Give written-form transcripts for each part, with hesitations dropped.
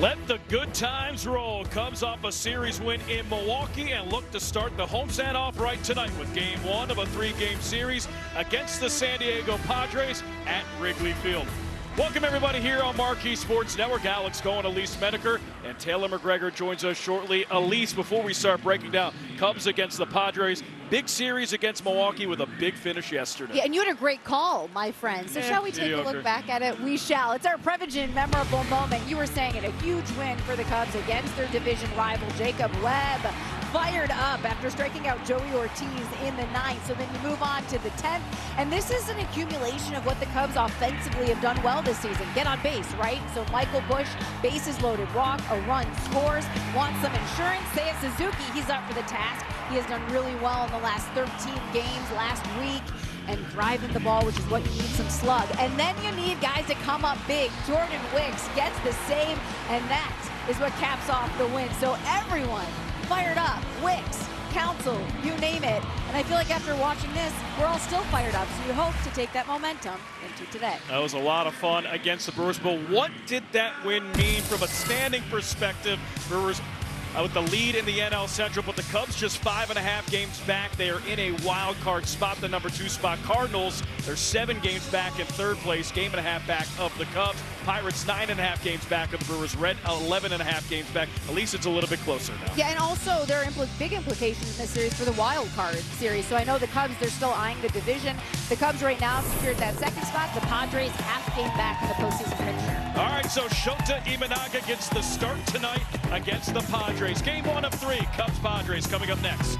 Let the good times roll. Cubs off a series win in Milwaukee and look to start the homestand off right tonight with Game 1 of a 3-game series against the San Diego Padres at Wrigley Field. Welcome everybody here on Marquee Sports Network. Alex Cohen, Elise Menaker, and Taylor McGregor joins us shortly. Elise, before we start breaking down Cubs against the Padres, big series against Milwaukee with a big finish yesterday. Yeah, and you had a great call, my friend. So shall we take a look back at it? We shall. It's our Prevagen memorable moment. You were saying it, a huge win for the Cubs against their division rival, Jacob Webb. Fired up after striking out Joey Ortiz in the 9th. So then you move on to the 10th. And this is an accumulation of what the Cubs offensively have done well this season. Get on base, right? So Michael Busch, bases loaded, walk, a run, scores, wants some insurance. Seiya Suzuki, he's up for the task. He has done really well in the last 13 games last week and driving the ball, which is what you need, some slug. And then you need guys to come up big. Jordan Wicks gets the save, and that is what caps off the win. So everyone fired up. Wicks, Council, you name it. And I feel like after watching this, we're all still fired up. So you hope to take that momentum into today. That was a lot of fun against the Brewers. But what did that win mean from a standing perspective? Brewers with the lead in the NL Central, but the Cubs just 5.5 games back. They are in a wild card spot, the number 2 spot. Cardinals, they're 7 games back in 3rd place, game and a half back of the Cubs. Pirates 9.5 games back of the Brewers. Red 11.5 games back. At least it's a little bit closer now. Yeah, and also there are big implications in this series for the wild card series. So I know the Cubs, they're still eyeing the division. The Cubs right now secured that 2nd spot. The Padres half game back in the postseason picture. All right, so Shota Imanaga gets the start tonight against the Padres. Game 1 of 3, Cubs-Padres coming up next.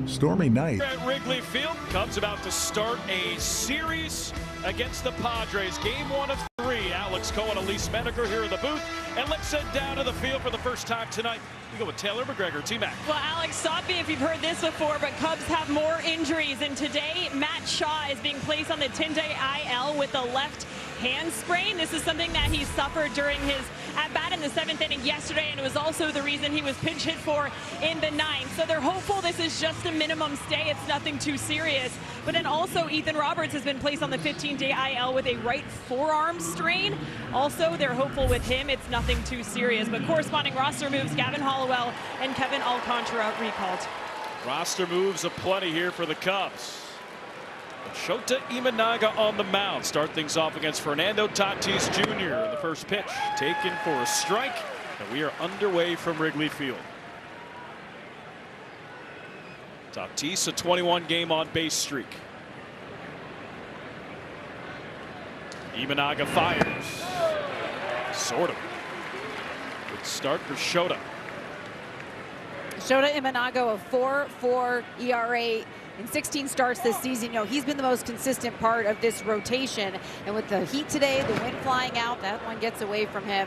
Stormy night at Wrigley Field. Cubs about to start a series against the Padres. Game 1 of 3. Alex Cohen, Elise Menaker here in the booth. And let's head down to the field for the first time tonight. We go with Taylor McGregor, T-Mac. Well, Alex, stop me if you've heard this before, but Cubs have more injuries. And today, Matt Shaw is being placed on the 10-day IL with a left hand sprain. This is something that he suffered during his at-bat in the 7th inning yesterday, and it was also the reason he was pinch hit for in the 9th. So they're hopeful this is just a minimum stay. It's nothing too serious. But then also Ethan Roberts has been placed on the 15-day IL with a right forearm strain. Also, they're hopeful with him. It's nothing too serious. But corresponding roster moves, Gavin Hollowell and Kevin Alcantara recalled. Roster moves aplenty here for the Cubs. Shota Imanaga on the mound. Start things off against Fernando Tatis Jr. The first pitch taken for a strike, and we are underway from Wrigley Field. Tatis, a 21-game on-base streak. Imanaga fires. Sort of. Good start for Shota. Shota Imanaga, a 4.4 ERA. In 16 starts this season. You know, he's been the most consistent part of this rotation. And with the heat today, the wind flying out, that one gets away from him.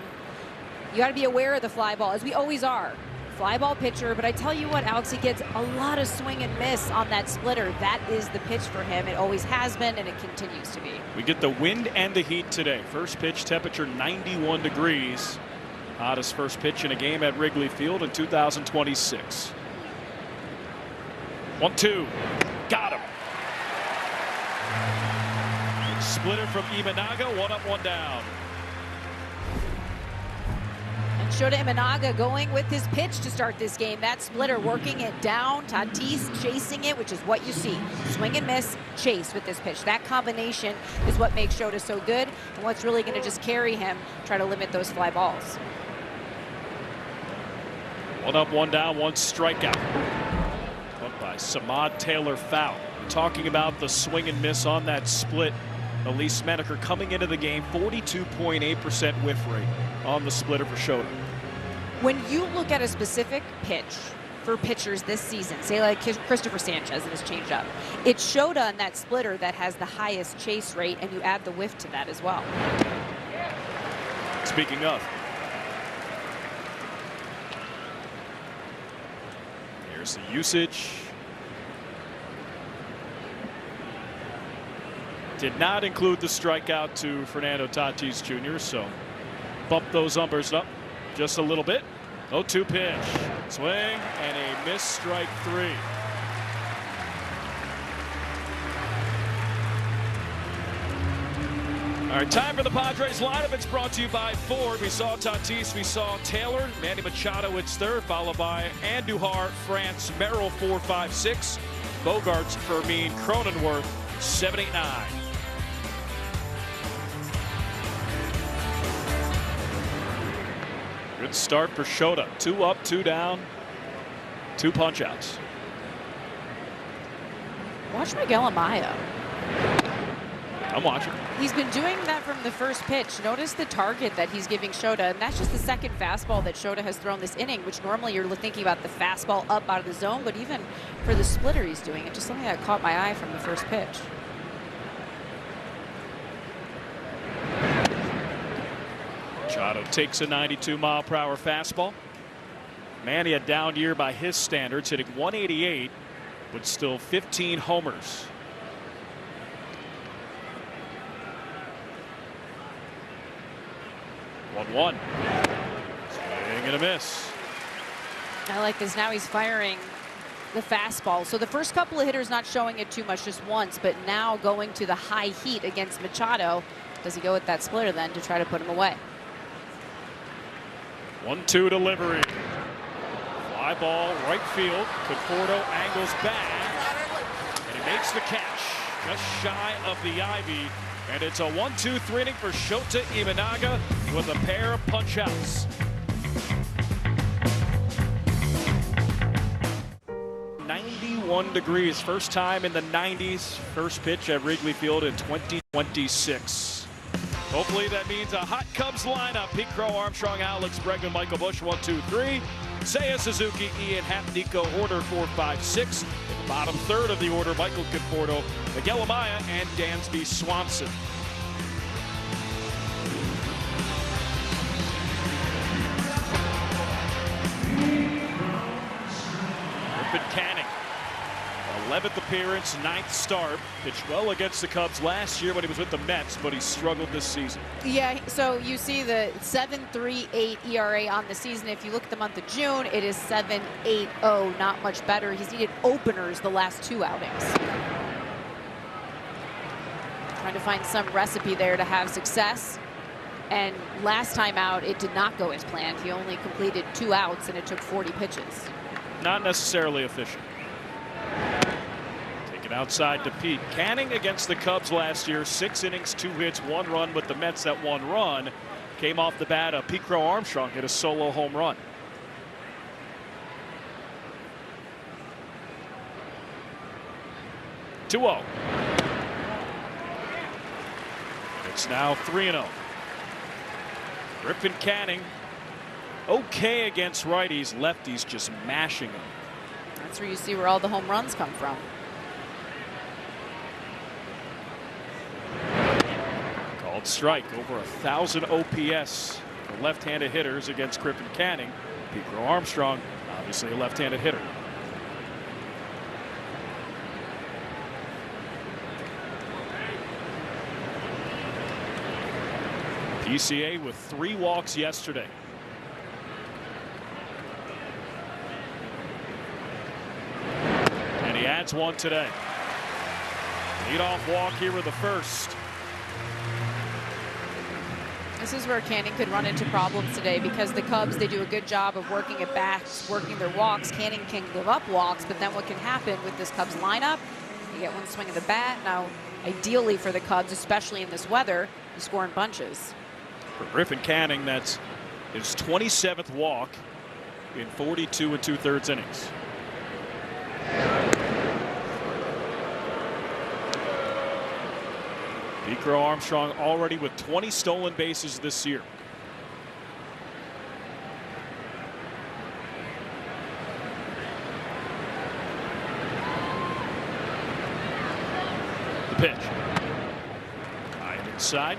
You got to be aware of the fly ball, as we always are. Fly ball pitcher, but I tell you what, Alex, he gets a lot of swing and miss on that splitter. That is the pitch for him. It always has been, and it continues to be. We get the wind and the heat today. First pitch temperature 91 degrees. Hottest first pitch in a game at Wrigley Field in 2026. 1-2. Got him. Splitter from Imanaga. 1 up, 1 down. And Shota Imanaga going with his pitch to start this game. That splitter working it down. Tatis chasing it, which is what you see. Swing and miss, chase with this pitch. That combination is what makes Shota so good and what's really going to just carry him, try to limit those fly balls. 1 up, 1 down, 1 strikeout. By Samad Taylor foul. Talking about the swing and miss on that split. Elise Menaker coming into the game, 42.8% whiff rate on the splitter for Shota. When you look at a specific pitch for pitchers this season, say like Christopher Sanchez and his changeup, it's Shota on that splitter that has the highest chase rate, and you add the whiff to that as well. Speaking of, here's the usage. Did not include the strikeout to Fernando Tatis Jr., so bump those numbers up just a little bit. 0-2 pitch. Swing and a miss, strike 3. All right, time for the Padres lineup. It's brought to you by Ford. We saw Tatis, we saw Taylor, Manny Machado, it's third, followed by Andujar, France, Merrill, 4, 5, 6, Bogarts, Fermin, Cronenworth, 7, 8, 9. Good start for Shota. 2 up, 2 down, 2 punch-outs. Watch Miguel Amaya. I'm watching. He's been doing that from the first pitch. Notice the target that he's giving Shota, and that's just the second fastball that Shota has thrown this inning, which normally you're thinking about the fastball up out of the zone, but even for the splitter he's doing it. Just something that caught my eye from the first pitch. Machado takes a 92-mile-per-hour fastball. Manny, a down year by his standards, hitting 188, but still 15 homers. 1-1. Swing and a miss. I like this. Now he's firing the fastball. So the first couple of hitters not showing it too much, just once, but now going to the high heat against Machado. Does he go with that splitter then to try to put him away? 1-2 delivery. Fly ball, right field. Conforto angles back, and he makes the catch. Just shy of the ivy. And it's a 1-2-3 inning for Shota Imanaga with a pair of punch-outs. 91 degrees, first time in the 90s. First pitch at Wrigley Field in 2026. Hopefully that means a hot Cubs lineup. Pete Crow, Armstrong, Alex Bregman, Michael Busch, 1, 2, 3. Seiya Suzuki, Ian Happ, Nico Order, 4, 5, 6. In the bottom third of the order, Michael Conforto, Miguel Amaya, and Dansby Swanson. Griffin Canning, 11th appearance, 9th start. Pitched well against the Cubs last year when he was with the Mets, but he struggled this season. Yeah, so you see the 7.38 ERA on the season. If you look at the month of June, it is 7.80, not much better. He's needed openers the last 2 outings. Trying to find some recipe there to have success. And last time out, it did not go as planned. He only completed 2 outs, and it took 40 pitches. Not necessarily efficient. Taken outside to Pete. Canning against the Cubs last year, 6 innings, 2 hits, 1 run with the Mets. That 1 run came off the bat. Pete Crow Armstrong hit a solo home run. (2-0). It's now 3-0. Griffin Canning, okay against righties, lefties just mashing him. That's where you see where all the home runs come from. Called strike, over 1,000 OPS for left-handed hitters against Griffin Canning. Pete Crow Armstrong, obviously a left-handed hitter. PCA with 3 walks yesterday. And he adds 1 today. Leadoff walk here with the first. This is where Canning could run into problems today because the Cubs, they do a good job of working at bats, working their walks. Canning can give up walks, but then what can happen with this Cubs lineup, you get 1 swing of the bat. Now, ideally for the Cubs, especially in this weather, you score in bunches. For Griffin Canning, that's his 27th walk in 42 2/3 innings. Pete Crow Armstrong already with 20 stolen bases this year. The pitch. High and inside.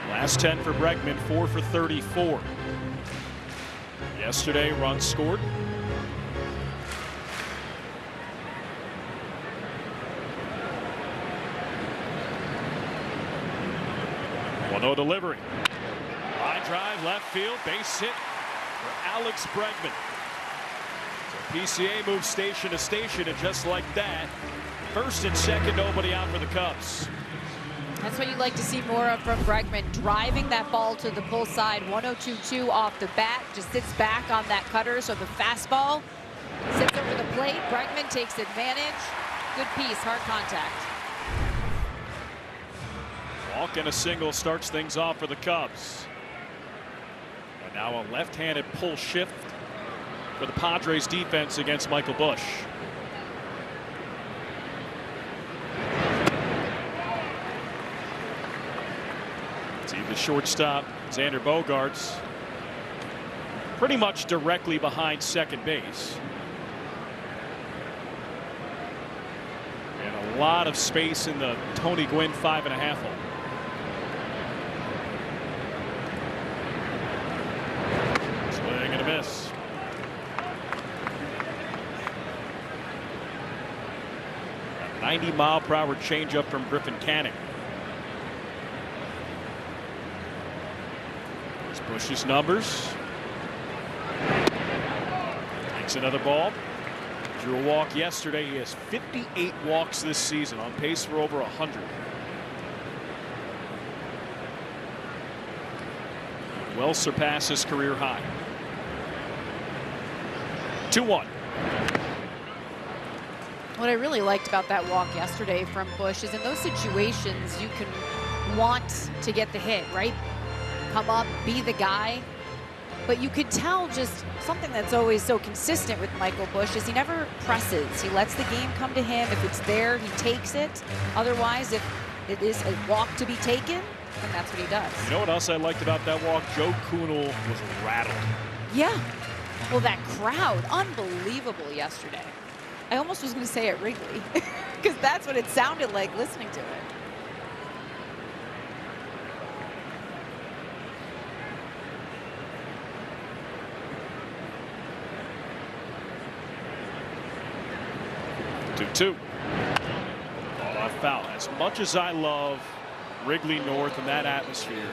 Last 10 for Bregman, 4 for 34. Yesterday, runs scored. No delivery. Line drive, left field, base hit for Alex Bregman. So PCA moves station to station, and just like that, first and second, nobody out for the Cubs. That's what you'd like to see more of from Bregman, driving that ball to the pull side. 102-2 off the bat, just sits back on that cutter, so the fastball sits over the plate. Bregman takes advantage. Good piece, hard contact. Walk and a single starts things off for the Cubs. And now a left-handed pull shift for the Padres defense against Michael Busch. See the shortstop, Xander Bogaerts, pretty much directly behind second base. And a lot of space in the Tony Gwynn 5.5 hole. Swing and a miss. A 90-mile-per-hour changeup from Griffin Canning. Busch's numbers. Takes another ball. Drew a walk yesterday. He has 58 walks this season, on pace for over 100. Well surpassed his career high. 2-1. What I really liked about that walk yesterday from Busch is in those situations you can want to get the hit, right? Come up, be the guy. But you could tell just something that's always so consistent with Michael Busch is he never presses. He lets the game come to him. If it's there, he takes it. Otherwise, if it is a walk to be taken, then that's what he does. You know what else I liked about that walk? Joe Kunal was rattled. Yeah. Well, that crowd, unbelievable yesterday. I almost was going to say at Wrigley, because that's what it sounded like listening to it. Two. Ball off foul. As much as I love Wrigley North and that atmosphere,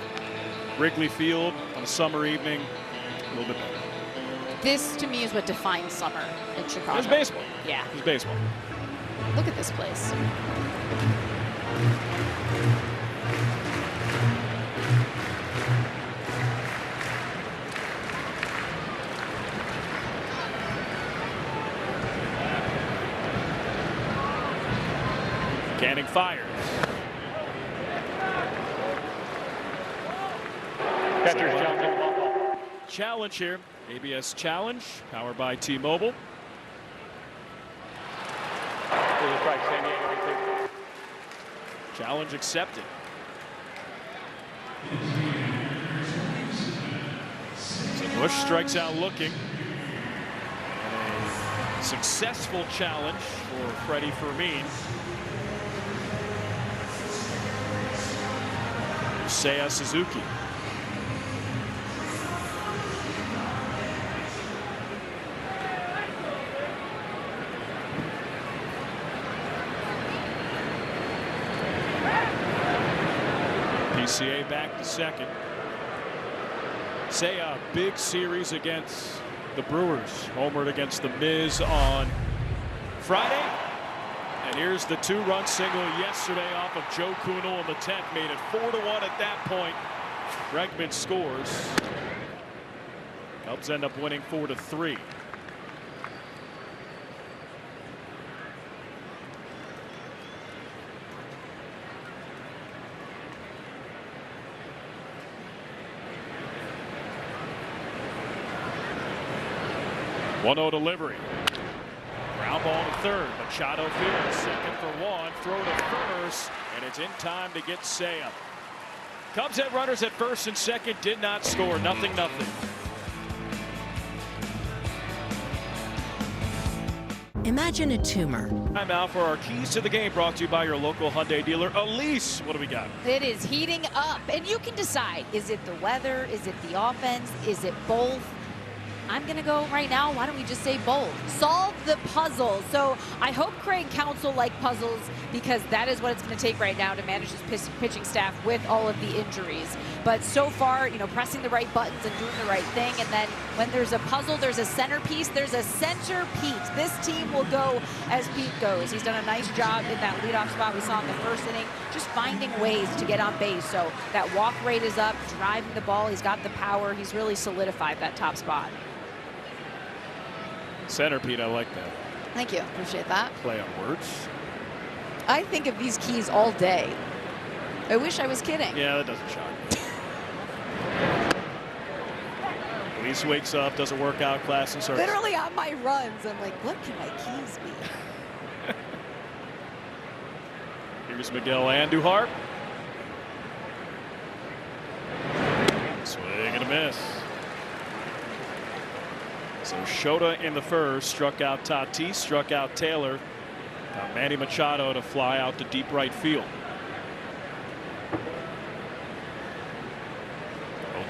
Wrigley Field on a summer evening, a little bit better. This, to me, is what defines summer in Chicago. It's baseball. Yeah. It's baseball. Look at this place. Canning fires. Catcher's challenge. Challenge here. ABS challenge, powered by T-Mobile. Challenge accepted. So Busch strikes out looking. And a successful challenge for Freddie Fermin. Seiya Suzuki. PCA back to second. Seiya, big series against the Brewers. Homered against the Miz on Friday. And here's the two-run single yesterday off of Joe Kunal in the 10th. Made it 4-1 at that point. Bregman scores. Cubs end up winning 4-3. One-0 delivery. Ground ball to third. Machado fields second for one. Throw to first, and it's in time to get Seiya. Cubs had runners at first and second, did not score. 0-0. Imagine a tumor. Time out for our keys to the game, brought to you by your local Hyundai dealer. Elise, what do we got? It is heating up, and you can decide. Is it the weather? Is it the offense? Is it both? I'm going to go right now. Why don't we just say bold? Solve the puzzle. So I hope Craig Counsell like puzzles, because that is what it's going to take right now to manage his pitching staff with all of the injuries. But so far, you know, pressing the right buttons and doing the right thing. And then when there's a puzzle, there's a centerpiece. There's a center Pete. This team will go as Pete goes. He's done a nice job in that leadoff spot we saw in the first inning, just finding ways to get on base. So that walk rate is up, driving the ball. He's got the power. He's really solidified that top spot. Center Pete, I like that. Thank you. Appreciate that. Play on words. I think of these keys all day. I wish I was kidding. Yeah, that doesn't shock me. Elise wakes up, does a workout class, and starts. Literally on my runs, I'm like, what can my keys be? Here's Miguel Andujar. Swing and a miss. So Shota in the first struck out Tatis, struck out Taylor. Got Manny Machado to fly out to deep right field.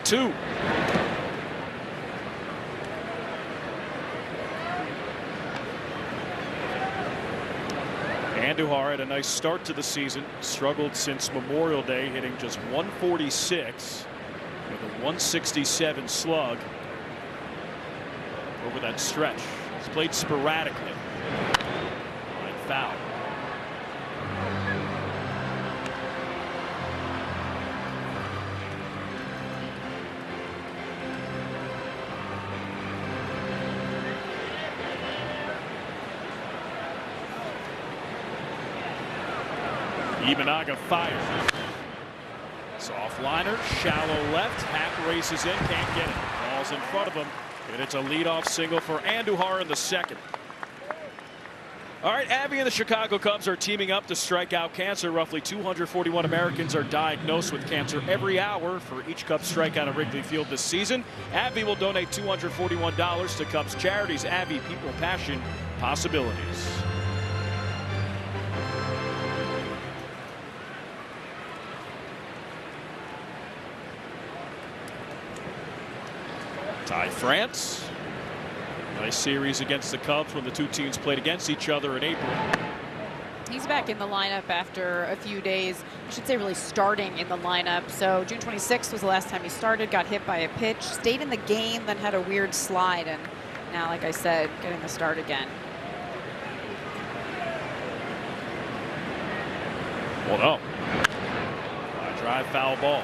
0-2. Andujar had a nice start to the season. Struggled since Memorial Day, hitting just 146 with a 167 slug over that stretch. He's played sporadically. Line foul. Imanaga fired. Soft liner, shallow left. Happ races in, can't get it. Ball's in front of him, and it's a leadoff single for Andujar in the second. All right, Abby and the Chicago Cubs are teaming up to strike out cancer. Roughly 241 Americans are diagnosed with cancer every hour. For each Cubs strikeout at Wrigley Field this season, Abby will donate $241 to Cubs charities. Abby, people, passion, possibilities. Ty France. Nice series against the Cubs when the two teams played against each other in April. He's back in the lineup after a few days. I should say really starting in the lineup. So June 26th was the last time he started, got hit by a pitch, stayed in the game, then had a weird slide, and now, like I said, getting the start again. Well, no. High drive, foul ball.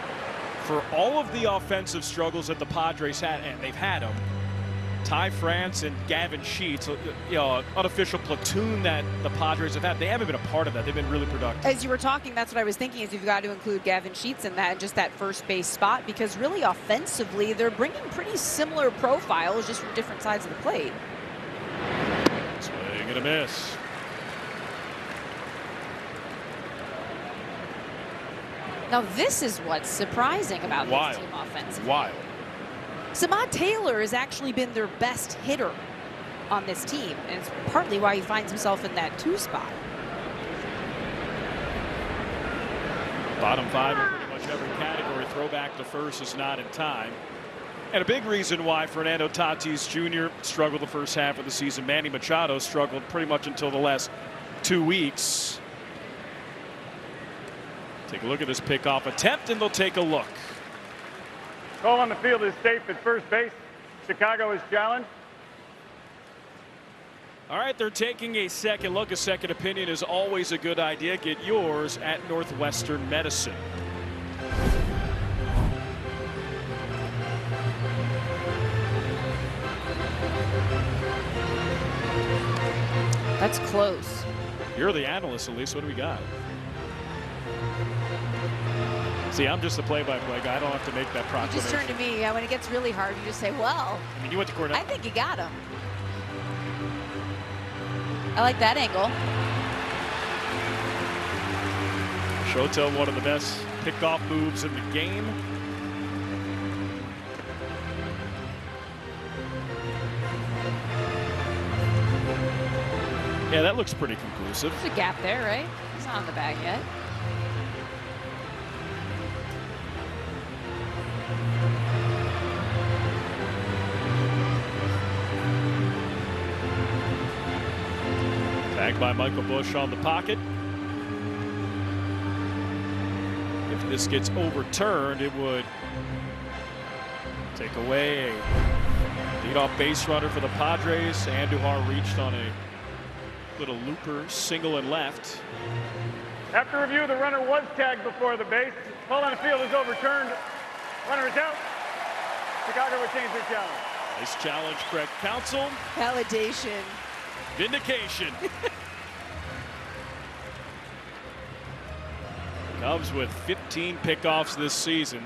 For all of the offensive struggles that the Padres had, and they've had them, Ty France and Gavin Sheets, you know, unofficial platoon that the Padres have had, they haven't been a part of that. They've been really productive. As you were talking, that's what I was thinking, is you've got to include Gavin Sheets in that, just that first base spot, because really offensively, they're bringing pretty similar profiles, just from different sides of the plate. Swing and a miss. Now this is what's surprising about this team offensively. Wild. Samad Taylor has actually been their best hitter on this team, and it's partly why he finds himself in that 2 spot. Bottom 5 in pretty much every category. Throwback to first is not in time. And a big reason why Fernando Tatis Jr. struggled the first half of the season. Manny Machado struggled pretty much until the last 2 weeks. Take a look at this pickoff attempt, and they'll take a look. Call on the field is safe at first base. Chicago is challenged. All right, they're taking a second look. A second opinion is always a good idea. Get yours at Northwestern Medicine. That's close. You're the analyst, Elise. What do we got? See, I'm just the play-by-play guy. I don't have to make that proclamation. You just turn to me. When it gets really hard, you just say, well, I mean, you went to Cornell. I think you got him. I like that angle. Shota, one of the best pickoff moves in the game. Yeah, that looks pretty conclusive. There's a gap there, right? He's not on the bag yet. Tagged by Michael Busch on the pocket. If this gets overturned, it would take away a leadoff base runner for the Padres. Andujar reached on a little looper single and left. After review, the runner was tagged before the base. Ball on the field is overturned. Runner is out. Chicago would change their challenge. Nice challenge, Craig Counsell. Validation. Vindication. Cubs with 15 pickoffs this season.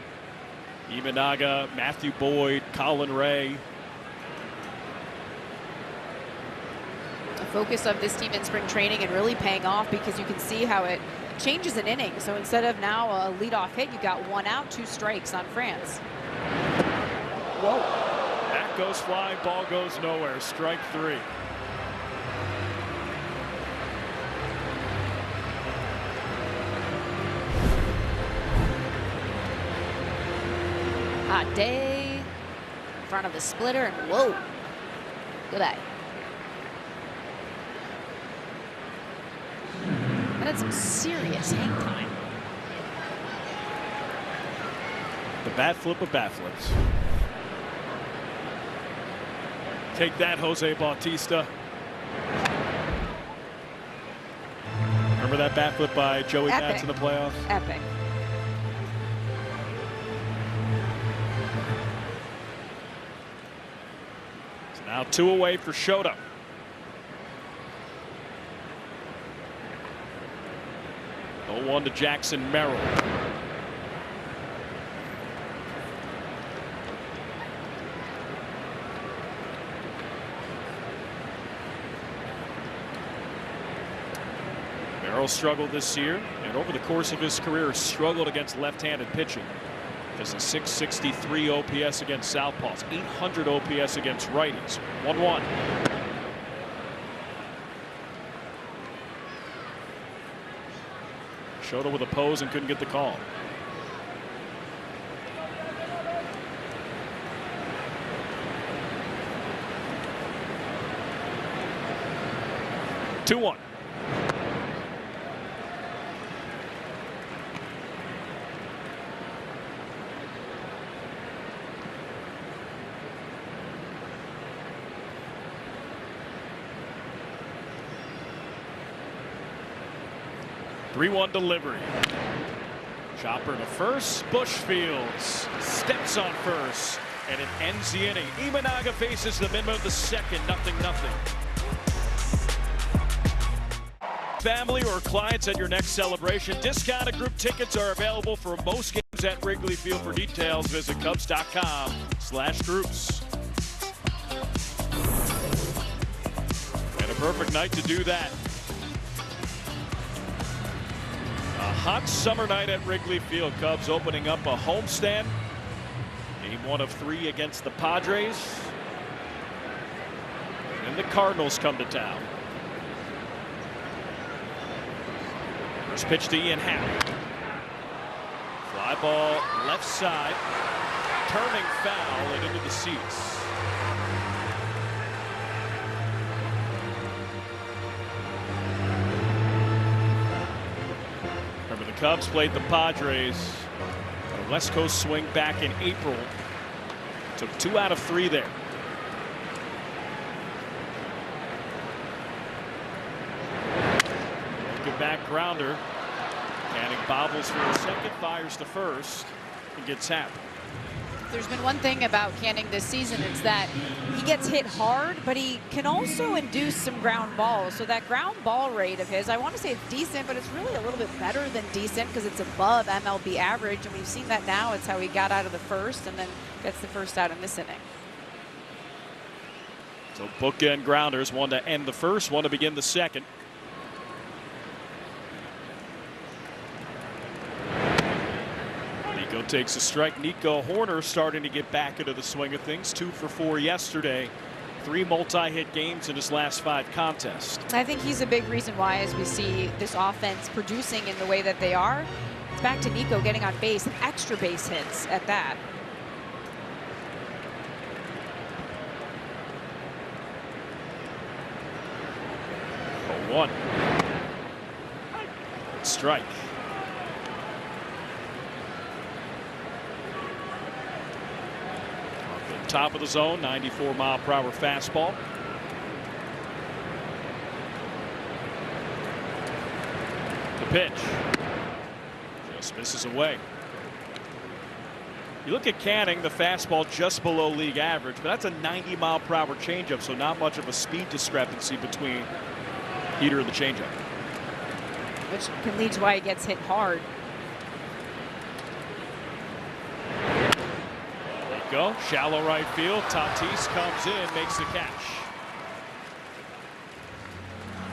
Imanaga, Matthew Boyd, Colin Ray. The focus of this team in spring training and really paying off, because you can see how it changes an inning. So instead of now a leadoff hit, you got 1 out, 2 strikes on France. Whoa. That goes flying, ball goes nowhere. Strike 3. Hot day in front of the splitter, and whoa. Goodbye. That had some serious hang time. The bat flip of bat flips. Take that, Jose Bautista. Remember that bat flip by Joey Bats in the playoffs? Epic. So now 2 away for Shota. Oh, 1 to Jackson Merrill. Merrill struggled this year, and over the course of his career struggled against left-handed pitching. Has a 663 OPS against southpaws, 800 OPS against righties. 1-1. Shota with a pose and couldn't get the call. Two 1. Three-one delivery. Chopper to first. Busch fields. Steps on first. And it ends the inning. Imanaga faces the middle of the second. 0-0. Family or clients at your next celebration. Discounted group tickets are available for most games at Wrigley Field. For details, visit Cubs.com/groups. And a perfect night to do that. A hot summer night at Wrigley Field. Cubs opening up a homestand. Game 1 of 3 against the Padres. And the Cardinals come to town. First pitch to Ian Happ. Fly ball left side. Turning foul and into the seats. Cubs played the Padres on a West Coast swing back in April. Took 2 out of 3 there. Good back grounder. Canning bobbles for a second, fires to first, and gets Happ. There's been one thing about Canning this season, it's that he gets hit hard, but he can also induce some ground balls. So that ground ball rate of his, I want to say it's decent, but it's really a little bit better than decent because it's above MLB average. And we've seen that now. It's how he got out of the first and then gets the first out in this inning. So bookend grounders, 1 to end the first, 1 to begin the second. Nico takes a strike. Nico Hoerner starting to get back into the swing of things. 2 for 4 yesterday. 3 multi-hit games in his last 5 contests. I think he's a big reason why, as we see this offense producing in the way that they are, it's back to Nico getting on base, and extra base hits at that. 1. Strike. Off the top of the zone, 94-mile-per-hour fastball. The pitch. Just misses away. You look at Canning, the fastball just below league average, but that's a 90-mile-per-hour changeup, so not much of a speed discrepancy between heater and the changeup. Which can lead to why he gets hit hard. There you go. Shallow right field. Tatis comes in, makes the catch.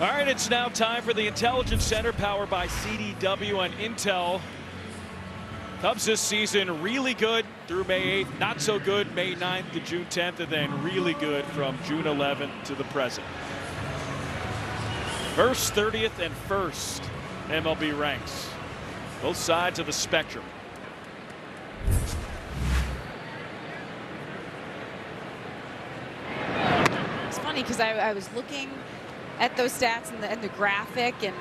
All right, it's now time for the Intelligence Center, powered by CDW and Intel. Cubs this season really good through May 8th, not so good May 9th to June 10th, and then really good from June 11th to the present. First, 30th, and first MLB ranks. Both sides of the spectrum. It's funny because I was looking at those stats and the graphic, and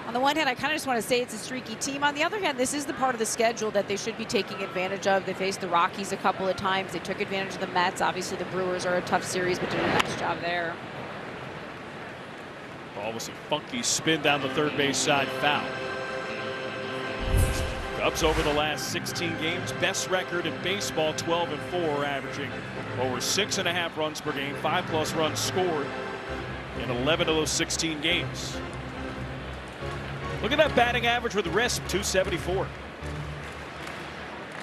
on the one hand, I kind of just want to say it's a streaky team. On the other hand, this is the part of the schedule that they should be taking advantage of. They faced the Rockies a couple of times. They took advantage of the Mets. Obviously, the Brewers are a tough series, but did a nice job there. Ball was a funky spin down the third base side, foul. Cubs over the last 16 games, best record in baseball, 12-4, averaging over 6.5 runs per game, 5+ runs scored in 11 of those 16 games. Look at that batting average with RISP, 274.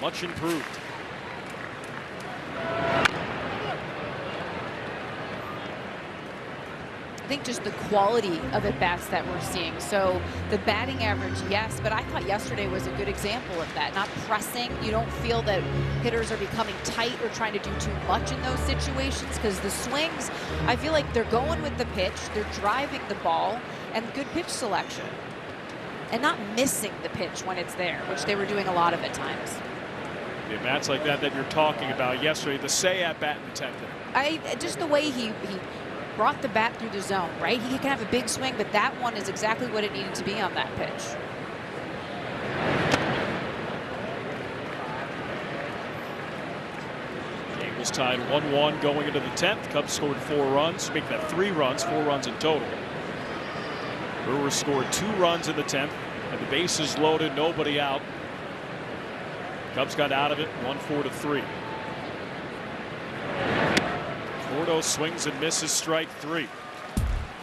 Much improved. I think just the quality of at-bats that we're seeing. So the batting average, yes, but I thought yesterday was a good example of that. Not pressing. You don't feel that hitters are becoming tight or trying to do too much in those situations, because the swings, I feel like they're going with the pitch, they're driving the ball, and good pitch selection. And not missing the pitch when it's there, which they were doing a lot of at times. The at-bats like that you're talking about yesterday, the say at-bat in the 10th. Just the way he brought the bat through the zone, right? He can have a big swing, but that one is exactly what it needed to be on that pitch. Game was tied 1-1 going into the 10th. Cubs scored 4 runs, make that 3 runs, 4 runs in total. Brewers scored 2 runs in the 10th, and the bases loaded, nobody out. Cubs got out of it, 1-4-3. Gordo swings and misses, strike 3.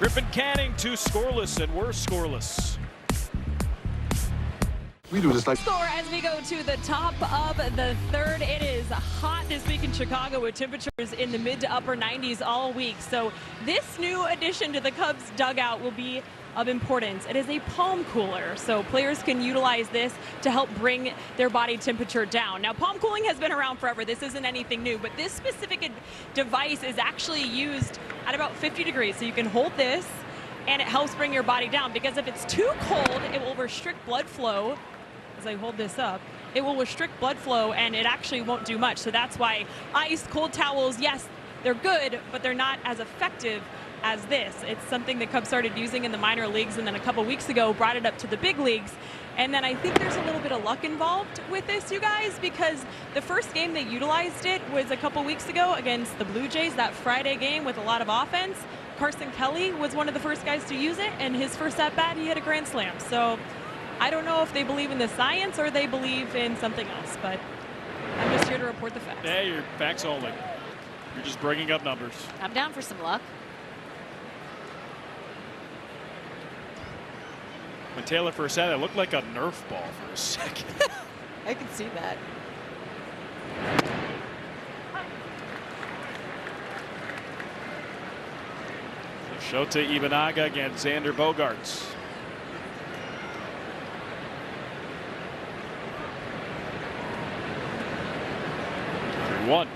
Griffin Canning, 2 scoreless, and we're scoreless. We do this like Score as we go to the top of the 3rd. It is hot this week in Chicago with temperatures in the mid to upper 90s all week. So this new addition to the Cubs dugout will be of importance. It is a palm cooler, so players can utilize this to help bring their body temperature down. Now, palm cooling has been around forever. This isn't anything new, but this specific device is actually used at about 50 degrees. So you can hold this and it helps bring your body down, because if it's too cold, it will restrict blood flow. As I hold this up, it will restrict blood flow and it actually won't do much. So that's why ice, cold towels, yes, they're good, but they're not as effective as this. It's something the Cubs started using in the minor leagues, and then a couple weeks ago brought it up to the big leagues. And then I think there's a little bit of luck involved with this, you guys, because the first game they utilized it was a couple weeks ago against the Blue Jays, that Friday game with a lot of offense. Carson Kelly was one of the first guys to use it, and his first at-bat, he hit a grand slam. So I don't know if they believe in the science or they believe in something else, but I'm just here to report the facts. Yeah, you're facts only. You're just bringing up numbers. I'm down for some luck. When Taylor first said it, looked like a Nerf ball for a second. I can see that. Shota Imanaga against Xander Bogaerts. One.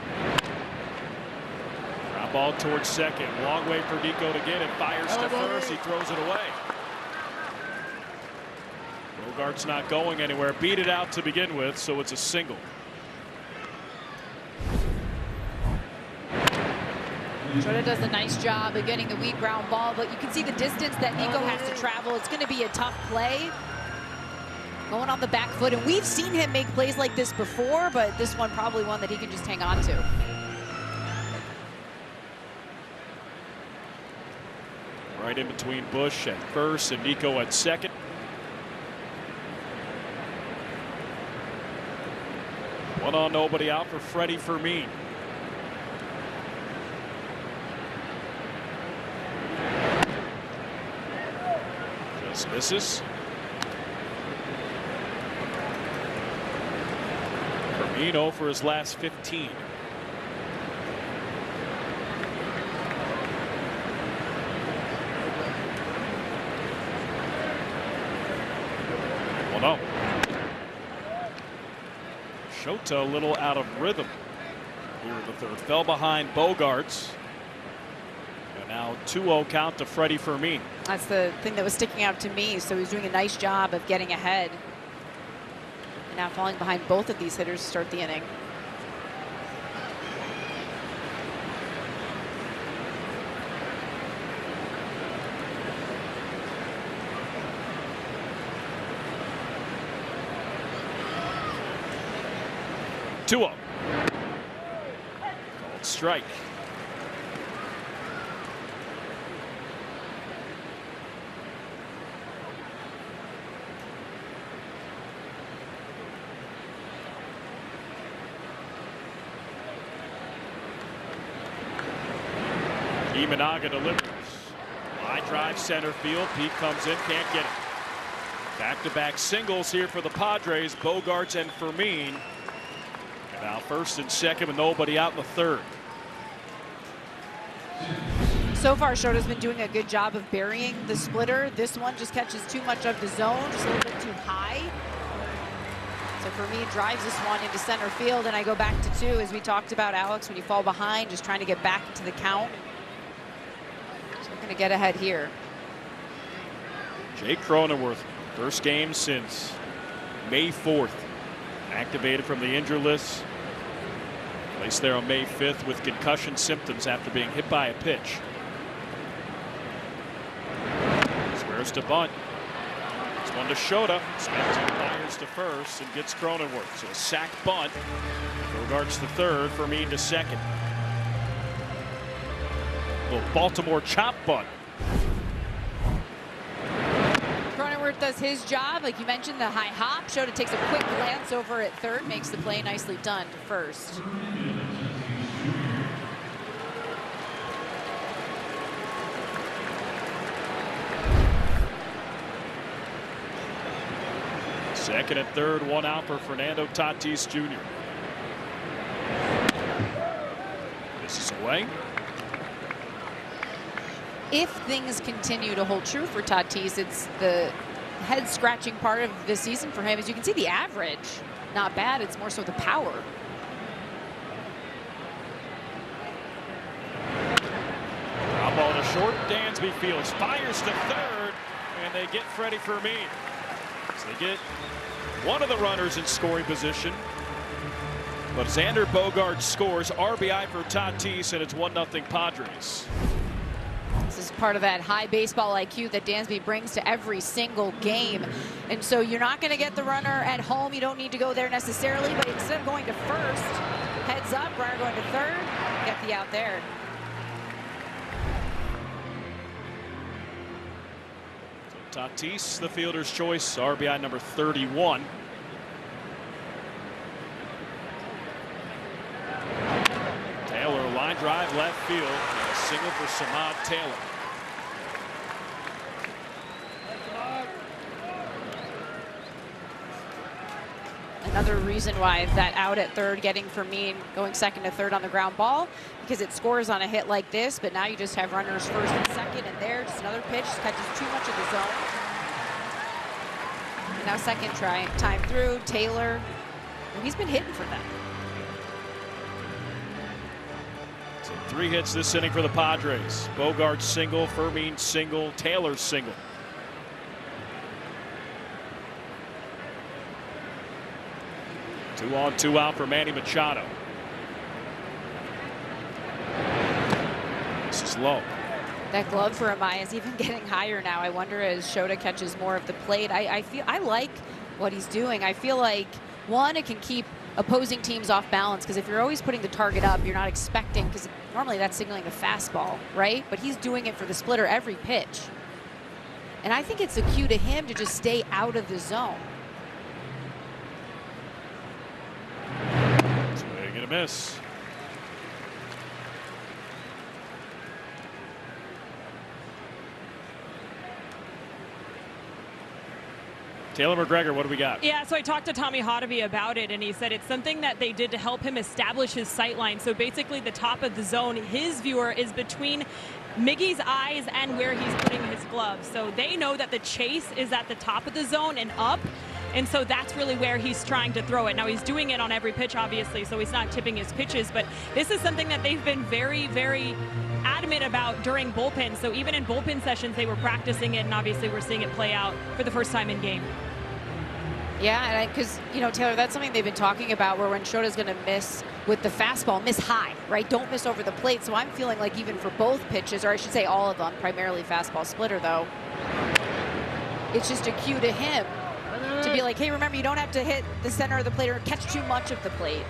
Ground ball towards second. Long way for Nico to get it. Fires to first. He throws it away. Bogaerts not going anywhere. Beat it out to begin with, so it's a single. Shota does a nice job of getting the weak ground ball, but you can see the distance that Nico has to travel. It's going to be a tough play. Going on the back foot, and we've seen him make plays like this before, but this one probably one that he can just hang on to. Right in between Bush at first and Nico at second. One on, nobody out for Freddie Fermin. Just misses. Firmino for his last 15. Well, no. Shota a little out of rhythm here in the third. Fell behind Bogaerts. And now 2-0 count to Freddie Fermin. That's the thing that was sticking out to me. So he's doing a nice job of getting ahead. And now falling behind both of these hitters to start the inning. Called strike. Imanaga delivers. High drive center field. Pete comes in, can't get it. Back-to-back singles here for the Padres. Bogaerts and Fermin. And now first and second with nobody out in the third. So far, Shota's been doing a good job of burying the splitter. This one just catches too much of the zone, just a little bit too high. So Fermin drives this one into center field, and I go back to 2, as we talked about, Alex, when you fall behind, just trying to get back into the count. So we're going to get ahead here. Jake Cronenworth, first game since May 4th. Activated from the injured list. Placed there on May 5th with concussion symptoms after being hit by a pitch. Squares to bunt. This one to Shota. Spins and fires to first and gets Cronenworth. So a sack bunt. Bogaerts to third. Fermin to second. Little Baltimore chop bunt. Cronenworth does his job. Like you mentioned, the high hop. Shota takes a quick glance over at third. Makes the play nicely done to first. Second and third, one out for Fernando Tatis Jr. This is away. If things continue to hold true for Tatis, it's the head scratching part of the season for him. As you can see, the average, not bad. It's more so the power. Ground ball to short. Dansby fields, fires to third, and they get Freddie Fermin. So they get one of the runners in scoring position. But Xander Bogaerts scores, RBI for Tatis, and it's 1-0 Padres. This is part of that high baseball IQ that Dansby brings to every single game. And so you're not going to get the runner at home. You don't need to go there necessarily, but instead of going to first, heads up, runner going to third, get the out there. So Tatis, the fielder's choice, RBI number 31. Taylor, line drive, left field. And a single for Samad Taylor. Another reason why that out at third, getting Fermin going second to third on the ground ball, because it scores on a hit like this, but now you just have runners first and second, and there, just another pitch, catches too much of the zone. And now second time through, Taylor, he's been hitting for them. So 3 hits this inning for the Padres. Bogaerts single, Fermin single, Taylor single. Two on, two out for Manny Machado. slow. That glove for Amaya is even getting higher now. I wonder as Shota catches more of the plate. I like what he's doing. I feel like, one, it can keep opposing teams off balance, because if you're always putting the target up, you're not expecting, because normally that's signaling a fastball, right? But he's doing it for the splitter every pitch. And I think it's a cue to him to just stay out of the zone. Swing and a miss. Taylor McGregor, what do we got? Yeah, so I talked to Tommy Hotovy about it, and he said it's something that they did to help him establish his sight line. So basically the top of the zone, his viewer is between Miggy's eyes and where he's putting his gloves. So they know that the chase is at the top of the zone and up. And so that's really where he's trying to throw it. Now he's doing it on every pitch, obviously, so he's not tipping his pitches. But this is something that they've been very, very adamant about during bullpen. So even in bullpen sessions, they were practicing it, and obviously we're seeing it play out for the first time in game. Yeah, because, you know, Taylor, that's something they've been talking about, where when Shota's going to miss with the fastball, miss high, right? Don't miss over the plate. So I'm feeling like even for both pitches, or I should say all of them, primarily fastball splitter, though, it's just a cue to him to be like, hey, remember, you don't have to hit the center of the plate or catch too much of the plate.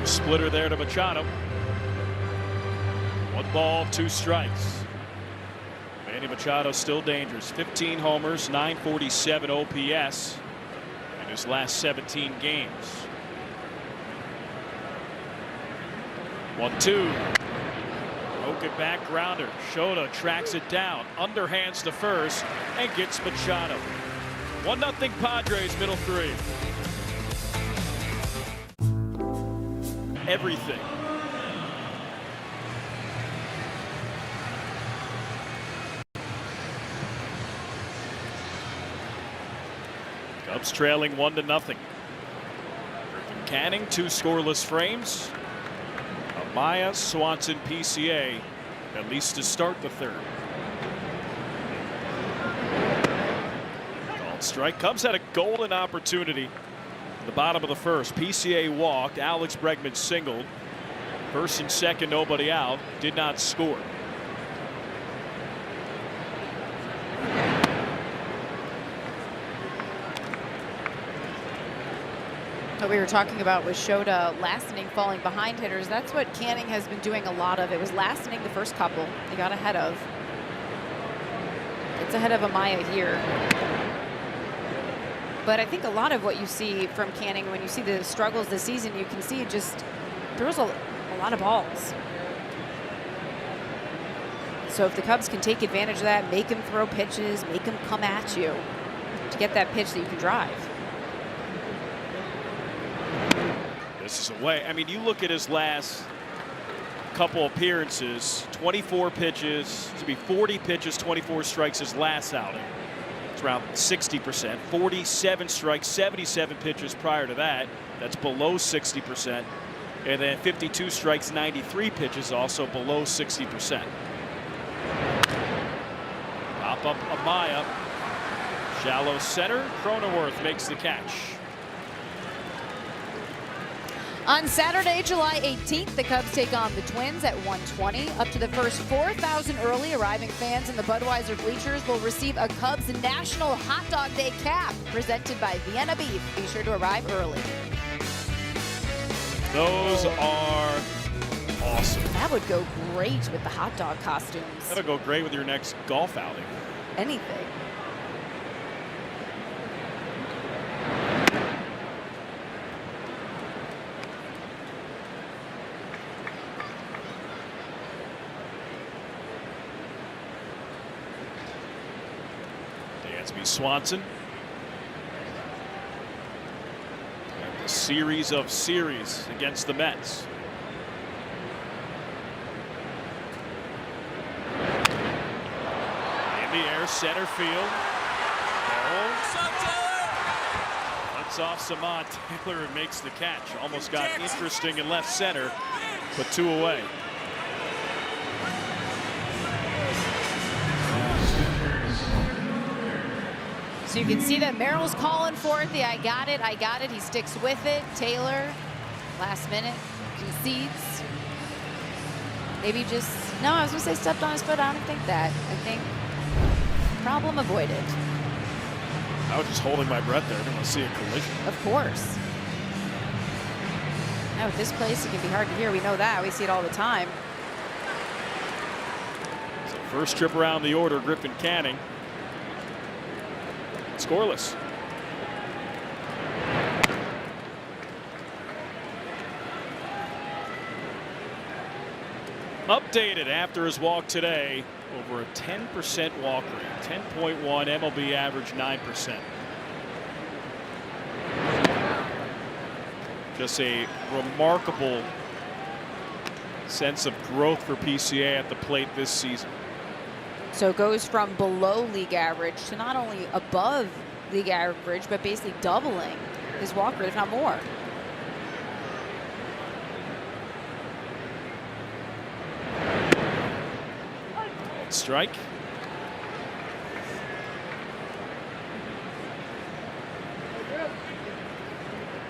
Splitter there to Machado. 1 ball, 2 strikes. Manny Machado still dangerous. 15 homers, 947 OPS in his last 17 games. 1-2. Broken back grounder. Shota tracks it down. Underhands to first and gets Machado. 1-0 Padres, middle 3. Everything. Cubs trailing 1-0. Griffin Canning, 2 scoreless frames. Amaya, Swanson, PCA, at least to start the 3rd. Called strike. Cubs had a golden opportunity at the bottom of the 1st. PCA walked. Alex Bregman singled. 1st and 2nd, nobody out. Did not score. What we were talking about was Shota last inning falling behind hitters. That's what Canning has been doing a lot of. It was last inning the first couple he got ahead of. It's ahead of Amaya here. But I think a lot of what you see from Canning, when you see the struggles this season, you can see it just throws a lot of balls. So if the Cubs can take advantage of that, make him throw pitches, make him come at you to get that pitch that you can drive. This is away. I mean, you look at his last couple appearances, 24 pitches, to be 40 pitches, 24 strikes his last outing. It's around 60%. 47 strikes, 77 pitches prior to that. That's below 60%. And then 52 strikes, 93 pitches, also below 60%. Pop up Amaya. Shallow center. Cronenworth makes the catch. On Saturday, July 18th, the Cubs take on the Twins at 1:20. Up to the first 4,000 early arriving fans in the Budweiser bleachers will receive a Cubs National Hot Dog Day cap presented by Vienna Beef. Be sure to arrive early. Those are awesome. That would go great with the hot dog costumes. That'll go great with your next golf outing. Anything. Dansby Swanson. And the series of series against the Mets. In the air, center field. Cuts off Samad. Taylor makes the catch. Almost got interesting in left center, but 2 away. So So you can see that Merrill's calling for it. I got it. He sticks with it. Taylor, last minute, concedes. Maybe just, no, I was gonna say stepped on his foot. I don't think that. I think problem avoided. I was just holding my breath there. I didn't want to see a collision. Of course. Now with this place, it can be hard to hear. We know that. We see it all the time. So first trip around the order, Griffin Canning. Scoreless. Updated after his walk today, over a 10% walk rate, 10.1 MLB average 9%. Just a remarkable sense of growth for PCA at the plate this season. So it goes from below league average to not only above league average, but basically doubling his walk rate, if not more. Strike.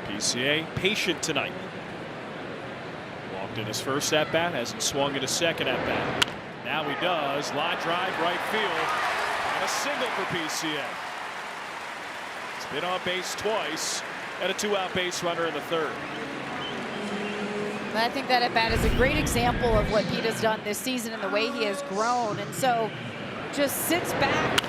PCA patient tonight. Walked in his first at bat, hasn't swung in his second at bat. Now he does. Line drive, right field, and a single for PCA. He's been on base twice, and a 2-out base runner in the third. I think that at bat is a great example of what Pete has done this season and the way he has grown. And so just sits back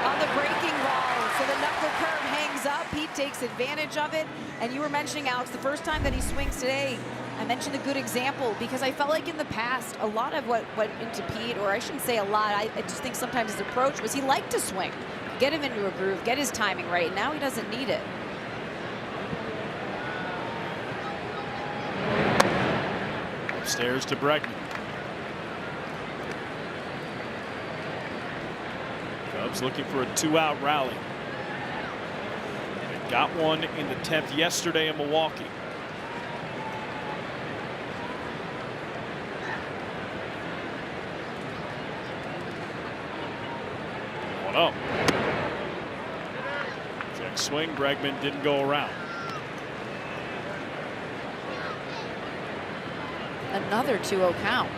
on the breaking ball. So the knuckle curve hangs up. Pete takes advantage of it. And you were mentioning, Alex, the first time that he swings today, I mentioned a good example because I felt like in the past, a lot of what went into Pete, or I shouldn't say a lot, I just think sometimes his approach was he liked to swing, get him into a groove, get his timing right. Now he doesn't need it. Upstairs to Bregman. Cubs looking for a 2-out rally. They got one in the 10th yesterday in Milwaukee. One up. Check swing. Bregman didn't go around. Another 2-0 count.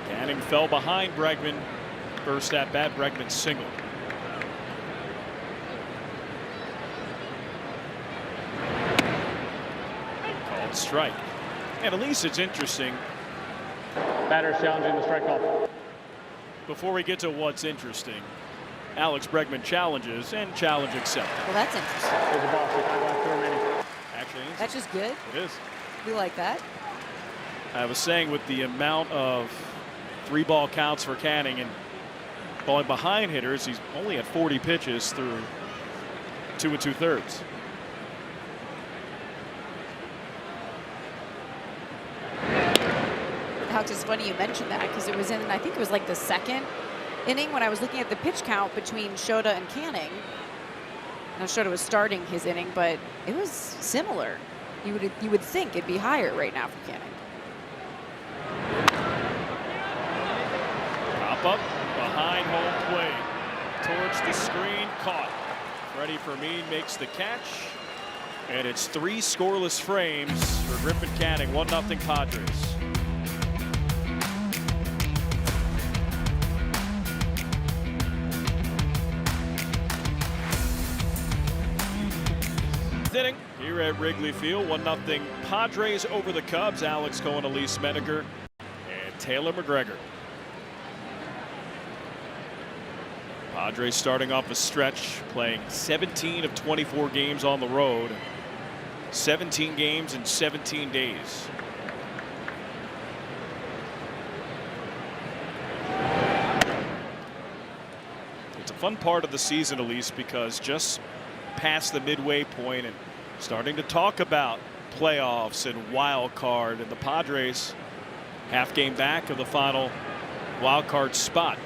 Canning fell behind Bregman. First at bat, Bregman single. Called strike. And at least it's interesting. Batters challenging the strike call. Before we get to what's interesting, Alex Bregman challenges and challenge accepted. Well, that's interesting. There's a ball. 5 remaining. Actually, That's just good. it is. We like that. I was saying with the amount of 3-ball counts for Canning and falling behind hitters, he's only at 40 pitches through 2 2/3. Alex, it's funny you mentioned that because it was in, I think it was like the second inning when I was looking at the pitch count between Shota and Canning. Now Shota was starting his inning, but it was similar. You would think it'd be higher right now for Canning. Pop up behind home plate. Towards the screen, caught. Freddie Fermin makes the catch. And it's 3 scoreless frames for Griffin Canning. 1-0 Padres. Inning here at Wrigley Field. 1-0 Padres over the Cubs. Alex Cohen, Elise Menninger, and Taylor McGregor. Padres starting off a stretch, playing 17 of 24 games on the road. 17 games in 17 days. It's a fun part of the season, Elise, because just past the midway point and starting to talk about playoffs and wild card, and the Padres half game back of the final wild card spot.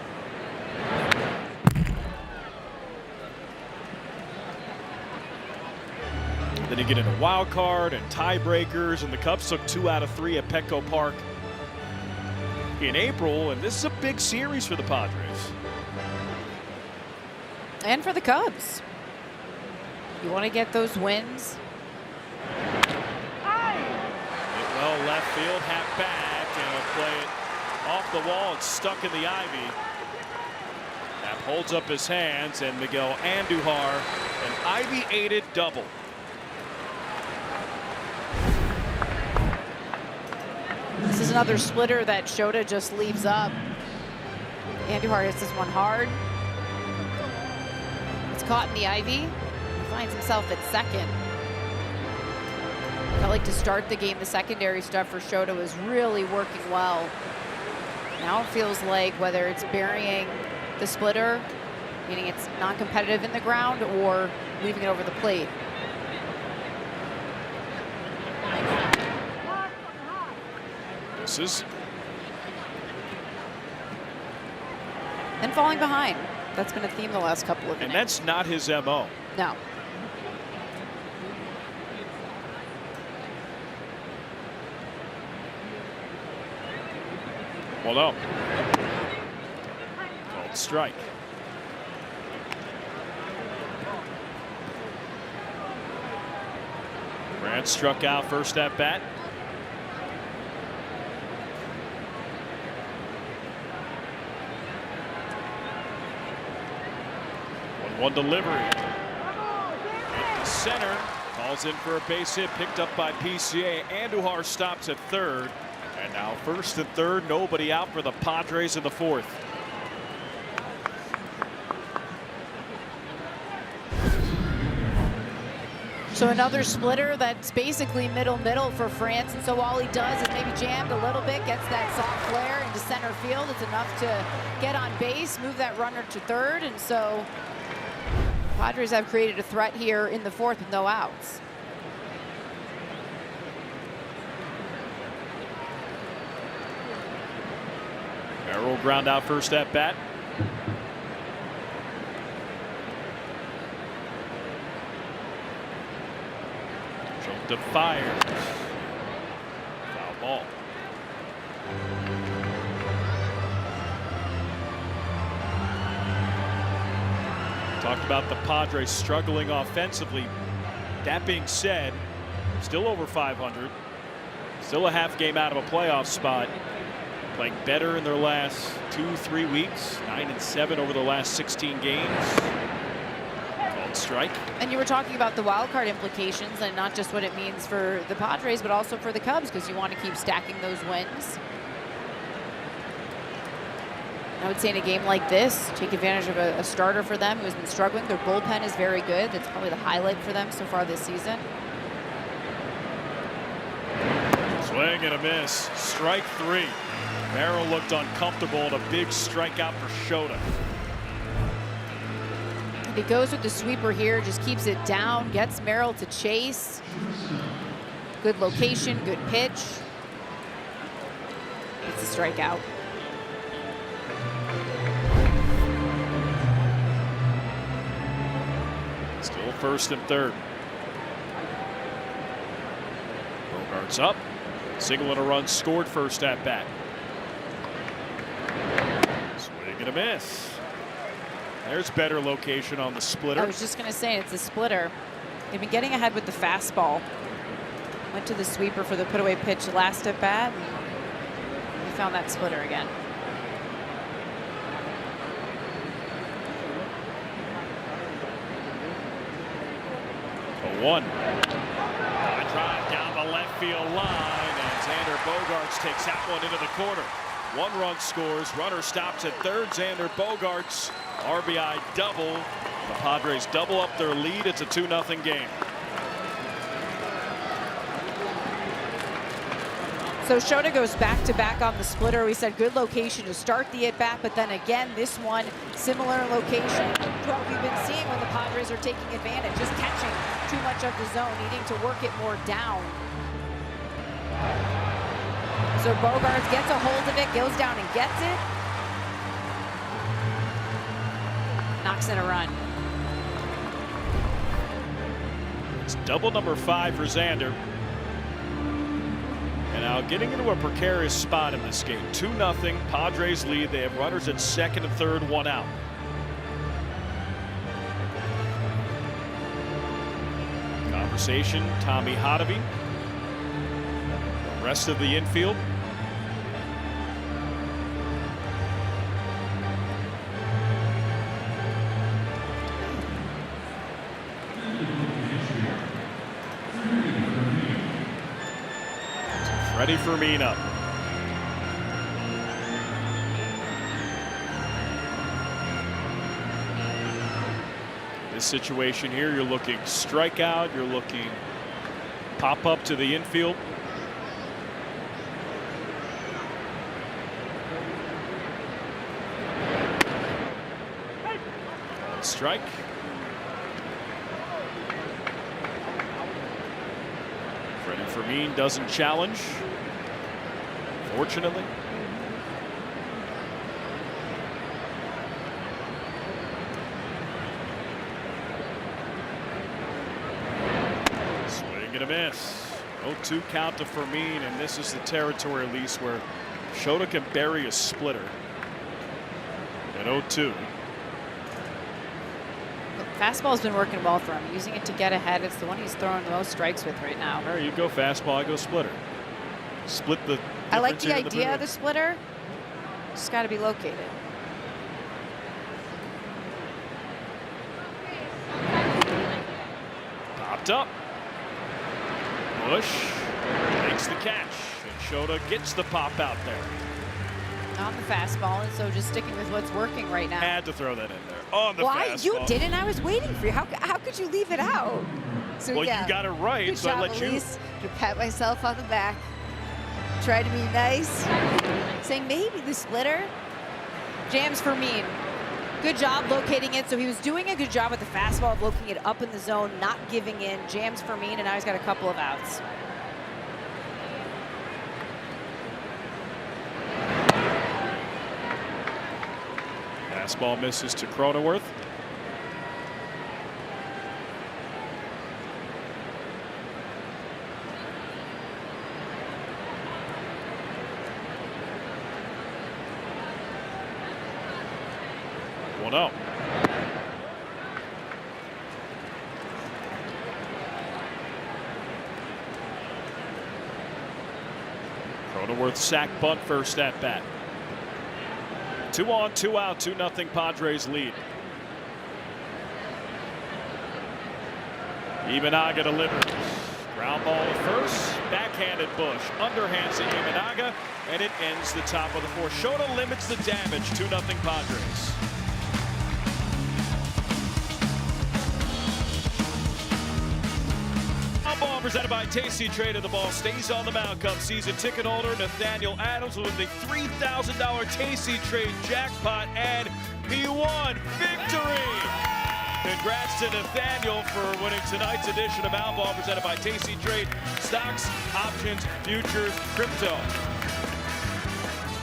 Then you get into wild card and tiebreakers, and the Cubs took 2 out of 3 at Petco Park in April, and this is a big series for the Padres. And for the Cubs. You want to get those wins. Well, left field, hat back, and he'll play it off the wall. It's stuck in the ivy. That holds up his hands, and Miguel Andujar, an ivy-aided double. This is another splitter that Shota just leaves up. Andujar hits this one hard. It's caught in the ivy. He finds himself at second. I like to start the game. The secondary stuff for Shota was really working well. Now it feels like whether it's burying the splitter, meaning it's non-competitive in the ground, or leaving it over the plate. This is. And falling behind. That's been a theme the last couple of innings. And that's not his MO. No. Well, no. Called strike. Grant struck out first at bat. 1-1 delivery. Hit the center. Calls in for a base hit, picked up by PCA. Andujar stops at third. And now first and third, nobody out for the Padres in the fourth. So another splitter that's basically middle for France, and so all he does is maybe jammed a little bit, gets that soft flare into center field. It's enough to get on base, move that runner to third, and so Padres have created a threat here in the fourth with no outs. Merrill ground out first at bat. Jumped to fire. Foul ball. Talked about the Padres struggling offensively. That being said, still over 500. Still a half game out of a playoff spot. Playing better in their last 2-3 weeks. 9-7 over the last 16 games. Called strike. And you were talking about the wild card implications, and not just what it means for the Padres, but also for the Cubs, because you want to keep stacking those wins. I would say in a game like this, take advantage of a starter for them who has been struggling. Their bullpen is very good. That's probably the highlight for them so far this season. Swing and a miss. Strike three. Merrill looked uncomfortable, and a big strikeout for Shota. And he goes with the sweeper here, just keeps it down, gets Merrill to chase. Good location, good pitch. It's a strikeout. Still first and third. Bogart's up. Single and a run scored first at bat. Swing and a miss. There's better location on the splitter. I was just going to say, it's a splitter. They've been getting ahead with the fastball. Went to the sweeper for the put-away pitch last at bat. And we found that splitter again. A one. A drive down the left field line, and Xander Bogaerts takes that one into the corner. One run scores. Runner stops at third. Xander Bogaerts RBI double. The Padres double up their lead. It's a 2-0 game. So Shota goes back-to-back on the splitter. We said good location to start the at-bat, but then again, this one, similar location to what we've been seeing when the Padres are taking advantage, just catching too much of the zone, needing to work it more down. So Bogaerts gets a hold of it, goes down and gets it. Knocks in a run. It's double number 5 for Xander. And now getting into a precarious spot in this game. 2-0, Padres lead. They have runners at second and third, one out. Conversation, Tommy Hotovy. The rest of the infield. Ready for Mina. This situation here, you're looking strikeout, you're looking pop up to the infield. Strike. Freddie Fermin doesn't challenge, fortunately. Swing and a miss. 0-2 count to Fermin, and this is the territory at least where Shota can bury a splitter. At 0-2. Fastball's been working well for him, using it to get ahead. It's the one he's throwing the most strikes with right now. There you go, fastball, I go splitter. Split the. I like the idea of the splitter. Just got to be located. Popped up. Bush makes the catch, and Shota gets the pop out there. On the fastball, and so just sticking with what's working right now. Had to throw that in there. On the fastball. You didn't. I was waiting for you. How could you leave it out? So, well, yeah. you got it right, Good so job, I let Elise. To pat myself on the back. Try to be nice. Saying maybe the splitter. Jams Fermin. Good job locating it. So he was doing a good job with the fastball of locating it up in the zone, not giving in. Jams Fermin, and now he's got a couple of outs. Fastball misses to Cronenworth. One out. Cronenworth sack bunt first at bat. 2 on, 2 out, 2-0 Padres lead. Imanaga delivers. Ground ball to first. Backhanded Bush. Underhands to Imanaga. And it ends the top of the fourth. Shota limits the damage. 2-0 Padres. Ball presented by Tasty Trade, and the ball stays on the mound. Come season ticket holder Nathaniel Adams with a $3,000 Tasty Trade jackpot, and he won. Victory! Congrats to Nathaniel for winning tonight's edition of Outball presented by Tasty Trade. Stocks, options, futures, crypto.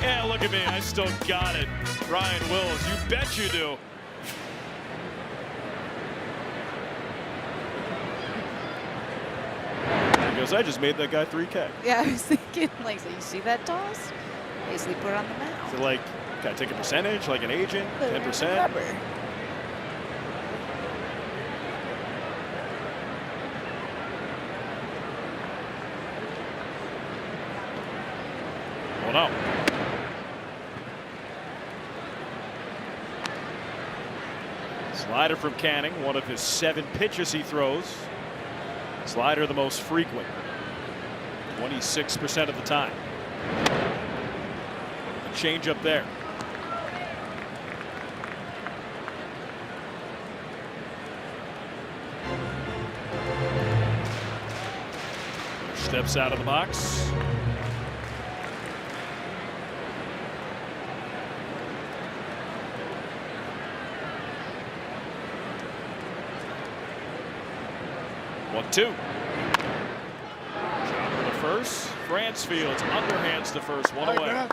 Yeah, look at me. I still got it. Ryan Willis, you bet you do. Because I just made that guy 3K. Yeah, I was thinking, like, so you see that toss? Basically put it on the mound. So, like, can I take a percentage, like an agent, 10%? Rubber. One out. Slider from Canning, one of his 7 pitches he throws. Slider the most frequent, 26% of the time. A change up there. Steps out of the box. One, two. Chopper to first. Bransfield's underhands to first. One away.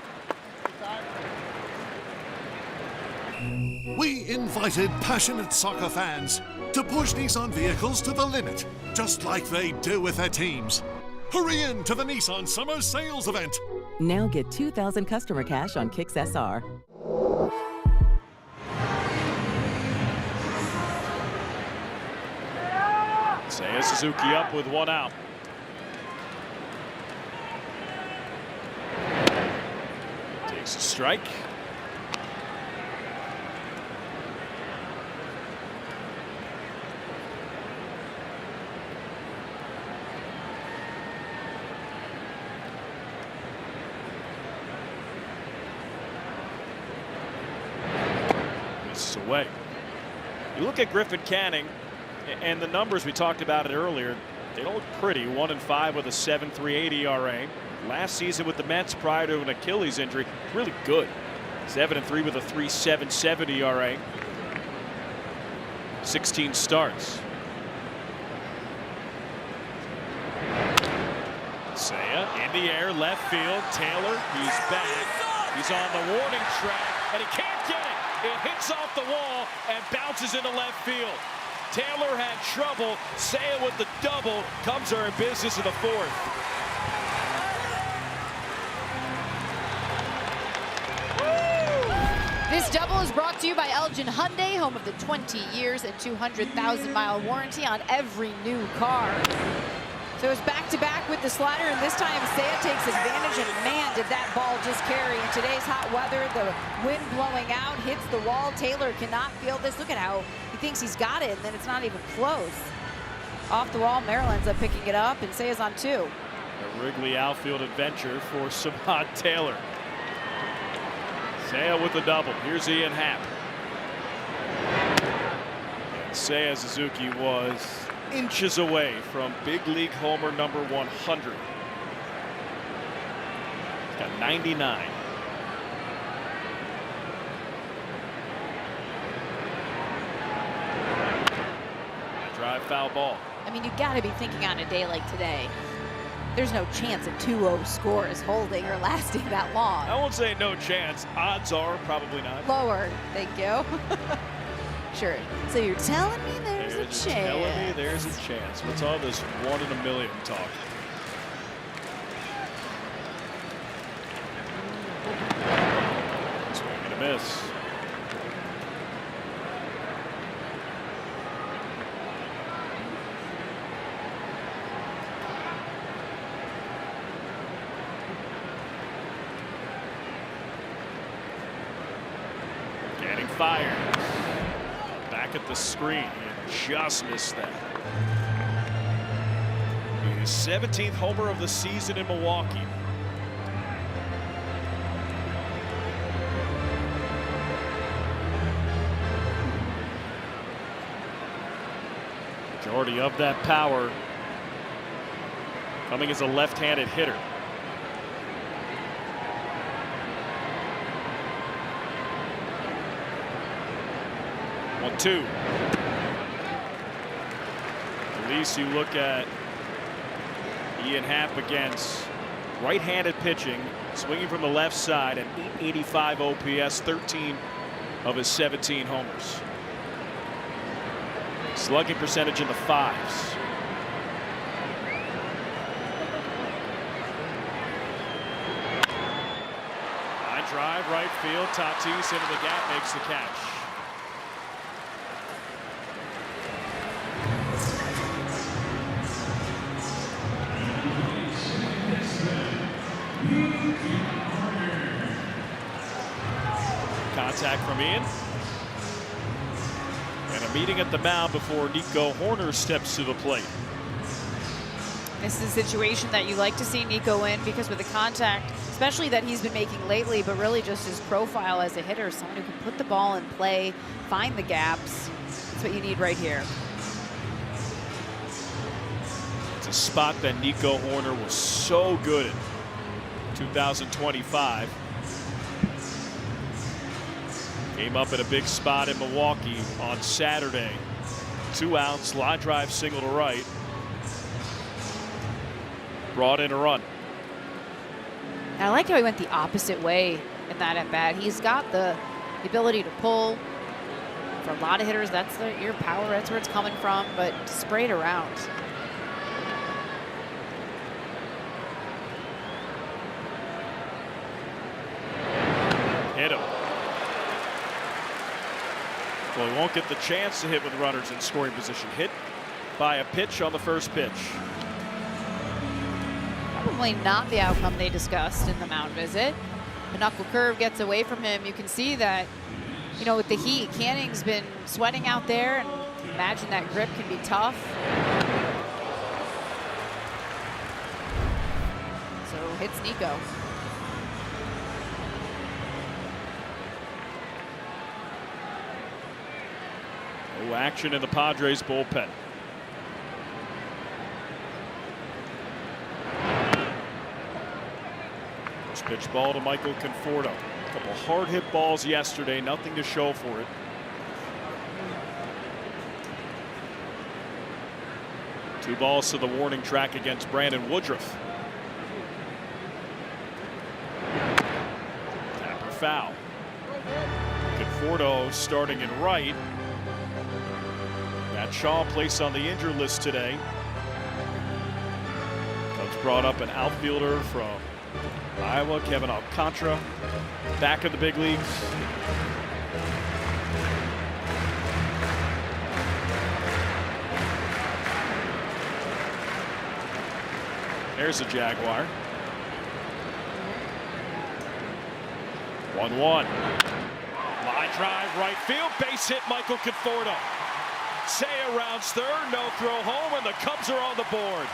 We invited passionate soccer fans to push Nissan vehicles to the limit, just like they do with their teams. Hurry in to the Nissan Summer Sales Event. Now get 2,000 customer cash on Kicks SR. Seiya Suzuki up with 1 out. Takes a strike. Away. You look at Griffin Canning and the numbers, we talked about it earlier. They don't look pretty. 1-5 with a 7.38 ERA. Last season with the Mets prior to an Achilles injury, really good. 7-3 with a 3.77 ERA. 16 starts. Seiya in the air, left field. Taylor, he's back. He's on the warning track, and he can't get it. It hits off the wall and bounces into left field. Taylor had trouble. Seiya with the double comes her in business in the 4th. This double is brought to you by Elgin Hyundai, home of the 20 years and 200,000-mile warranty on every new car. So it's back-to-back with the slider, and this time Seiya takes advantage, and man, did that ball just carry. In today's hot weather, the wind blowing out, hits the wall. Taylor cannot feel this. Look at how he thinks he's got it, and then it's not even close. Off the wall, Merrill ends up picking it up, and Seiya's on 2. A Wrigley outfield adventure for Samad Taylor. Seiya with the double. Here's Ian Happ. And Seiya Suzuki was inches away from big league homer number 100. He's got 99. Drive foul ball. I mean, you got to be thinking on a day like today, there's no chance a 2-0 score is holding or lasting that long. I won't say no chance. Odds are probably not. Lower, thank you. Sure. So you're telling me there's a chance. Telling me there's a chance. What's all this 1 in a million talk? Swing and a miss. Getting fired. Back at the screen. He just missed that. His 17th homer of the season in Milwaukee. Majority of that power coming as a left-handed hitter. Two. At least you look at Ian Happ against right-handed pitching, swinging from the left side at 885 OPS, 13 of his 17 homers. Slugging percentage in the 5s. Line drive, right field. Tatis into the gap, makes the catch. Contact from Ian. And a meeting at the mound before Nico Hoerner steps to the plate. This is a situation that you like to see Nico in, because with the contact, especially that he's been making lately, but really just his profile as a hitter, someone who can put the ball in play, find the gaps. That's what you need right here. It's a spot that Nico Hoerner was so good at 2025. Came up at a big spot in Milwaukee on Saturday. 2 outs, line drive, single to right. Brought in a run. And I like how he went the opposite way in that at bat. He's got the ability to pull. For a lot of hitters, that's your power. That's where it's coming from. But spray it around. hit him. Well, he won't get the chance to hit with runners in scoring position. Hit by a pitch on the first pitch. Probably not the outcome they discussed in the mound visit. The knuckle curve gets away from him. You can see that, you know, with the heat, Canning's been sweating out there, and imagine that grip can be tough. So hits Nico. No action in the Padres bullpen. First pitch ball to Michael Conforto. A couple hard hit balls yesterday, nothing to show for it. Two balls to the warning track against Brandon Woodruff. Tapper foul. Conforto starting in right. Matt Shaw placed on the injured list today. Cubs brought up an outfielder from Iowa, Kevin Alcantara, back in the big leagues. There's a Jaguar. 1-1. Line drive, right field, base hit, Michael Conforto. Seiya rounds third, no throw home, and the Cubs are on the board.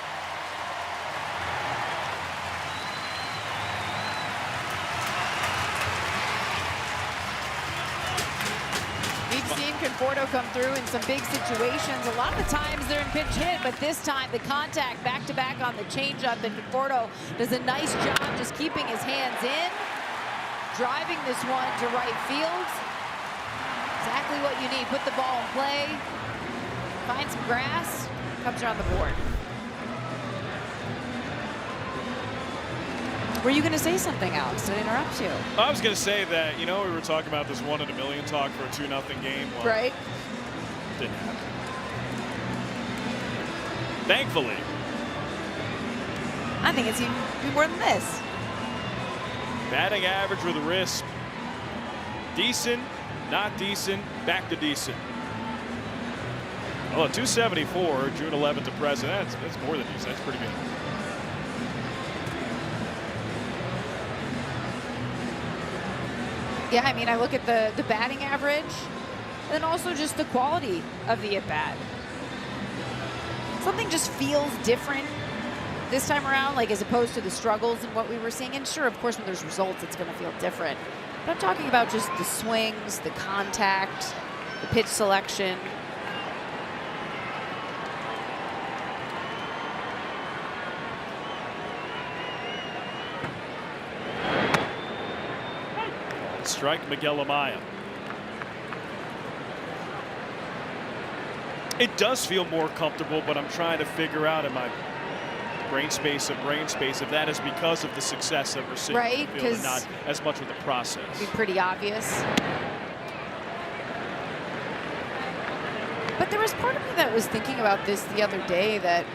We've seen Conforto come through in some big situations. A lot of the times they're in pinch hit, but this time the contact back-to-back on the changeup, and Conforto does a nice job just keeping his hands in, driving this one to right field. Exactly what you need. Put the ball in play, find some grass. Cubs are on the board. Were you going to say something, Alex? Did I interrupt you? I was going to say that, you know, we were talking about this 1 in a million talk for a 2-0 game. Well, right. Didn't happen. Thankfully. I think it's even more than this. Batting average with a risk. Decent, not decent, back to decent. Well, 274, June 11th to present. That's more than decent. That's pretty good. Yeah, I mean, I look at the batting average and then also just the quality of the at-bat. Something just feels different this time around, like as opposed to the struggles and what we were seeing. And sure, of course, when there's results, it's going to feel different. But I'm talking about just the swings, the contact, the pitch selection. Strike Miguel Amaya. It does feel more comfortable, but I'm trying to figure out in my brain space if that is because of the success that we're seeing, right? Because not as much with the process. It'd be pretty obvious. But there was part of me that was thinking about this the other day, that,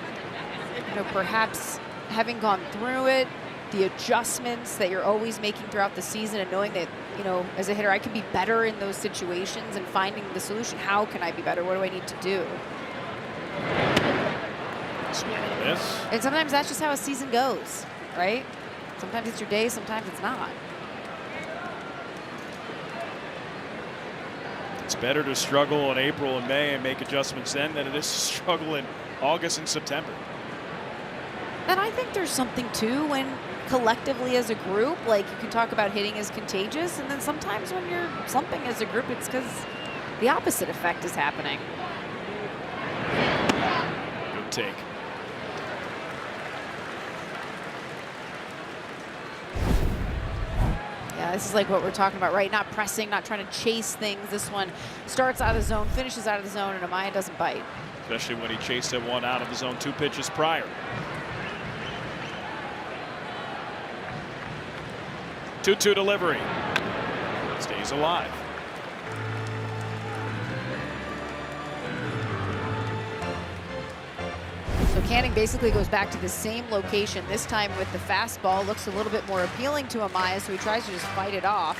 you know, perhaps having gone through it, the adjustments that you're always making throughout the season, and knowing that, you know, as a hitter, I can be better in those situations, and finding the solution. How can I be better? What do I need to do? And sometimes that's just how a season goes, right? Sometimes it's your day, sometimes it's not. It's better to struggle in April and May and make adjustments then than it is to struggle in August and September. And I think there's something too when collectively as a group, like, you can talk about hitting is contagious, and then sometimes when you're slumping as a group, it's because the opposite effect is happening. Good take. Yeah, this is like what we're talking about, right? Not pressing, not trying to chase things. This one starts out of the zone, finishes out of the zone, and Amaya doesn't bite. Especially when he chased that one out of the zone 2 pitches prior. 2-2 delivery. Stays alive. So Canning basically goes back to the same location, this time with the fastball. Looks a little bit more appealing to Amaya, so he tries to just fight it off.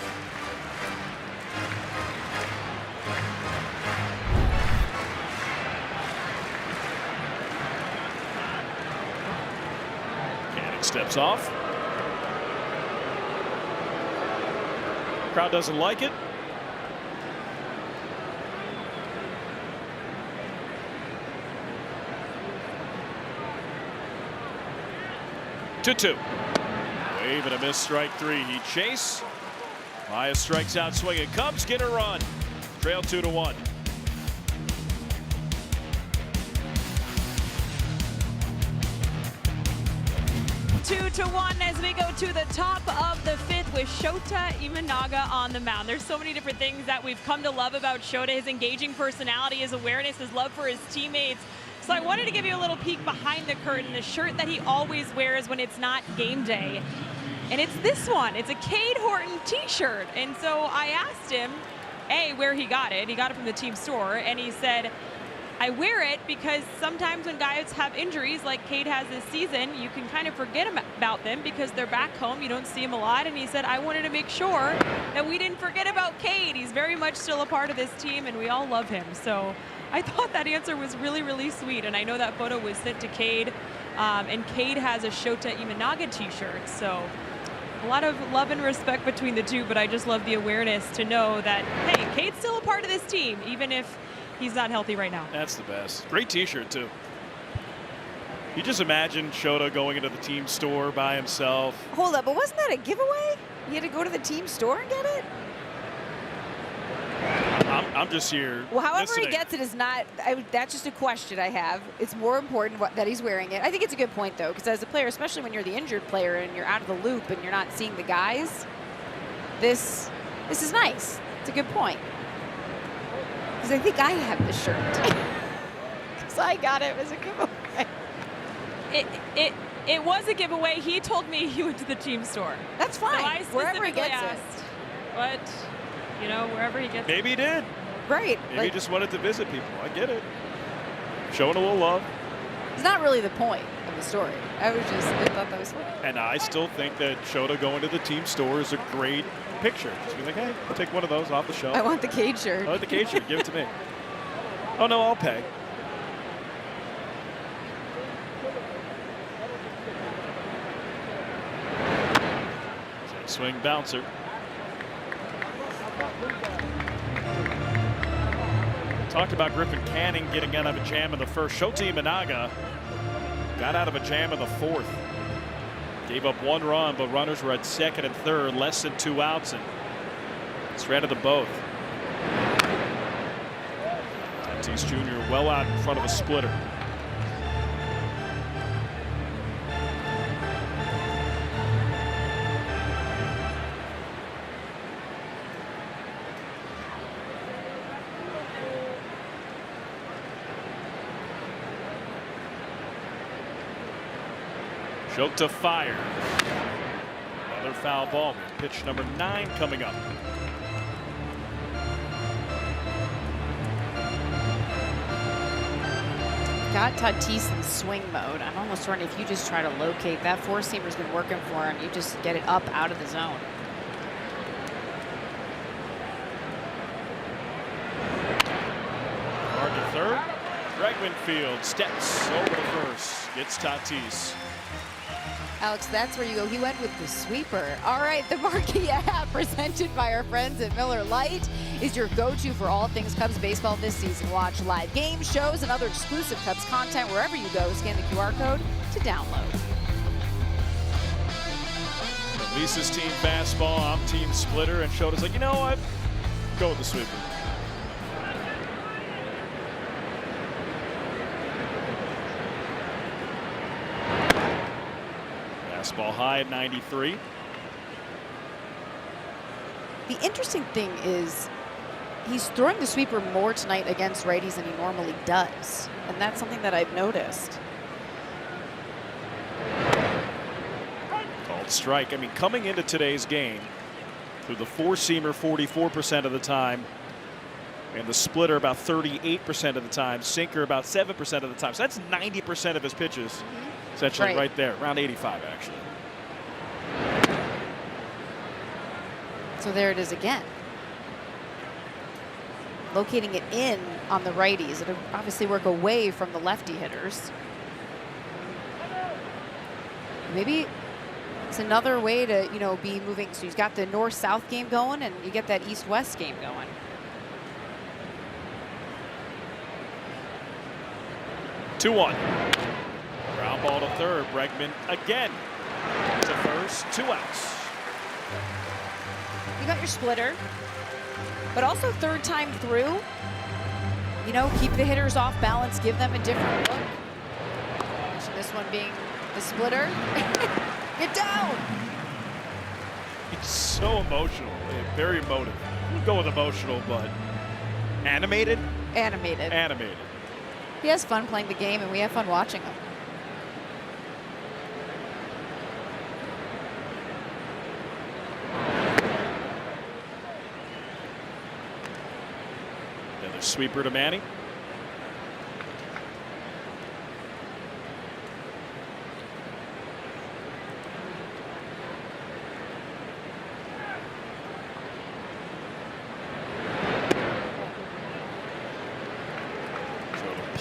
steps off. Crowd doesn't like it. Two. Wave and a miss, strike three. He chase. Maya strikes out swinging. Cubs get a run. Trail 2-1. 2-1 as we go to the top of the fifth with Shota Imanaga on the mound. There's so many different things that we've come to love about Shota. His engaging personality, his awareness, his love for his teammates. So I wanted to give you a little peek behind the curtain, the shirt that he always wears when it's not game day. And it's this one. It's a Cade Horton t-shirt. And so I asked him, A, where he got it. He got it from the team store. And he said, I wear it because sometimes when guys have injuries like Cade has this season, you can kind of forget about them because they're back home. You don't see them a lot. And he said, I wanted to make sure that we didn't forget about Cade. He's very much still a part of this team, and we all love him. So I thought that answer was really, really sweet. And I know that photo was sent to Cade. And Cade has a Shota Imanaga t-shirt. So a lot of love and respect between the two, but I just love the awareness to know that, hey, Cade's still a part of this team, even if he's not healthy right now. That's the best. Great t-shirt, too. You just imagine Shota going into the team store by himself. Hold up, but wasn't that a giveaway? You had to go to the team store and get it? I'm just here. Well, however listening. he gets it is not, that's just a question I have. It's more important that he's wearing it. I think it's a good point, though, because as a player, especially when you're the injured player and you're out of the loop and you're not seeing the guys, this is nice. It's a good point. Because I think I have the shirt. Because I got it as a giveaway. It was a giveaway. He told me he went to the team store. That's fine. So I wherever he gets asked, but you know, wherever he gets Maybe he did. Right. Maybe he just wanted to visit people. I get it. Showing a little love. It's not really the point of the story. I thought that was funny. And I still think that Shota going to the team store is a great picture. Just be like, hey, I'll take one of those off the shelf. I want the Cade shirt. I want the Cade shirt. Give it to me. Oh, no, I'll pay. Swing bouncer. Talked about Griffin Canning getting out of a jam in the first. Shota Imanaga got out of a jam in the fourth. Gave up one run, but runners were at second and third, less than 2 outs, and threaded them both. Tatis Jr. well out in front of a splitter. Shota fire. Another foul ball. Pitch number 9 coming up. Got Tatis in swing mode. I'm almost wondering if you just try to locate that four-seamer's been working for him. You just get it up out of the zone. Hard to third. Bregman Field steps over to first. Gets Tatis. Alex, that's where you go. He went with the sweeper. All right, the Marquee app presented by our friends at Miller Lite is your go-to for all things Cubs baseball this season. Watch live games, shows, and other exclusive Cubs content wherever you go. Scan the QR code to download. Lisa's team fastball, I'm team splitter, and Shota's like, you know what? Go with the sweeper. Fastball high at 93. The interesting thing is he's throwing the sweeper more tonight against righties than he normally does. And that's something that I've noticed. Called strike. I mean, coming into today's game, through the four-seamer 44% of the time, and the splitter about 38% of the time, sinker about 7% of the time. So that's 90% of his pitches, essentially right there, around 85 actually. So there it is again. Locating it in on the righties. It'll obviously work away from the lefty hitters. Maybe It's another way to, you know, be moving. So he's got the north-south game going, and you get that east-west game going. Two one. Ground ball to third. Bregman again to first. 2 outs. You got your splitter, but also third time through, you know, keep the hitters off balance, give them a different look. So this one being the splitter. Get down. It's so emotional, very emotive. We'll go with emotional, but animated? Animated. Animated. He has fun playing the game, and we have fun watching him. Another sweeper to Manny.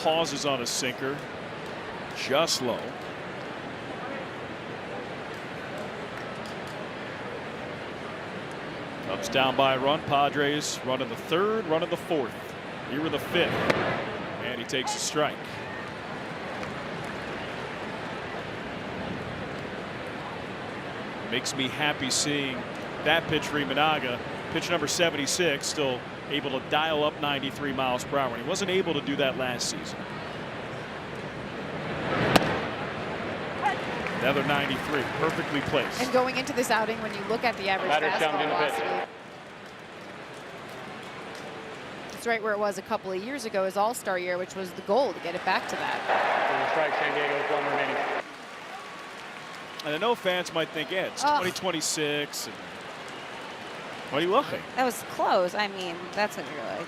Pauses on a sinker, just low. Cubs down by a run. Padres running the third, running the fourth. Here in the fifth, and he takes a strike. Makes me happy seeing that pitch for Imanaga. Pitch number 76, still able to dial up 93 miles per hour. And he wasn't able to do that last season. Another 93, perfectly placed. And going into this outing, when you look at the average fastball velocity, it's right where it was a couple of years ago, his All-Star year, which was the goal to get it back to that. Strike, San Diego, 1 remaining. And I know fans might think, yeah, it's 2026. And what are you looking? That was close. I mean, that's what you're like.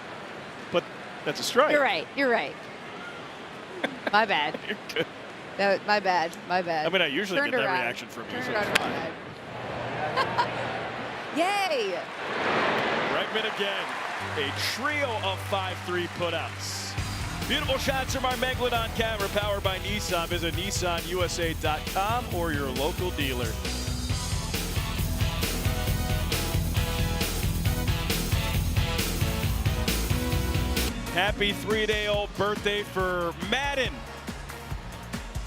But that's a strike. You're right. You're right. My bad. You're good. My bad. My bad. I mean, I usually Turned get that around. reaction from you. Turned So around it's my fine. bad. Yay! Bregman again. A trio of 5-3 putouts. Beautiful shots from our Megalodon on camera, powered by Nissan. Visit nissanusa.com or your local dealer. Happy 3-day-old birthday for Madden.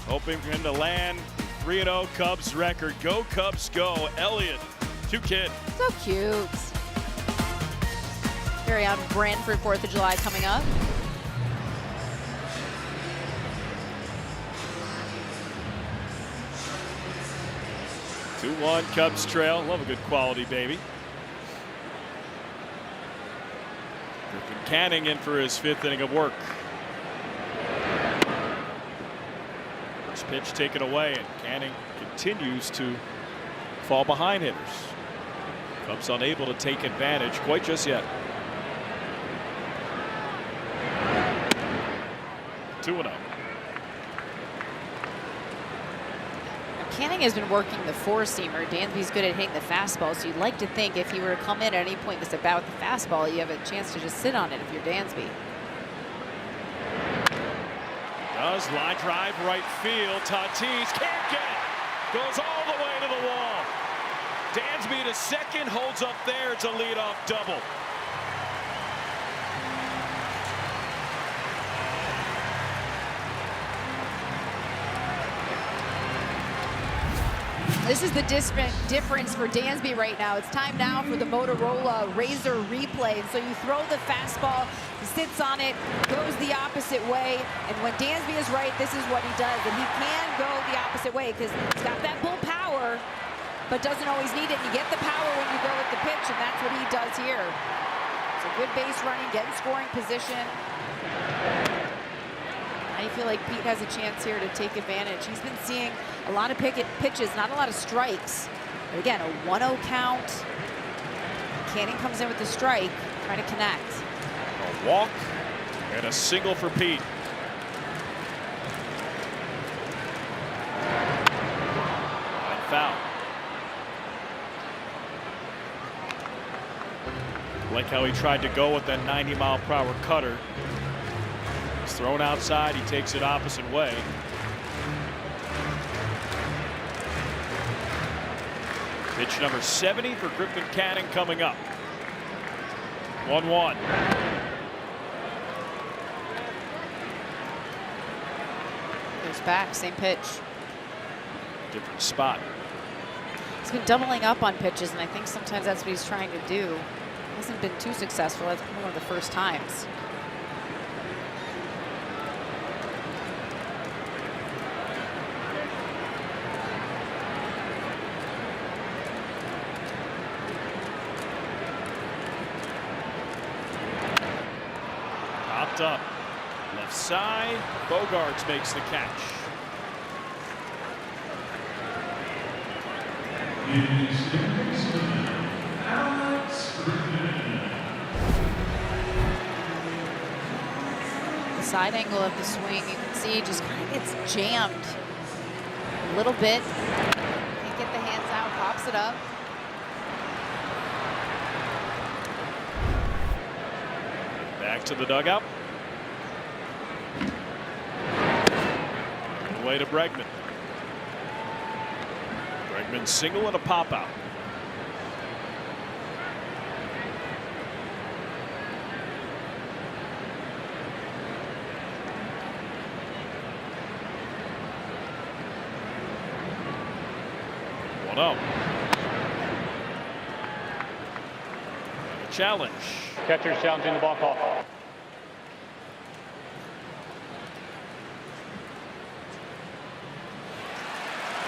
Hoping for him to land 3-0 Cubs record. Go Cubs go. Elliott, 2 kid. So cute. Very on brand for 4th of July coming up. Two 2-1 Cubs trail. Love a good quality baby. Griffin Canning in for his 5th inning of work. First pitch taken away, and Canning continues to fall behind hitters. Cubs unable to take advantage quite just yet. 2-0. Canning has been working the 4-seamer. Dansby's good at hitting the fastball, so you'd like to think if he were to come in at any point in this about with the fastball, you have a chance to just sit on it if you're Dansby. Does line drive right field. Tatis can't get it. Goes all the way to the wall. Dansby to second, holds up there. It's a leadoff double. This is the difference for Dansby right now. It's time now for the Motorola Razor replay. And so you throw the fastball, he sits on it, goes the opposite way. And when Dansby is right, this is what he does. And he can go the opposite way because he's got that bull power, but doesn't always need it. You get the power when you go with the pitch, and that's what he does here. It's a good base running, get in scoring position. I feel like Pete has a chance here to take advantage. He's been seeing a lot of pitches, not a lot of strikes. But again, a 1-0 count. Canning comes in with the strike, trying to connect. A walk and a single for Pete. And foul. Like how he tried to go with that 90-mile-per-hour cutter. It's thrown outside. He takes it opposite way. Pitch number 70 for Griffin Canning coming up. 1-1. Goes back, same pitch. Different spot. He's been doubling up on pitches, and I think sometimes that's what he's trying to do. Hasn't been too successful. That's one of the first times. Popped up. Left side. Bogarts makes the catch. The side angle of the swing, you can see just kind of gets jammed a little bit. Can't get the hands out, pops it up. Back to the dugout. Away to Bregman. Bregman single and a pop out. Oh. Challenge. Catcher's challenging the ball call.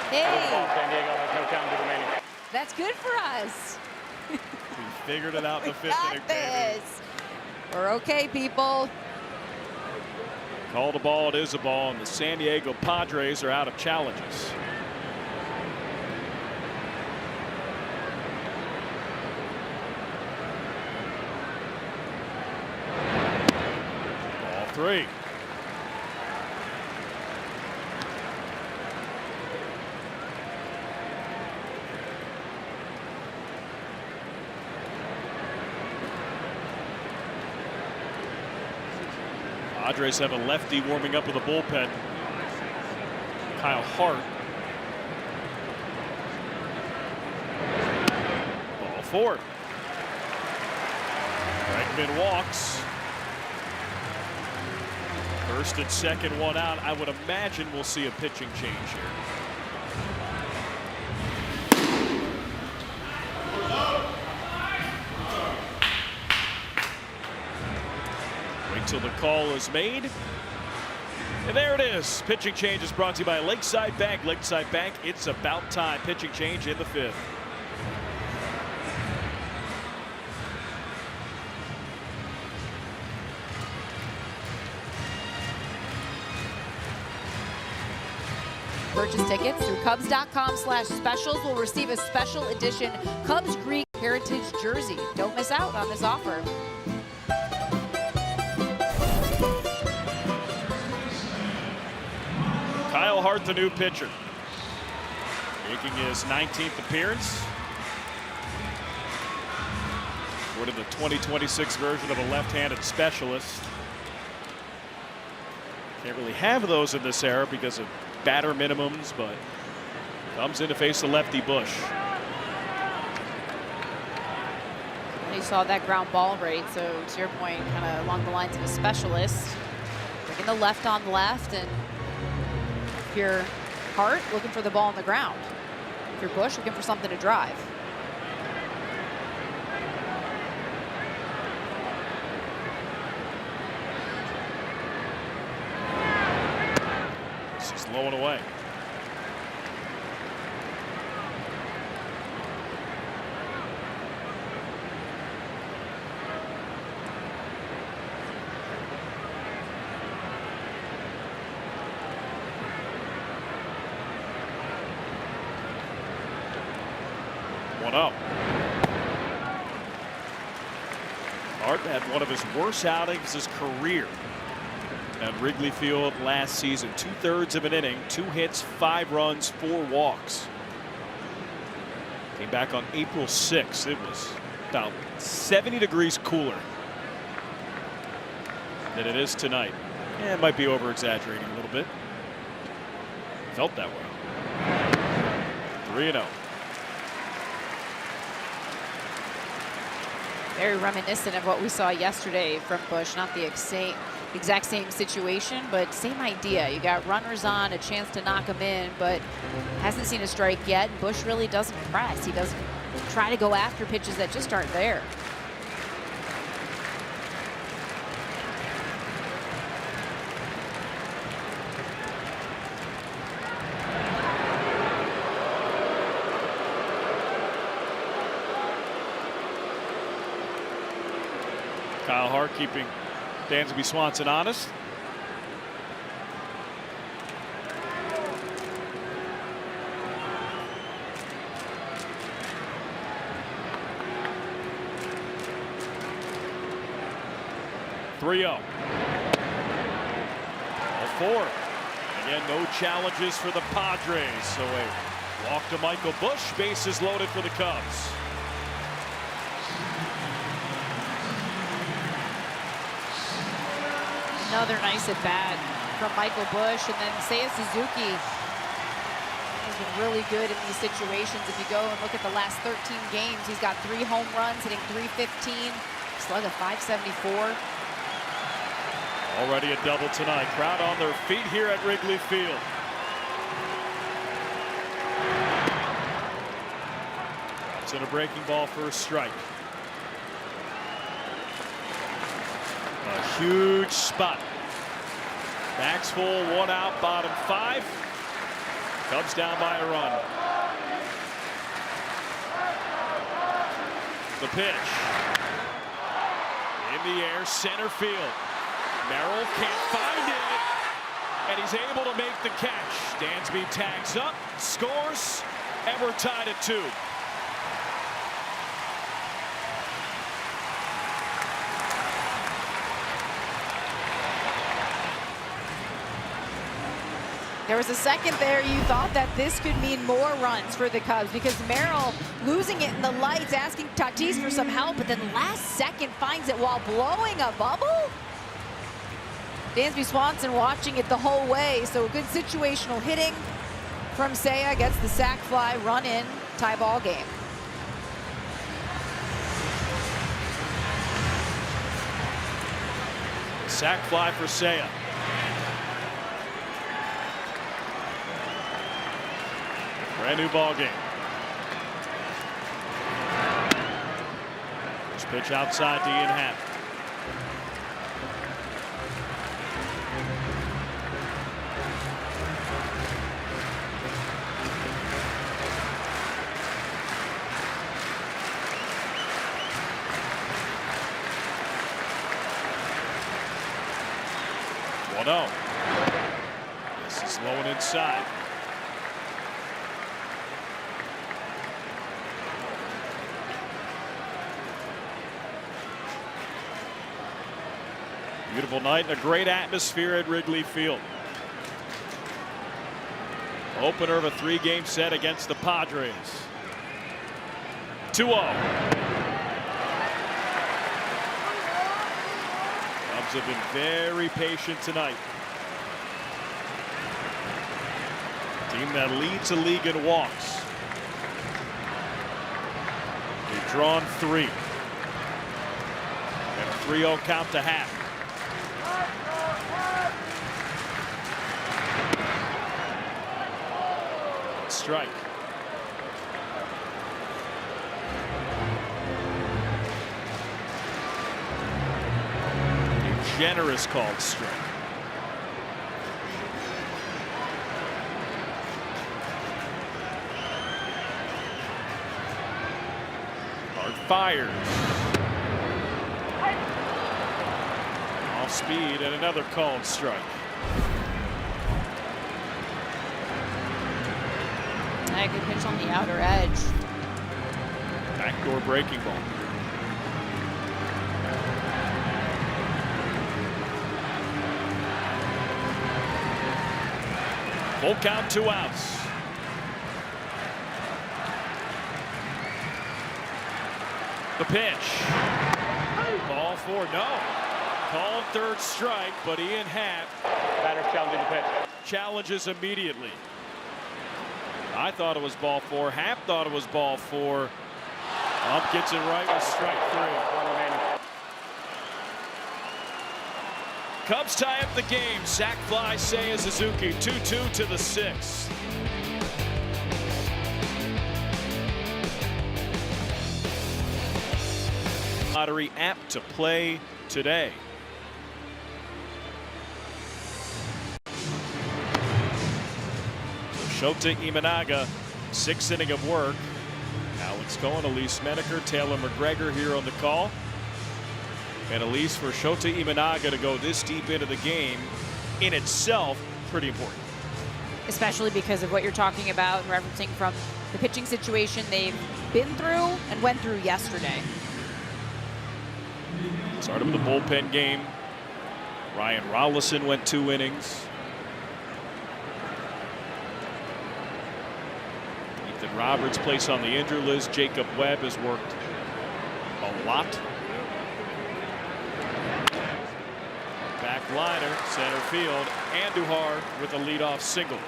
Hey, San Diego has no challenges remaining. that's good for us. We figured it out in the fifth inning. Got this. We're okay, people. Called a ball, it is a ball, and the San Diego Padres are out of challenges. Ball 3. Padres have a lefty warming up with a bullpen. Kyle Hart. Ball 4. Bregman walks. First and second, one out. I would imagine we'll see a pitching change here. Till the call is made. And there it is. Pitching change is brought to you by Lakeside Bank. Lakeside Bank, it's about time. Pitching change in the 5th. Purchase tickets through Cubs.com/specials will receive a special edition Cubs Greek Heritage jersey. Don't miss out on this offer. Kyle Hart, the new pitcher, making his 19th appearance. What in the 2026 version of a left-handed specialist. Can't really have those in this era because of batter minimums, but comes in to face the lefty Bush. You saw that ground ball rate, so to your point, kind of along the lines of a specialist. Taking the left on left, and if you're Hart, looking for the ball on the ground. If you're Bush, looking for something to drive. This is low and away. Up. Hart had one of his worst outings of his career at Wrigley Field last season. 2/3 of an inning, 2 hits, 5 runs, 4 walks. Came back on April 6th. It was about 70 degrees cooler than it is tonight. Yeah, it might be over exaggerating a little bit. Felt that way. 3-0. Very reminiscent of what we saw yesterday from Busch. Not the exact same situation, but same idea. You got runners on, a chance to knock them in, but hasn't seen a strike yet. Busch really doesn't press. He doesn't try to go after pitches that just aren't there. Kyle Hart keeping Dansby Swanson honest. (3-0). 0-4. Again, no challenges for the Padres. So a walk to Michael Busch. Bases loaded for the Cubs. Another nice at bat from Michael Busch, and then Seiya Suzuki has been really good in these situations. If you go and look at the last 13 games, he's got 3 home runs, hitting .315, slug of .574. Already a double tonight. Crowd on their feet here at Wrigley Field. It's in a breaking ball for a strike. A huge spot. Backs full, 1 out, bottom 5. Cubs down by a run. The pitch. In the air, center field. Merrill can't find it, and he's able to make the catch. Dansby tags up, scores, and we're tied at 2. There was a second there you thought that this could mean more runs for the Cubs, because Merrill losing it in the lights, asking Tatis for some help, but then last second finds it while blowing a bubble. Dansby Swanson watching it the whole way, so good situational hitting from Seiya, gets the sac fly, run in, tie ball game. Sac fly for Seiya. Brand new ball game. This pitch outside to Ian Happ. No. This is low and inside. Beautiful night and a great atmosphere at Wrigley Field. Opener of a 3-game set against the Padres. 2-0. Cubs have been very patient tonight. Team that leads the league in walks. They've drawn 3. And a 3-0 count to Happ. Strike. A generous called strike. Hard fires. Off speed and another called strike. A good pitch on the outer edge. Backdoor breaking ball. Full count, 2 outs. The pitch. Ball 4, no. Called third strike, but Ian Happ. Batter challenging the pitch. Challenges immediately. I thought it was ball 4. Happ thought it was ball 4. Up gets it right with strike 3. Cubs tie up the game. Sac fly Seiya Suzuki. 2-2 to the 6th. Lottery app to play today. Shota Imanaga, 6th inning of work. Alex Cohen, Elise Menaker, Taylor McGregor here on the call. And Elise, for Shota Imanaga to go this deep into the game, in itself, pretty important. Especially because of what you're talking about and referencing from the pitching situation they've been through and went through yesterday. Started with a bullpen game. Ryan Rollison went 2 innings. Ethan Roberts placed on the injury list. Jacob Webb has worked a lot. Back liner, center field. Andujar with a leadoff single.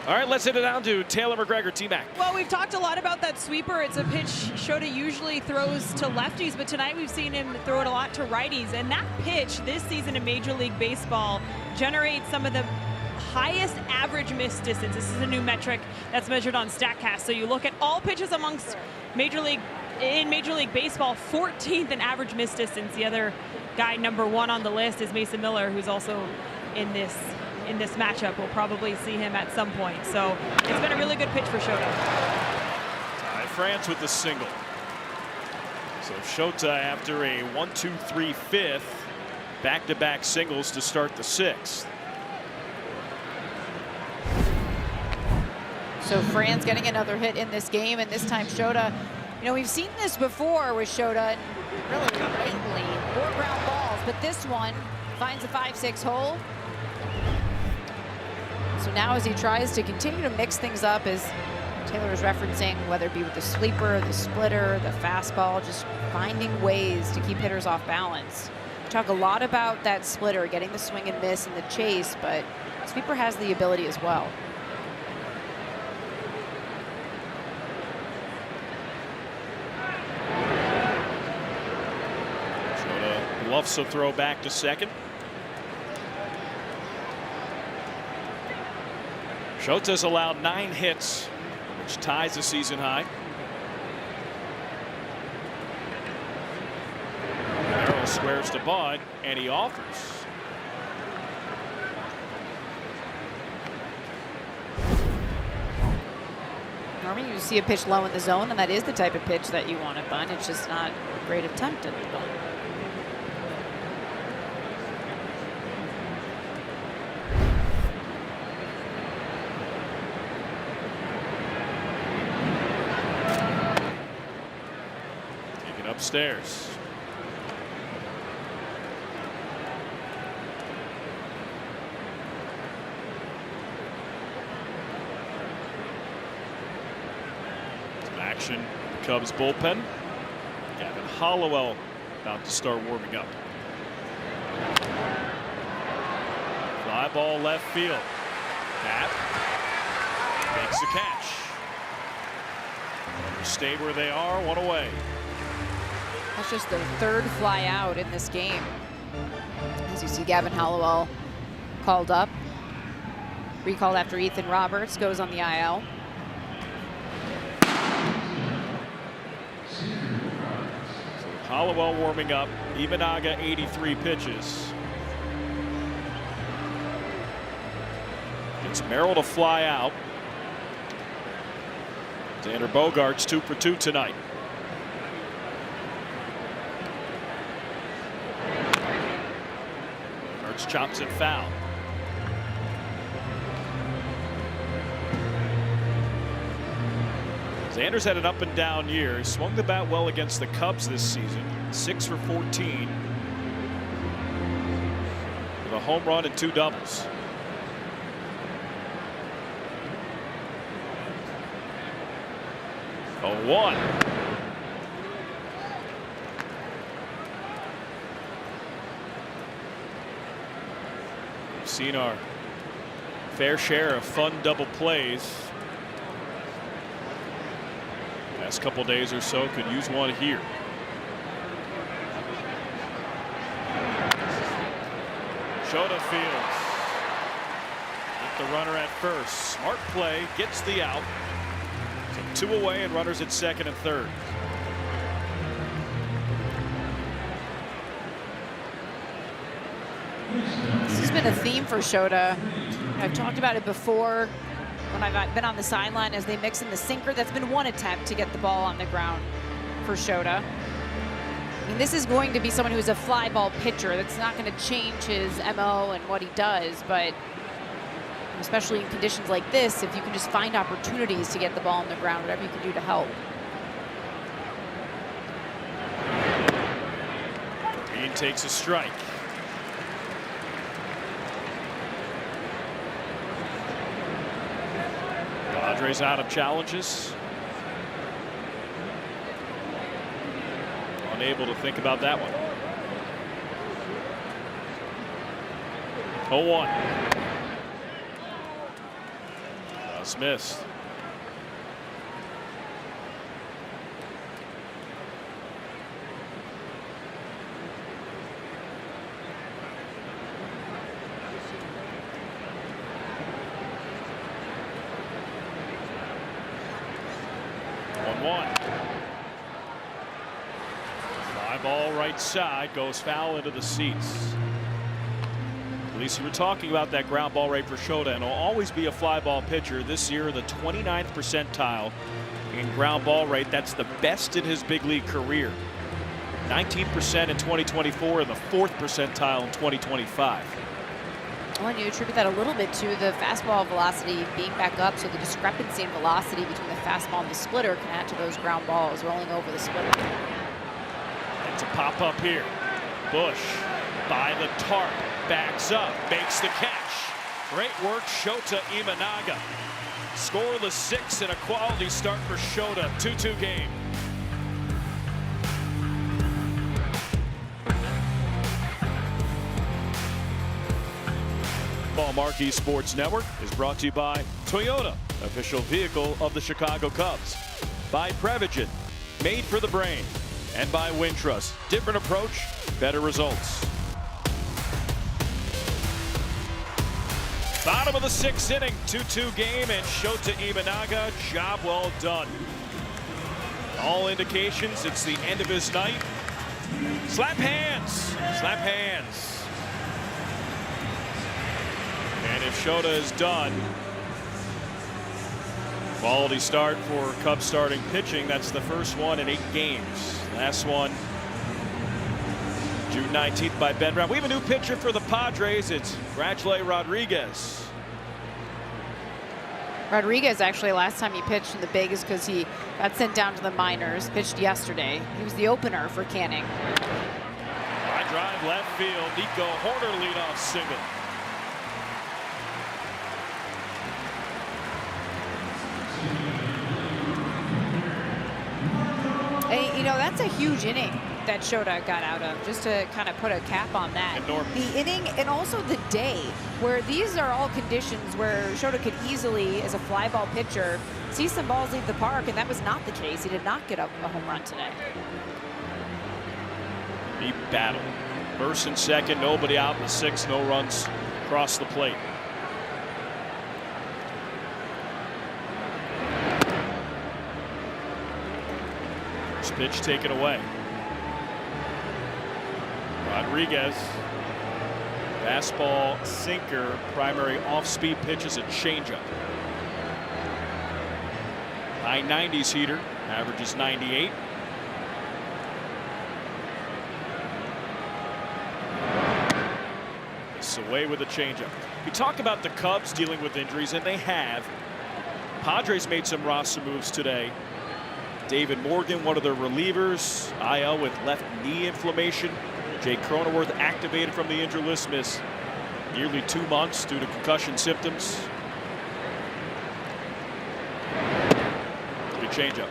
All right, let's hit it down to Taylor McGregor, T-Mac. Well, we've talked a lot about that sweeper. It's a pitch Shota usually throws to lefties, but tonight we've seen him throw it a lot to righties. And that pitch this season in Major League Baseball generates some of the highest average miss distance. This is a new metric that's measured on StatCast. So you look at all pitches amongst Major League Baseball, 14th in average miss distance. The other guy, number 1 on the list, is Mason Miller, who's also in this matchup. We'll probably see him at some point. So it's been a really good pitch for Shota. Ty France with the single. So Shota, after a 1-2-3 fifth, back-to-back singles to start the 6th. So France getting another hit in this game, and this time Shota, you know, we've seen this before with Shota, and really lately, 4 ground balls, but this one finds a 5-6 hole. So now as he tries to continue to mix things up, as Taylor is referencing, whether it be with the sweeper, the splitter, the fastball, just finding ways to keep hitters off balance. We talk a lot about that splitter, getting the swing and miss and the chase, but sweeper has the ability as well. Shota bluffs a throw back to second. Shota's allowed 9 hits, which ties the season high. Arrow squares to Bud, and he offers. Normally you see a pitch low in the zone, and that is the type of pitch that you want to bunt. It's just not a great attempt at the bunt. Upstairs. Some action. The Cubs bullpen. Gavin Hollowell about to start warming up. Fly ball left field. Tap. Makes the catch. Runners stay where they are, 1 away. That's just their 3rd fly out in this game. As you see, Gavin Hollowell called up. Recalled after Ethan Roberts goes on the IL. So Hollowell warming up. Imanaga 83 pitches. It's Merrill to fly out. Xander Bogaerts 2 for 2 tonight. Chops it foul. Xander's had an up and down year. He swung the bat well against the Cubs this season. 6 for 14. With a home run and 2 doubles. A 1. Seen our fair share of fun double plays. Last couple days or so, could use one here. Shota fields with the runner at first. Smart play, gets the out. So 2 away and runners at second and third. This has been a theme for Shota. I've talked about it before when I've been on the sideline as they mix in the sinker. That's been one attempt to get the ball on the ground for Shota. I mean, this is going to be someone who's a fly ball pitcher. That's not going to change his MO and what he does, but especially in conditions like this, if you can just find opportunities to get the ball on the ground, whatever you can do to help. Green takes a strike. Padres out of challenges. Unable to think about that one. 0-1. Just missed. Fly ball right side, goes foul into the seats. Lisa, you were talking about that ground ball rate for Shota, and he'll always be a fly ball pitcher. This year, the 29th percentile in ground ball rate. That's the best in his big league career. 19% in 2024 and the 4th percentile in 2025. Well, and you attribute that a little bit to the fastball velocity being back up, so the discrepancy in velocity between the fastball and the splitter can add to those ground balls rolling over the splitter. It's a pop up here. Bush by the tarp, backs up, makes the catch. Great work, Shota Imanaga. Scoreless 6 and a quality start for Shota. 2-2 game. Ball Marquee Sports Network is brought to you by Toyota, official vehicle of the Chicago Cubs. By Prevagen, made for the brain. And by Wintrust, different approach, better results. Bottom of the 6th inning, 2-2 game, and Shota Imanaga, job well done. All indications it's the end of his night. Slap hands, slap hands. And if Shota is done, quality start for Cubs starting pitching. That's the first one in 8 games. Last one, June 19th by Ben Brown. We have a new pitcher for the Padres. It's Rajley Rodriguez. Rodriguez, actually, last time he pitched in the big is because he got sent down to the minors, pitched yesterday. He was the opener for Canning. High drive left field. Nico Horner leadoff single. Hey, you know, that's a huge inning that Shota got out of, just to kind of put a cap on that. Enormous. The inning and also the day, where these are all conditions where Shota could easily, as a fly ball pitcher, see some balls leave the park, and that was not the case. He did not get up a home run today. He battled. First and second, nobody out in the 6th, no runs across the plate. First pitch taken away. Rodriguez, fastball, sinker, primary off-speed pitch is a changeup. High 90s heater, averages 98. This away with a changeup. We talk about the Cubs dealing with injuries, and they have. Padres made some roster moves today. David Morgan, one of their relievers, IL with left knee inflammation. Jake Cronenworth activated from the injured list, missed nearly 2 months due to concussion symptoms. Good changeup.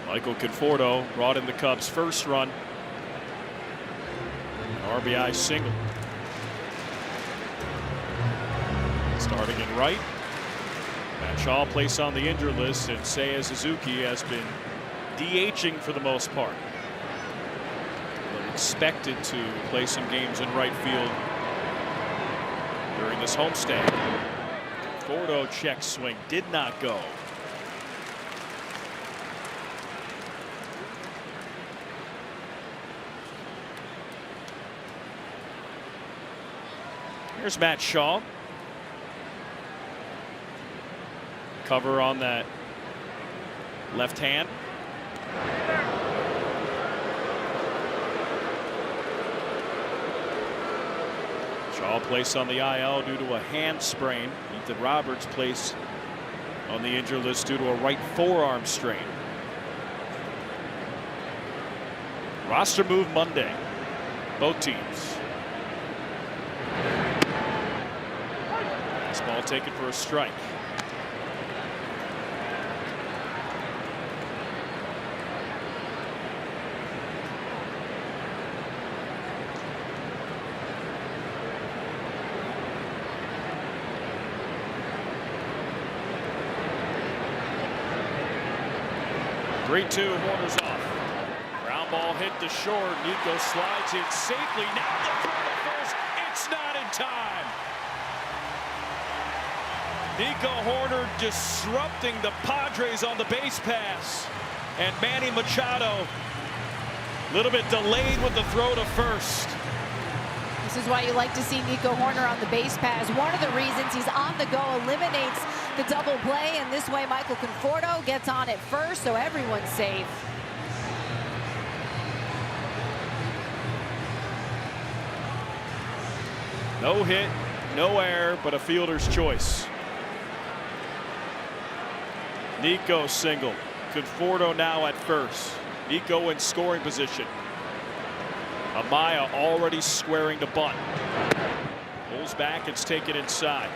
Michael Conforto brought in the Cubs' first run. An RBI single. Starting in right. Matt Shaw placed on the injured list, and Seiya Suzuki has been DHing for the most part. But expected to play some games in right field during this homestand. Conforto check swing did not go. Here's Matt Shaw. Cover on that left hand. Shaw placed on the IL due to a hand sprain. Ethan Roberts placed on the injured list due to a right forearm strain. Roster move Monday. Both teams. This ball taken for a strike. Three, two, Horner's off. Ground ball hit to short. Nico slides it safely. Now the throw to first. It's not in time. Nico Horner disrupting the Padres on the base pass. And Manny Machado a little bit delayed with the throw to first. This is why you like to see Nico Horner on the base pass. One of the reasons he's on the go, eliminates the double play, and this way Michael Conforto gets on it first, so everyone's safe. No hit, no error, but a fielder's choice. Nico single. Conforto now at first. Nico in scoring position. Amaya already squaring the bunt. Pulls back, it's taken inside.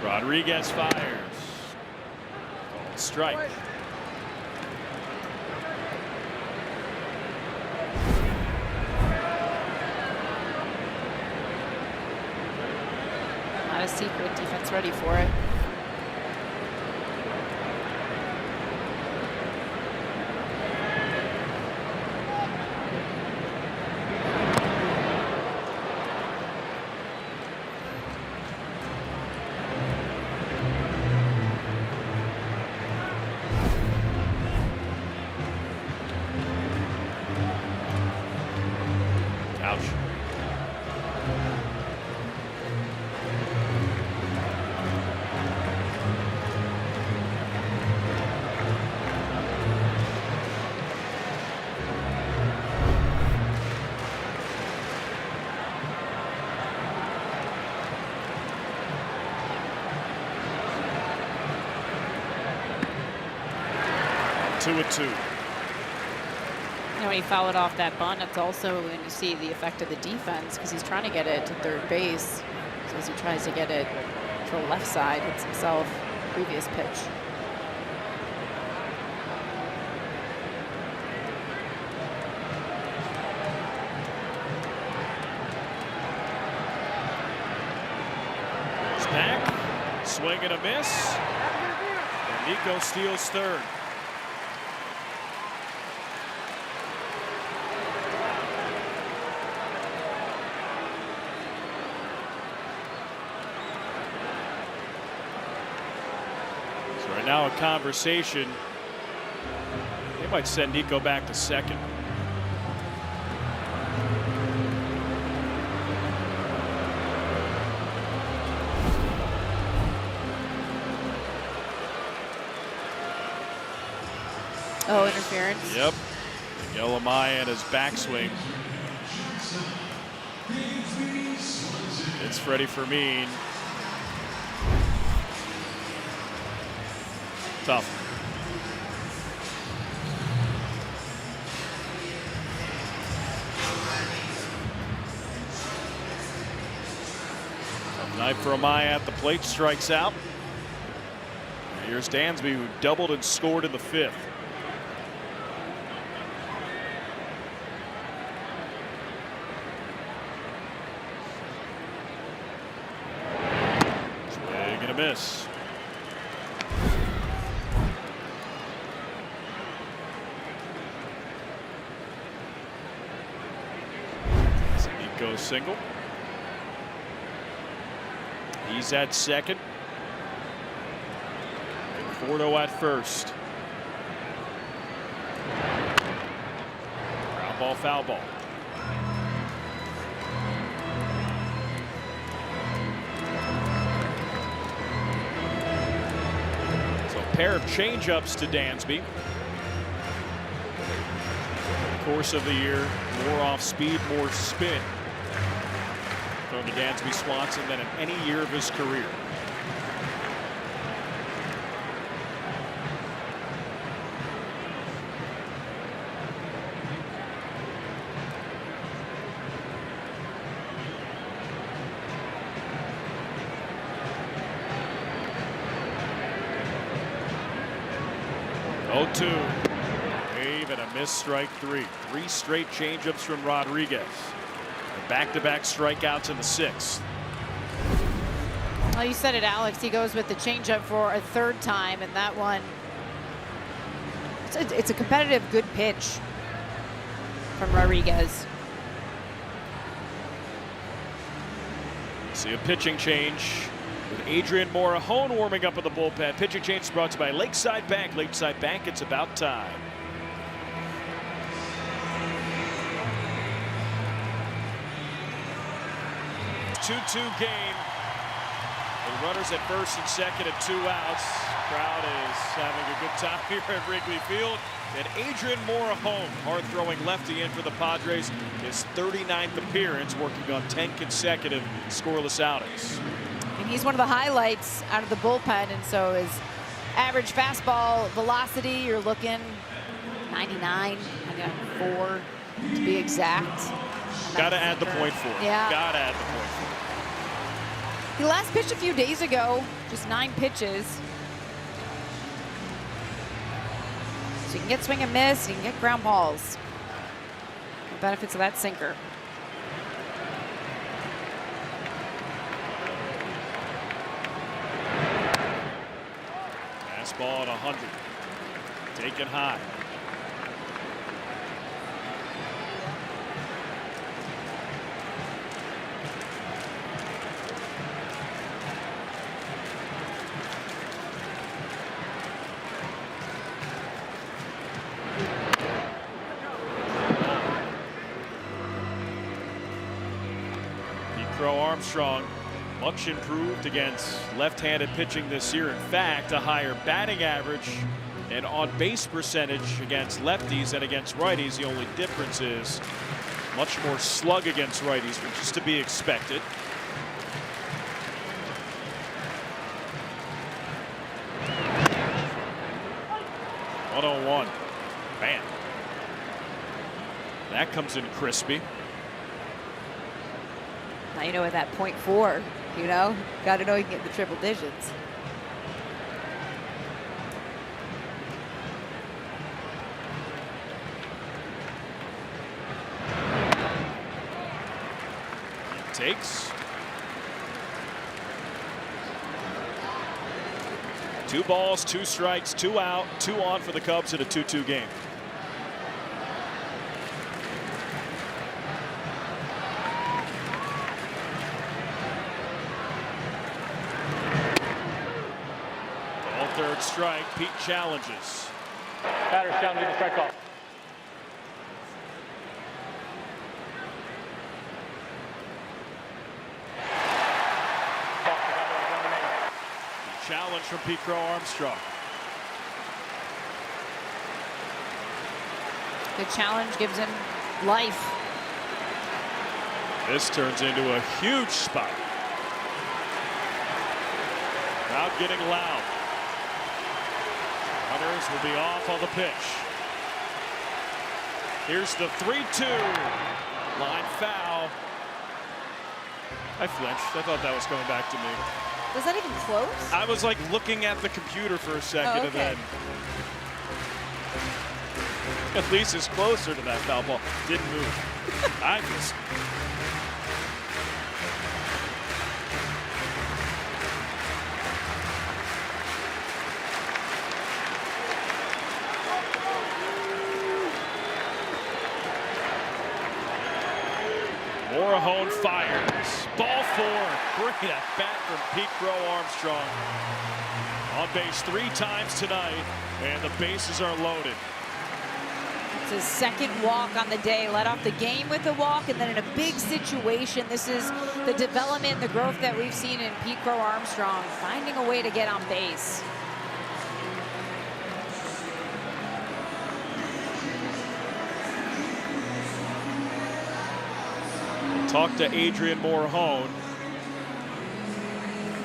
Rodriguez fires. Called strike. Not a secret, defense ready for it. Ouch. Two and two. You know, when he fouled off that bunt, it's also when you see the effect of the defense, because he's trying to get it to third base. So as he tries to get it to the left side, hits himself. Previous pitch. It's back. Swing and a miss. And Nico steals third. Right now a conversation. They might send Nico back to second. Oh, interference. Yep. Miguel Amaya and his backswing. It's Freddie Fermin. Tough. Knife for Amaya at the plate, strikes out. Here's Dansby, who doubled and scored in the 5th. Swing and a miss. Goes single. He's at second. Conforto at first. Ground ball, foul ball. So a pair of changeups to Dansby. In the course of the year, more off speed, more spin. Thrown to Dansby Swanson than in any year of his career. Oh, 2. Wave and a miss, strike 3. 3 straight changeups from Rodriguez. Back-to-back strikeouts in the 6th. Well, you said it, Alex. He goes with the changeup for a 3rd time, and that one, it's a competitive, good pitch from Rodriguez. See a pitching change with Adrian Morahone warming up in the bullpen. Pitching change is brought to you by Lakeside Bank. Lakeside Bank, it's about time. 2-2 game. With runners at first and second and 2 outs. Crowd is having a good time here at Wrigley Field. And Adrian Morahone, hard-throwing lefty in for the Padres, his 39th appearance, working on 10 consecutive scoreless outings. And he's one of the highlights out of the bullpen, and so his average fastball velocity, you're looking 99, 94 to be exact. Got to add the .4. Yeah. Got to add the .4. He last pitched a few days ago, just 9 pitches. So you can get swing and miss, you can get ground balls. The benefits of that sinker. Fastball at 100. Taken high. Armstrong, much improved against left-handed pitching this year. In fact, a higher batting average and on-base percentage against lefties than against righties. The only difference is much more slug against righties, which is to be expected. (101). Man, that comes in crispy. Now you know with that .4, you know, got to know you can get the triple digits. He takes. 2 balls, 2 strikes, 2 out, 2 on for the Cubs in a 2-2 game. Third strike. Pete challenges. Batters challenging the strike call. Challenge from Pete Armstrong. Good challenge, gives him life. This turns into a huge spot. Crowd getting loud. Runners will be off on the pitch. Here's the 3-2. Line foul. I flinched. I thought that was coming back to me. Was that even close? I was like looking at the computer for a second, Oh, and okay. then at least it's closer to that foul ball. Didn't move. I missed. Morahone fires. Ball 4. Great at bat from Pete Crow Armstrong. On base 3 times tonight, and the bases are loaded. It's his second walk on the day. Led off the game with a walk, and then in a big situation, this is the development, the growth that we've seen in Pete Crow Armstrong, finding a way to get on base. Talk to Adrian Morahone.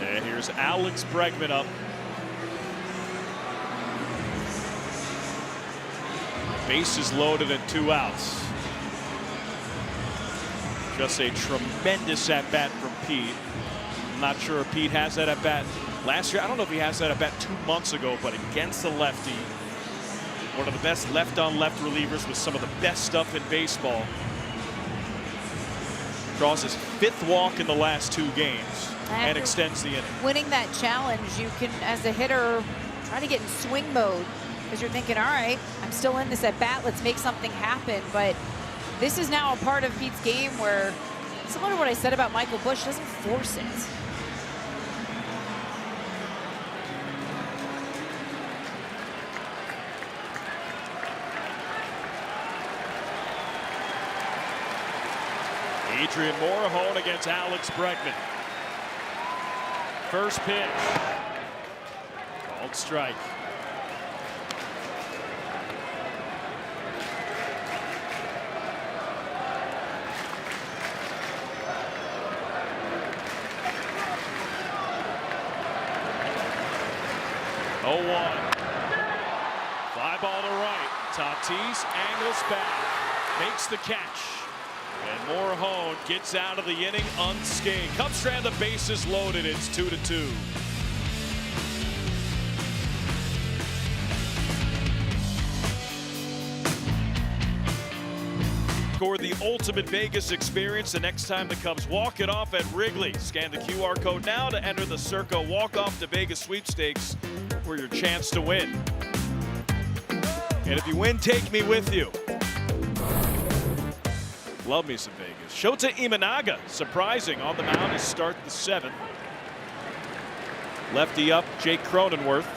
And here's Alex Bregman up. Bases loaded and 2 outs. Just a tremendous at-bat from Pete. I'm not sure if Pete has that at-bat last year. I don't know if he has that at-bat 2 months ago, but against the lefty. One of the best left-on-left relievers with some of the best stuff in baseball. Draws his 5th walk in the last 2 games and extends the inning. Winning that challenge, you can, as a hitter, try to get in swing mode because you're thinking, all right, I'm still in this at bat, let's make something happen. But this is now a part of Pete's game where, similar to what I said about Michael Busch, doesn't force it. Adrian Morahone against Alex Bregman. First pitch. Called strike. Oh, 1. Fly ball to right. Tatis angles back. Makes the catch. And Morahone gets out of the inning unscathed. Cubs strand the bases loaded. It's 2-2. Score the ultimate Vegas experience the next time the Cubs walk it off at Wrigley. Scan the QR code now to enter the Circa Walk-Off to Vegas sweepstakes for your chance to win. And if you win, take me with you. Love me some Vegas. Shota Imanaga, surprising on the mound to start the 7th. Lefty up, Jake Cronenworth.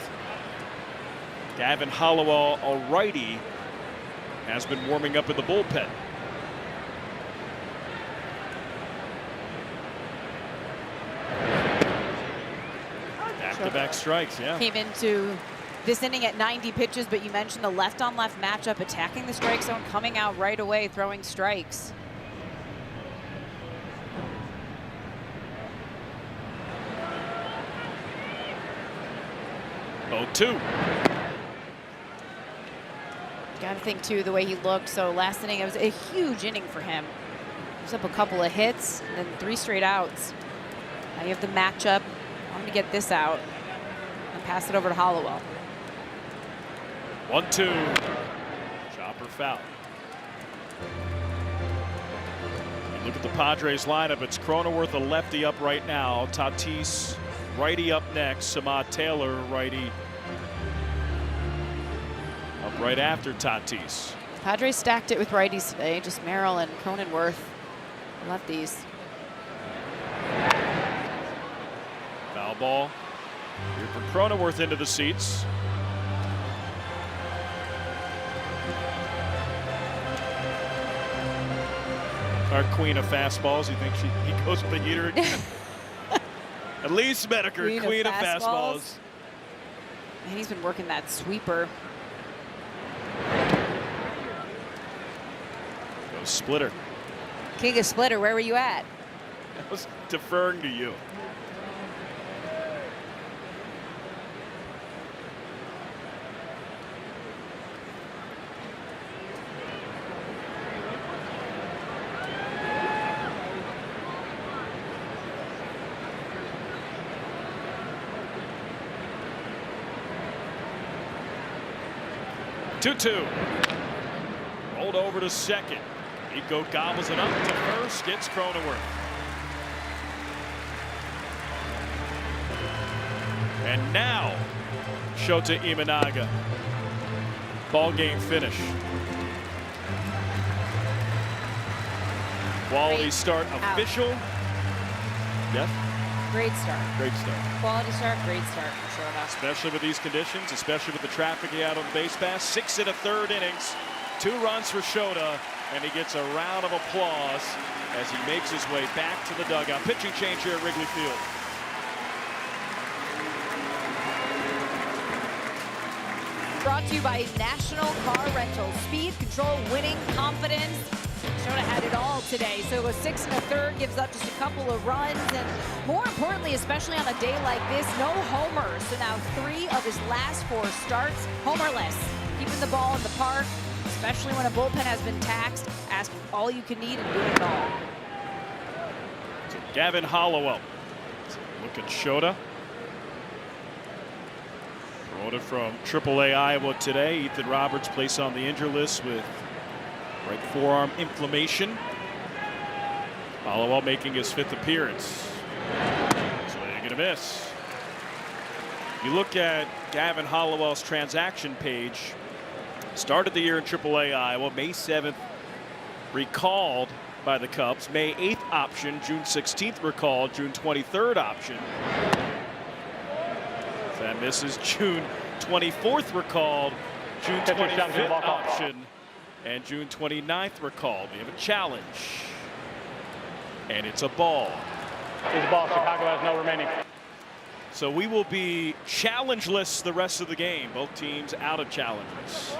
Gavin Hollowell, a righty, has been warming up in the bullpen. Back-to-back strikes, yeah. Came into this inning at 90 pitches, but you mentioned the left-on-left matchup, attacking the strike zone, coming out right away, throwing strikes. Oh, 2. Got to think, too, the way he looked. So last inning, it was a huge inning for him. He was up a couple of hits and then 3 straight outs. Now you have the matchup. I'm going to get this out and pass it over to Hollowell. 1-2. Chopper foul. You look at the Padres lineup. It's Cronenworth, a lefty, up right now. Tatis, righty, up next. Samad Taylor, righty, up right after Tatis. Padres stacked it with righties today. Just Merrill and Cronenworth, lefties. Foul ball. Here for Cronenworth into the seats. Our queen of fastballs. You think he goes with the heater again? Elise Medeker, queen of fastballs. And he's been working that sweeper. Goes Splitter. King of Splitter, where were you at? I was deferring to you. 2-2. Rolled over to second. Nico gobbles it up to first. Gets Cronenworth. And now, Shota Imanaga. Ball game finish. Quality start official. Yes? Great start. Great start. Quality start, great start for Shota. Especially with these conditions, especially with the traffic he had on the base pass. 6 1/3 innings. 2 runs for Shota, and he gets a round of applause as he makes his way back to the dugout. Pitching change here at Wrigley Field. Brought to you by National Car Rental. Speed, control, winning, confidence. Shota had it all today. So it was 6 1/3, gives up just a couple of runs. And more importantly, especially on a day like this, no homers. So now 3 of his last 4 starts, homerless. Keeping the ball in the park, especially when a bullpen has been taxed. Asking all you can need and doing it all. So Gavin Hollowell. Look at Shota. Promoted from AAA Iowa today. Ethan Roberts placed on the injury list with right forearm inflammation. Hollowell making his 5th appearance. Swing and a miss. You look at Gavin Hollowell's transaction page. Started the year in AAA Iowa. May 7th recalled by the Cubs. May 8th option. June 16th recalled. June 23rd option. That misses. June 24th recalled. June 25th option. And June 29th recalled. We have a challenge. And it's a ball. It's a ball. Chicago has no remaining. So we will be challengeless the rest of the game. Both teams out of challenges.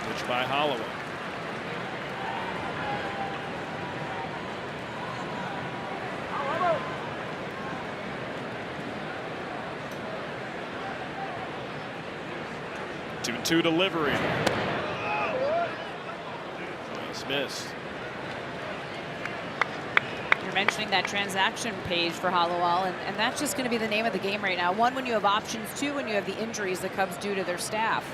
Pitch by Hollowell. Two delivery. He's missed. You're mentioning that transaction page for Hollowell, and that's just going to be the name of the game right now. 1, when you have options. 2, when you have the injuries the Cubs do to their staff.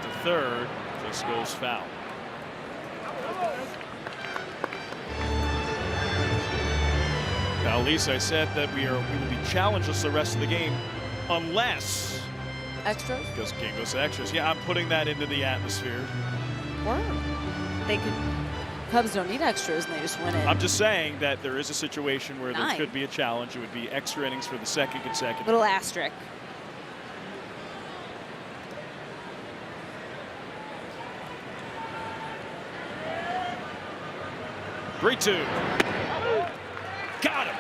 The third just goes foul. Now, Lisa, I said that we will be challengeless the rest of the game. Unless Extras? game goes to extras. Yeah, I'm putting that into the atmosphere. Or they could. Cubs don't need extras and they just win it. I'm just saying that there is a situation where 9. there could be a challenge. It would be extra innings for the second consecutive. Little asterisk. Three-two. Got him.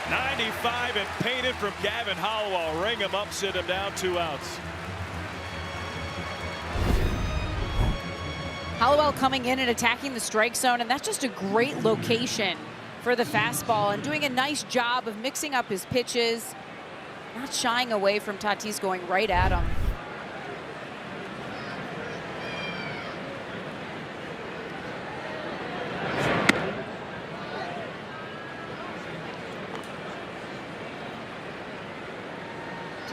95 and painted from Gavin Hollowell. Ring him up, sit him down, 2 outs. Hollowell coming in and attacking the strike zone, and that's just a great location for the fastball and doing a nice job of mixing up his pitches, not shying away from Tatis going right at him.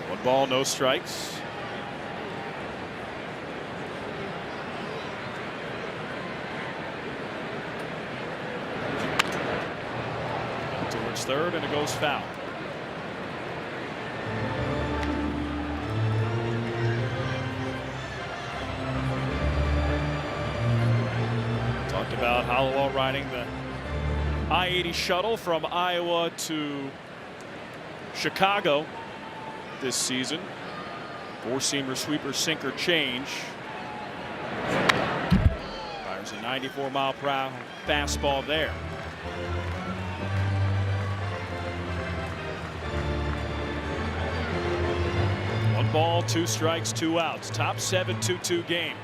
One ball, no strikes. Towards third, and it goes foul. Talked about Hollowell riding the I-80 shuttle from Iowa to Chicago this season. 4-seamer, sweeper, sinker change. Fires a 94-mile-per-hour fastball there. One ball, 2 strikes, 2 outs. Top 7, 2-2 game.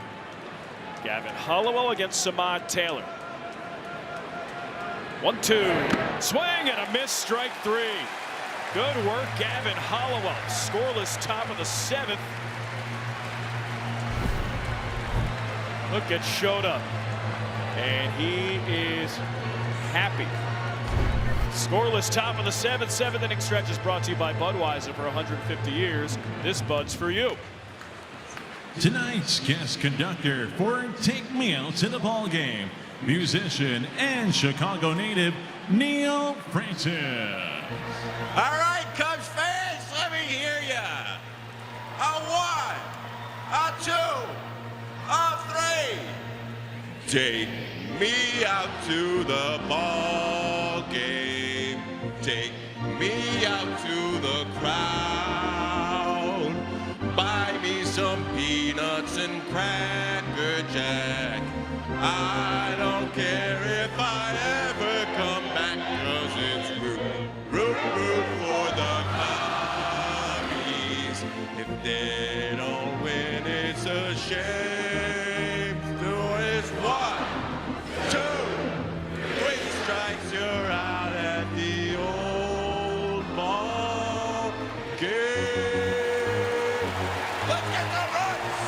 Gavin Hollowell against Samad Taylor. 1-2. Swing and a miss, strike 3. Good work, Gavin Hollowell. Scoreless top of the 7th. Look at Shota. And he is happy. Scoreless top of the seventh inning stretch is brought to you by Budweiser. For 150 years. This Bud's for you. Tonight's guest conductor for Take Me Out to the Ball Game, musician and Chicago native Neil Francis. All right, Cubs fans, let me hear ya. A 1, a 2, a 3. Take me out to the ball game. Take me out to the crowd. Buy me some peanuts and Cracker Jack. I don't care if I ever come back, 'cause it's root for the Cubbies. If they don't win, it's a shame. So it's 1, 2, 3 strikes, you're out at the old ball game. Look at the runs!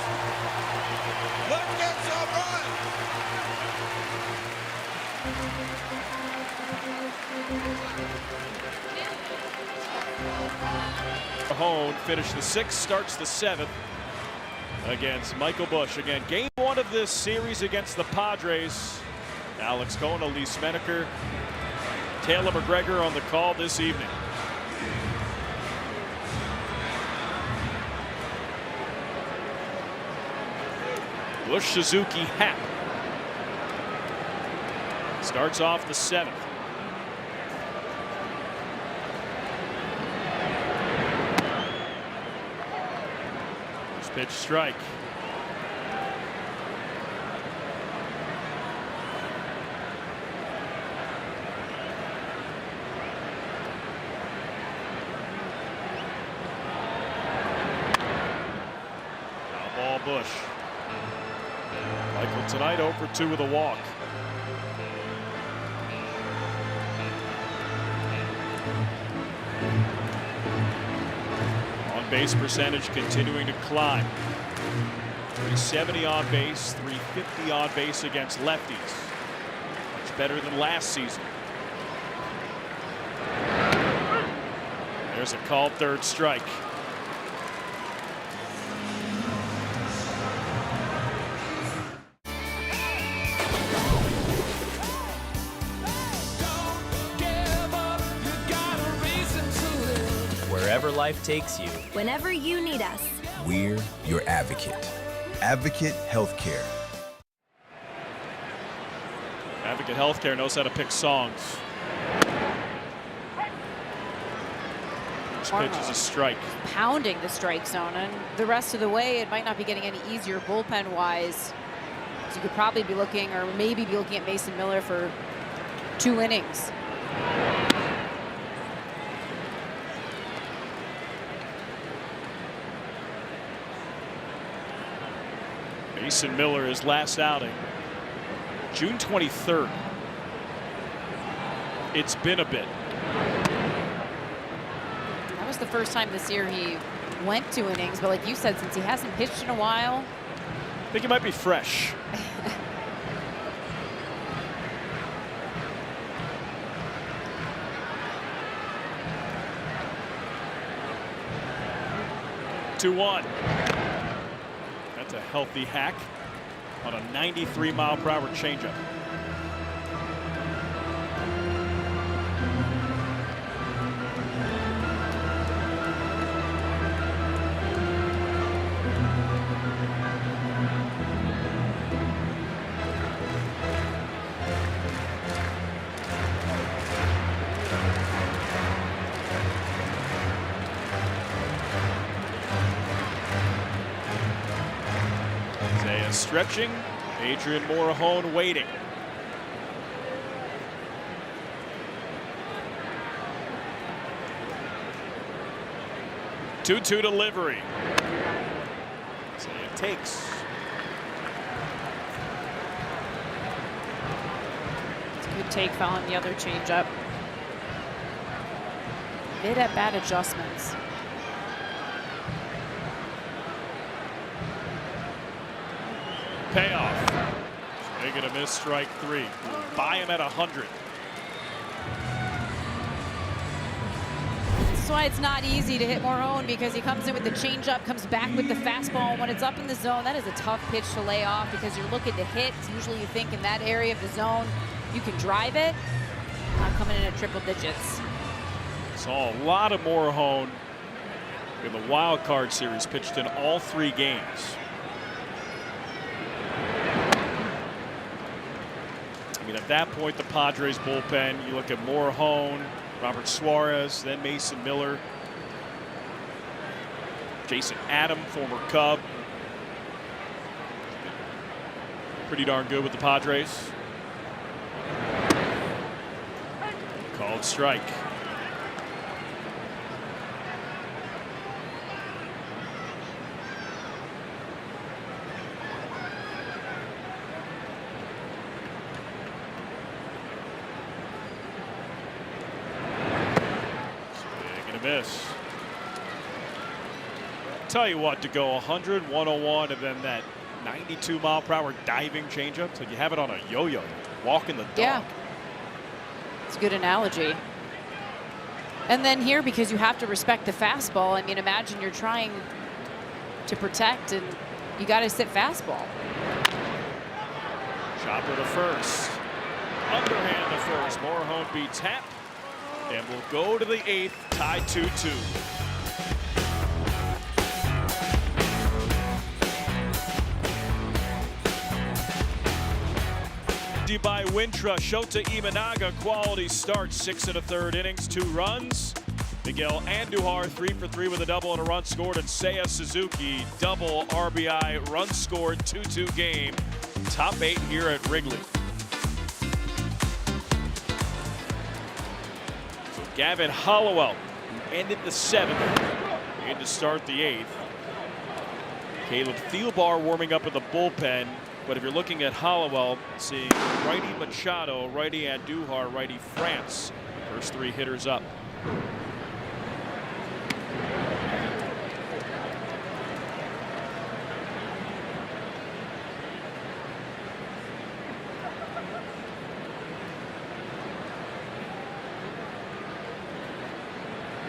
Look at some runs! Mahone finished the 6th, starts the 7th against Michael Busch. Again, game 1 of this series against the Padres. Alex Cohen, Elise Menaker, Taylor McGregor on the call this evening. Busch, Suzuki, Happ. Starts off the 7th. First pitch strike. Foul ball, Busch. Michael tonight 0 for 2 with a walk. On base percentage continuing to climb. 370 on base, 350 on base against lefties. Much better than last season. There's a called 3rd strike. Wherever life takes you. Whenever you need us. We're your advocate. Advocate Healthcare. Advocate Healthcare knows how to pick songs. This pitch is a strike. Pounding the strike zone, and the rest of the way it might not be getting any easier bullpen wise. So you could probably be looking, or maybe be looking at Mason Miller for 2 innings. Mason Miller, his last outing, June 23rd. It's been a bit. That was the first time this year he went 2 innings, but like you said, since he hasn't pitched in a while, I think he might be fresh. Two-one. That's a healthy hack on a 93-mile-per-hour changeup. Stretching, Adrian Morahone waiting. Two-two delivery. So it takes. It's a good take following the other changeup. Mid at bat adjustments. Payoff. Swing and a miss, strike 3. Buy him at 100. That's why it's not easy to hit Morone, because he comes in with the changeup, comes back with the fastball. When it's up in the zone, that is a tough pitch to lay off because you're looking to hit. Usually you think in that area of the zone you can drive it. Not coming in at triple digits. Saw a lot of Morone in the wild card series, pitched in all 3 games. I mean, at that point, the Padres bullpen, you look at Morone, Robert Suarez, then Mason Miller, Jason Adam, former Cub. Pretty darn good with the Padres. Called strike. Miss. Tell you what, to go 100, 101, and then that 92-mile-per-hour diving changeup, so you have it on a yo-yo, walking the dog. Yeah, it's a good analogy. And then here, because you have to respect the fastball, I mean, imagine you're trying to protect and you got to sit fastball. Chopper to first. Underhand to first. Morone beats Happ. And we'll go to the 8th, tied 2-2. By Wintra, Shota Imanaga, quality start, 6 1/3 innings, 2 runs. Miguel Andujar 3 for 3 with a double and a run scored, and Seiya Suzuki double RBI, run scored, 2-2 game. Top 8 here at Wrigley. So Gavin Hollowell, who ended the 7th, in to start the 8th. Caleb Thielbar warming up in the bullpen. But if you're looking at Hollowell, seeing righty Machado, righty Andujar, righty France. First 3 hitters up.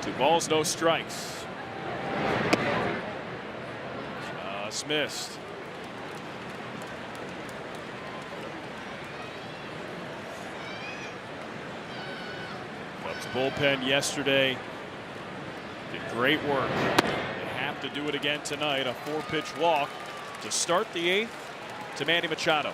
Two balls, no strikes. Just missed. Bullpen yesterday did great work. They have to do it again tonight. A 4-pitch walk to start the 8th to Manny Machado.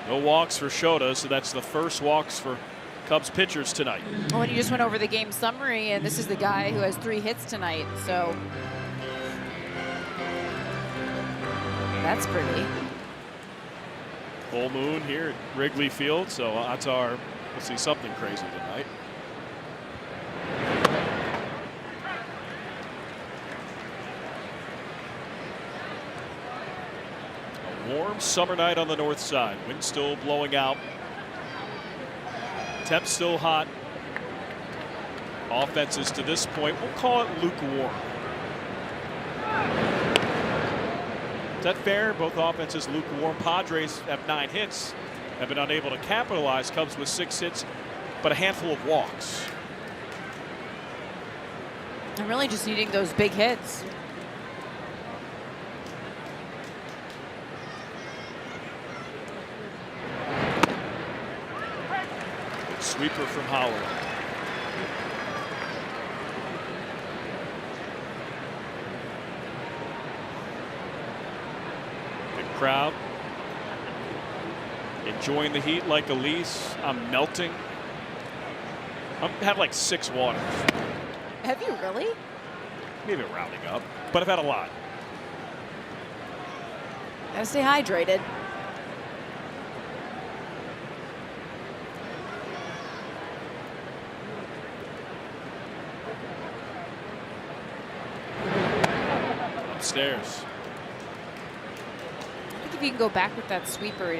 No walks for Shota, so that's the first walks for Cubs pitchers tonight. Oh, and you just went over the game summary, and this is the guy who has 3 hits tonight, so that's pretty. Full moon here at Wrigley Field, so odds are we'll see something crazy tonight. A warm summer night on the north side. Wind still blowing out. Temps still hot. Offenses to this point, we'll call it lukewarm. Is that fair? Both offenses lukewarm. Padres have 9 hits, have been unable to capitalize. Cubs with 6 hits, but a handful of walks. I'm really just needing those big hits. Good sweeper from Howard. Crowd enjoying the heat like Elise. I'm melting. I've had like 6 waters. Have you really? Maybe rounding up, but I've had a lot. Gotta stay hydrated. Upstairs. If you can go back with that sweeper,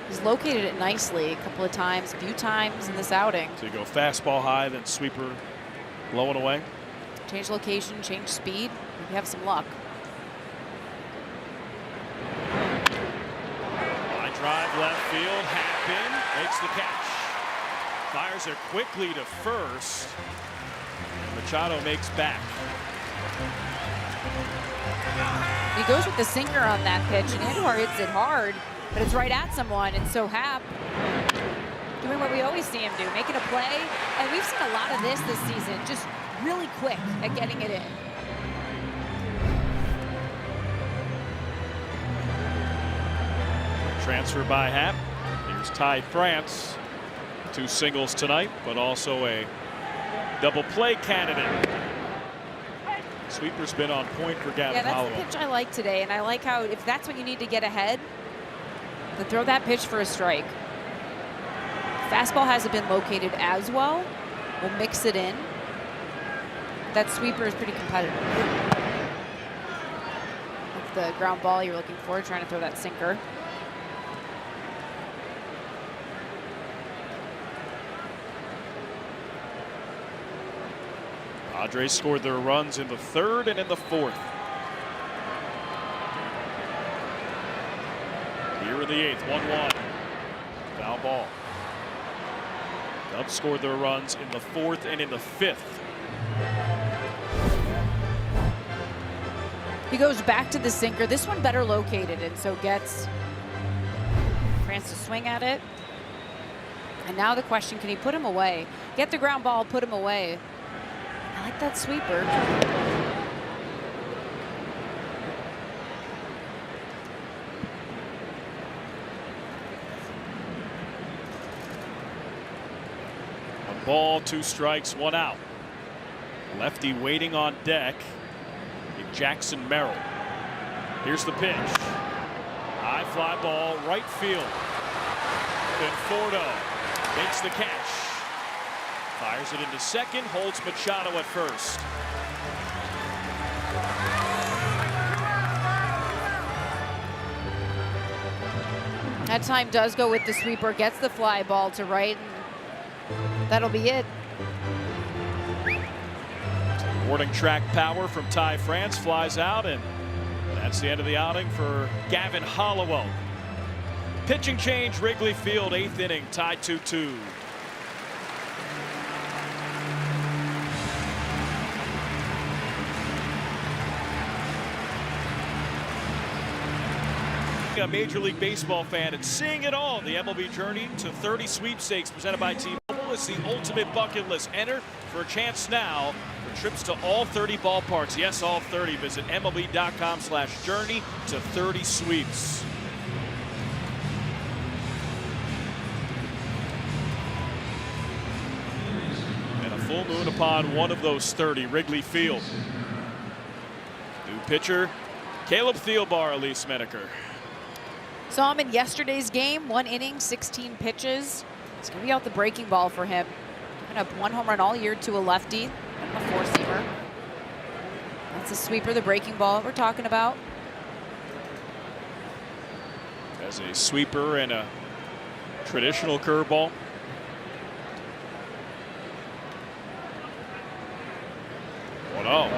he's located it nicely a couple of times, a few times in this outing. So you go fastball high, then sweeper blowing away. Change location, change speed. You have some luck. Line drive left field. Happen makes the catch. Fires it quickly to first. Machado makes back. He goes with the sinker on that pitch, and Andujar hits it hard, but it's right at someone, and so Happ doing what we always see him do, making a play, and we've seen a lot of this season, just really quick at getting it in. Transfer by Happ. Here's Ty France. 2 singles tonight, but also a double play candidate. Sweeper's been on point for Gavin Hollowell. Yeah, that's the pitch I like today, and I like how if that's what you need to get ahead, to throw that pitch for a strike. Fastball hasn't been located as well. We'll mix it in. That sweeper is pretty competitive. That's the ground ball you're looking for, trying to throw that sinker. Padres scored their runs in the 3rd and in the 4th. Here in the 8th, 1-1. Foul ball. Cubs scored their runs in the 4th and in the 5th. He goes back to the sinker. This one better located, and so gets France to swing at it. And now the question, can he put him away? Get the ground ball, put him away. I like that sweeper. One ball, 2 strikes, 1 out. Lefty waiting on deck in Jackson Merrill. Here's the pitch. High fly ball, right field. Conforto makes the catch. Fires it into second, holds Machado at first. That time does go with the sweeper, gets the fly ball to right, and that'll be it. Warning track power from Ty France flies out, and that's the end of the outing for Gavin Hollowell. Pitching change, Wrigley Field, 8th inning, tied 2-2. A Major League Baseball fan and seeing it all. The MLB Journey to 30 sweepstakes presented by T-Mobile is the ultimate bucket list. Enter for a chance now for trips to all 30 ballparks. Yes, all 30. Visit MLB.com/journey to 30 sweeps. And a full moon upon one of those 30, Wrigley Field. New pitcher, Caleb Thielbar, Elise Menaker. Saw him in yesterday's game, 1 inning, 16 pitches. It's going to be out the breaking ball for him. Giving up 1 home run all year to a lefty and a 4-seamer. That's a sweeper, the breaking ball we're talking about. As a sweeper and a traditional curveball. Oh no.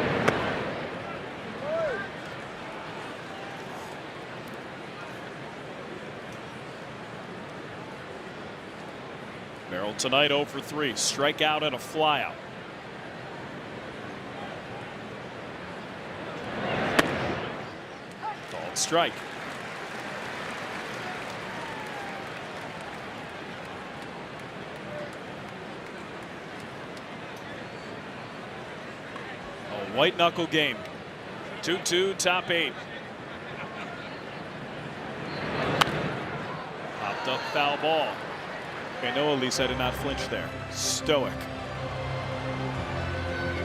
Merrill tonight 0 for 3. Strikeout and a flyout. Called strike. A white knuckle game. 2-2, top 8. Popped up foul ball. Okay, no, Elise, I did not flinch there. Stoic.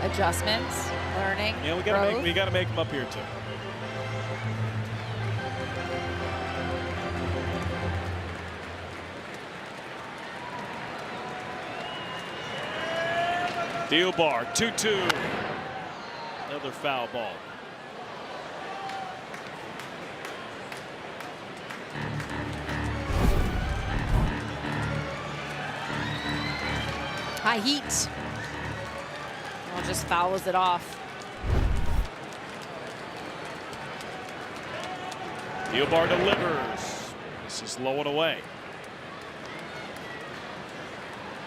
Adjustments, learning. Yeah, we gotta make them up here too. Thielbar, 2-2. Another foul ball. High heat. Well, just fouls it off. Thielbar delivers. This is low and away.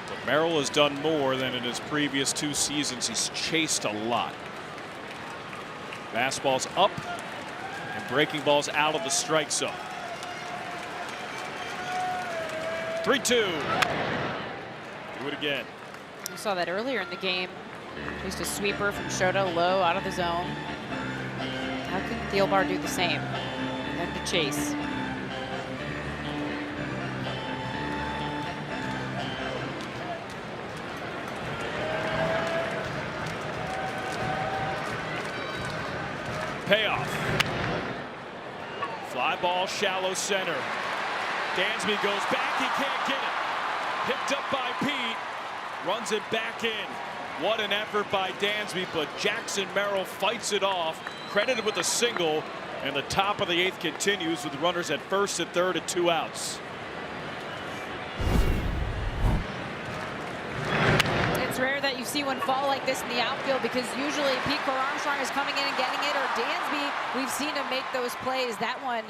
But Merrill has done more than in his previous 2 seasons. He's chased a lot. Fastball's up and breaking balls out of the strike zone. 3-2. Do it again. We saw that earlier in the game. Just a sweeper from Shota, low, out of the zone. How can Thielbar do the same? And to chase. Payoff. Fly ball, shallow center. Dansby goes back, he can't get it. Picked up by Pete, runs it back in. What an effort by Dansby, but Jackson Merrill fights it off, credited with a single, and the top of the 8th continues with runners at first and third and 2 outs. It's rare that you see one fall like this in the outfield because usually Pete Armstrong is coming in and getting it, or Dansby, we've seen him make those plays. That one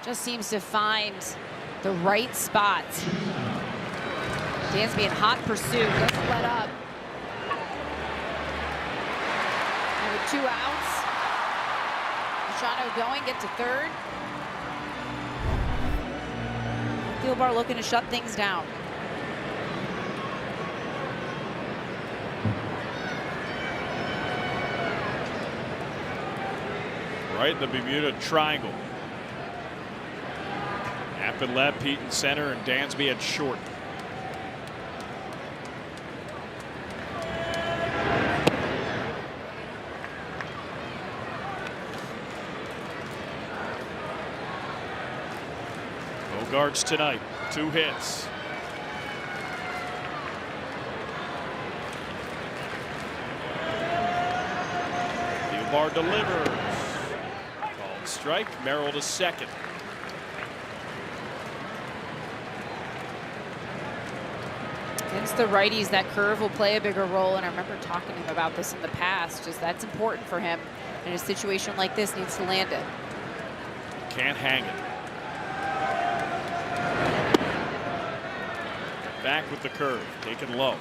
just seems to find the right spot. Dansby in hot pursuit, doesn't let up. And with 2 outs, Machado going, get to third. Thielbar looking to shut things down. Right in the Bermuda Triangle. Knapp and left, Pete in center, and Dansby at short. Bogarts tonight, 2 hits. Thielbar delivers. Called strike, Merrill to second. Against the righties, that curve will play a bigger role, and I remember talking to him about this in the past. Just that's important for him in a situation like this, needs to land it. Can't hang it. Back with the curve, taken low.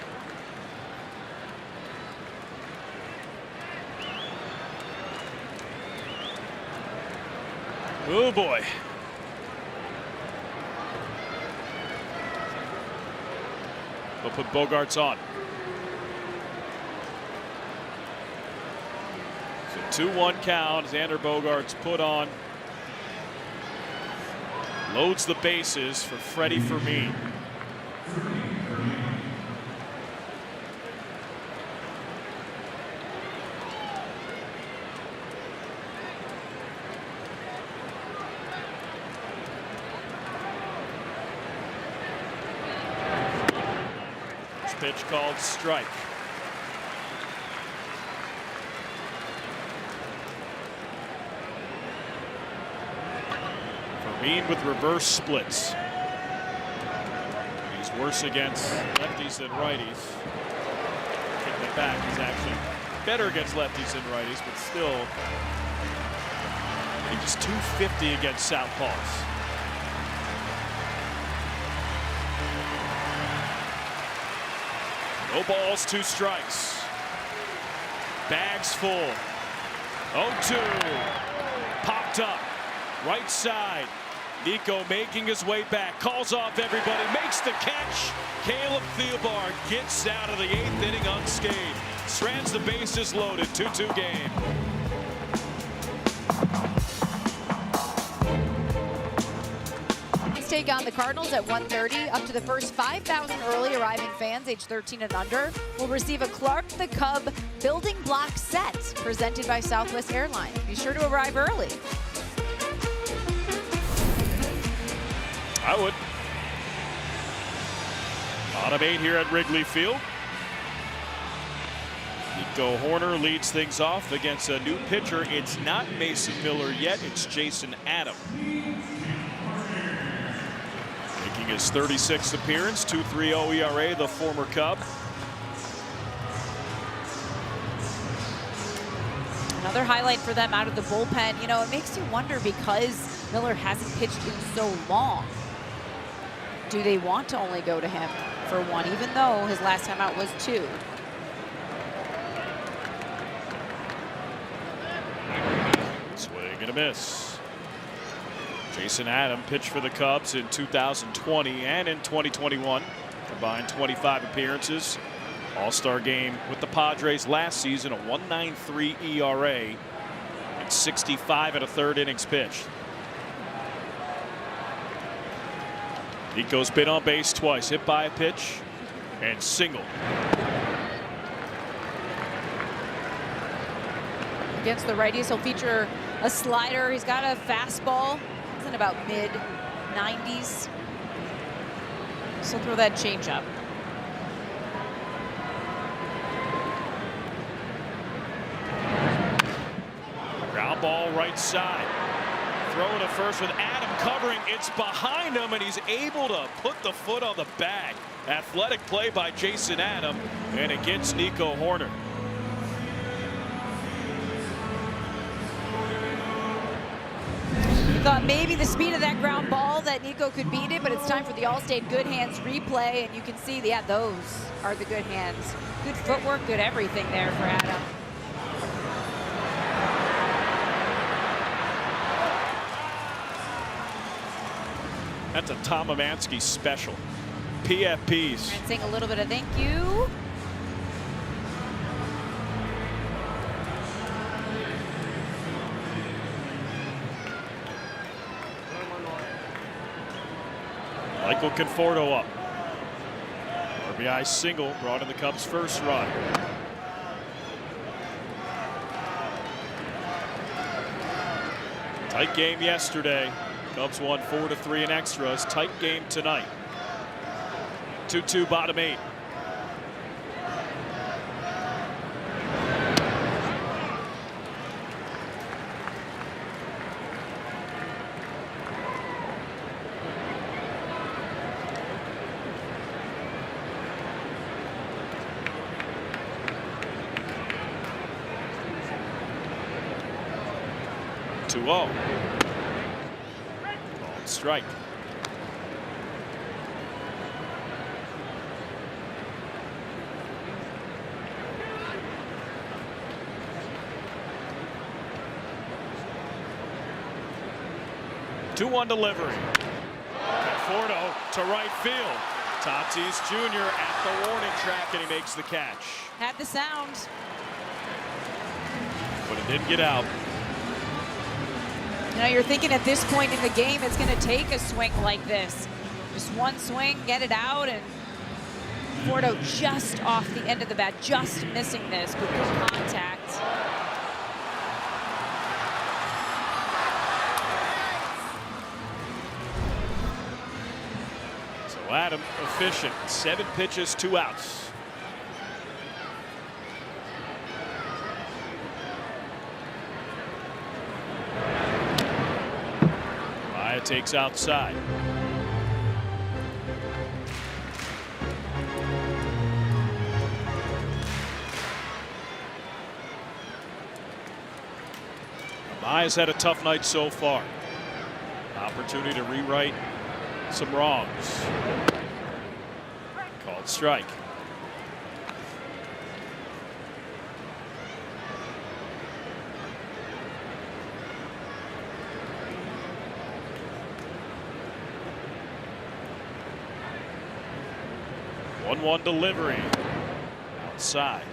Oh boy. They'll put Bogarts on. So 2-1 count. Xander Bogarts put on. Loads the bases for Freddie Fermin. Pitch called strike. Fermin with reverse splits. He's worse against lefties than righties. Taking it back, he's actually better against lefties than righties, but still, he's 250 against southpaws. No balls, 2 strikes. Bags full. 0-2. Popped up. Right side. Nico making his way back. Calls off everybody. Makes the catch. Caleb Thielbar gets out of the 8th inning unscathed. Strands the bases loaded. 2-2 game. Take on the Cardinals at 1:30. Up to the first 5,000 early arriving fans age 13 and under will receive a Clark the Cub building block set presented by Southwest Airlines. Be sure to arrive early. I would. Bottom 8 here at Wrigley Field. Nico Horner leads things off against a new pitcher. It's not Mason Miller yet. It's Jason Adam. Making his 36th appearance, 2.30 ERA, the former Cub. Another highlight for them out of the bullpen. You know, it makes you wonder because Miller hasn't pitched in so long. Do they want to only go to him for one, even though his last time out was 2? Swing and a miss. Jason Adam pitched for the Cubs in 2020 and in 2021. Combined 25 appearances. All-Star game with the Padres last season, a 1.93 ERA and 65 1/3 innings pitched. Nico's been on base twice, hit by a pitch and single. Against the righties, he'll feature a slider. He's got a fastball. It's in about mid-90s. So throw that changeup. Ground ball right side. Throw to first with Adam covering. It's behind him, and he's able to put the foot on the bag. Athletic play by Jason Adam, and it gets Nico Hoerner. Thought maybe the speed of that ground ball that Nico could beat it, but it's time for the Allstate Good Hands replay, and you can see, yeah, those are the good hands. Good footwork, good everything there for Adam. That's a Tom Amansky special. PFPs. And sing a little bit of thank you. Michael Conforto up. RBI single brought in the Cubs' first run. Tight game yesterday. Cubs won 4-3 in extras. Tight game tonight. 2-2 bottom 8. Called strike. Two-one delivery. Conforto to right field. Tatis Jr. at the warning track, and he makes the catch. Had the sound. But it didn't get out. You know, you're thinking at this point in the game, it's going to take a swing like this. Just one swing, get it out, and Conforto just off the end of the bat, just missing this, but good contact. So Adam efficient, 7 pitches, 2 outs. Takes outside. Maya's had a tough night so far. Opportunity to rewrite some wrongs. Called strike. One delivery outside.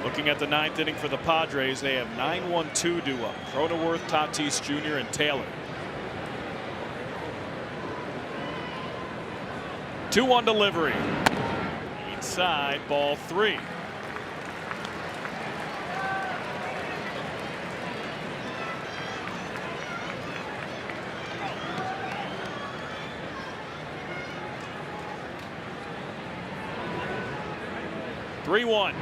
Looking at the 9th inning for the Padres, they have 9-1-2 due up. Cronenworth, Tatis Jr. and Taylor. 2-1 delivery. Inside, ball 3. Three-1.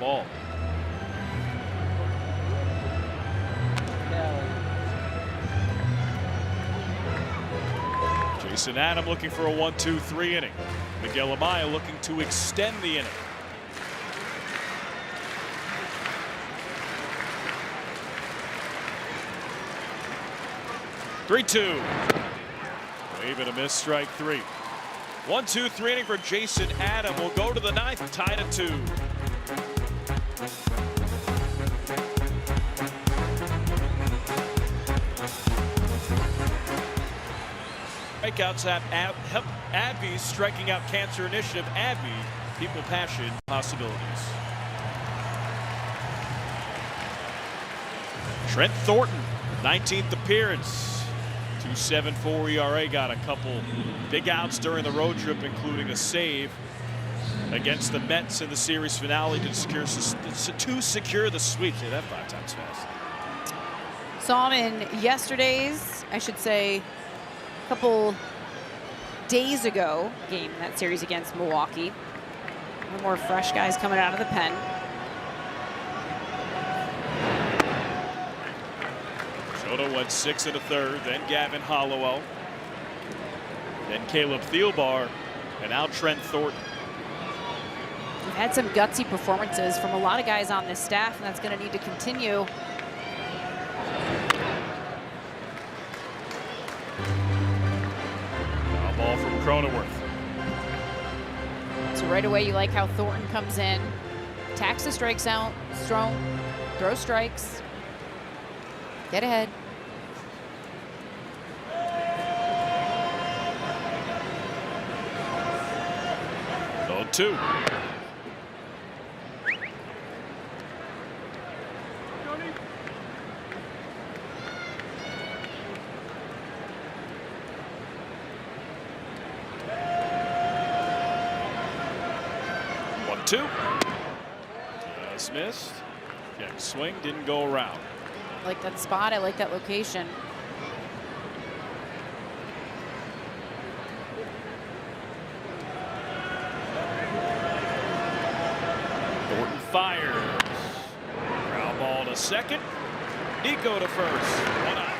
Ball. Jason Adam looking for a 1-2-3 inning. Miguel Amaya looking to extend the inning. 3-2. Wave and a miss, strike 3. 1-2-3 inning for Jason Adam. We'll go to the 9th, tied at 2. Strikeouts at AbbVie's Striking Out Cancer Initiative. AbbVie, people, passion, possibilities. Trent Thornton, 19th appearance. 2.74 ERA, got a couple big outs during the road trip, including a save against the Mets in the series finale to secure the sweep. Say that 5 times fast. Saw him in yesterday's, I should say, a couple days ago game, that series against Milwaukee. A little more fresh guys coming out of the pen. Soto went 6 1/3, then Gavin Hollowell, then Caleb Thielbar, and now Trent Thornton. We've had some gutsy performances from a lot of guys on this staff, and that's going to need to continue. Foul ball from Cronenworth. So right away, you like how Thornton comes in, attacks the strike zone, throw strikes, get ahead. 0-2. Just missed. Check swing, didn't go around. I like that spot. I like that location. Thornton fires. Ground ball to second. Nico to first. 1 out.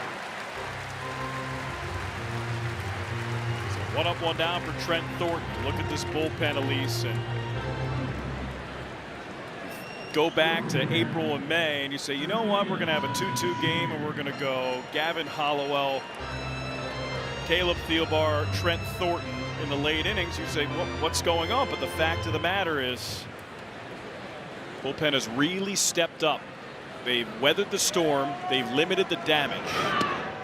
So 1 up, 1 down for Trent Thornton. Look at this bullpen, Elise, and go back to April and May, and you say, you know what, we're going to have a 2-2 game, and we're going to go Gavin Hollowell, Caleb Thielbar, Trent Thornton in the late innings. You say, what's going on? But the fact of the matter is, bullpen has really stepped up. They've weathered the storm. They've limited the damage.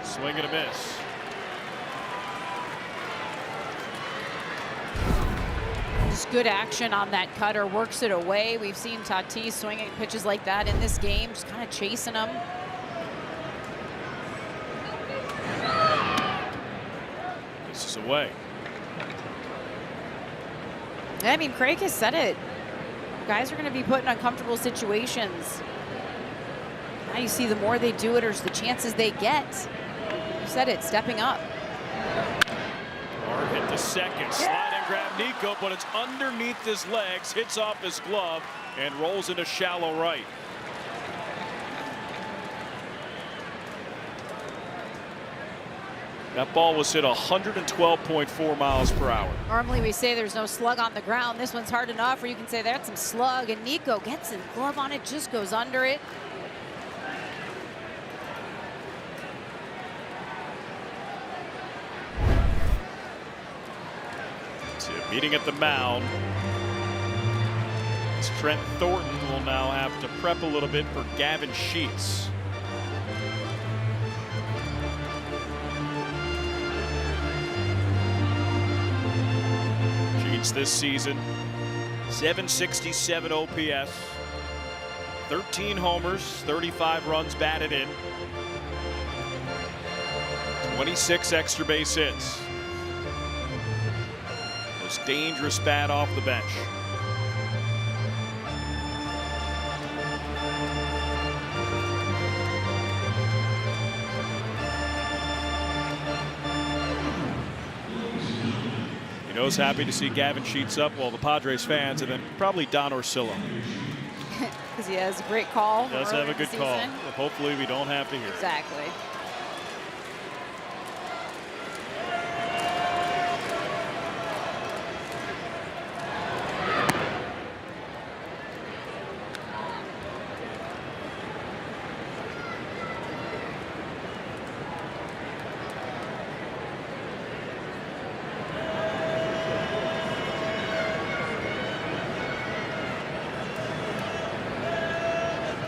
Swing and a miss. Just good action on that cutter, works it away. We've seen Tatis swinging pitches like that in this game, just kind of chasing them. This is away. Yeah, I mean, Craig has said it. Guys are going to be put in uncomfortable situations. Now you see the more they do it, or the chances they get. You said it, stepping up. Or hit the second, slide and grab Nico, but it's underneath his legs, hits off his glove, and rolls into shallow right. That ball was hit 112.4 miles per hour. Normally we say there's no slug on the ground. This one's hard enough, or you can say that's some slug, and Nico gets his glove on it, just goes under it. Meeting at the mound. As Trent Thornton will now have to prep a little bit for Gavin Sheets. Sheets this season, 767 OPS, 13 homers, 35 runs batted in, 26 extra base hits. Most dangerous bat off the bench. You know, he's happy to see Gavin Sheets up, well, the Padres fans, and then probably Don Orsillo. Because he has a great call. He does have a good call. But hopefully we don't have to hear it. Exactly.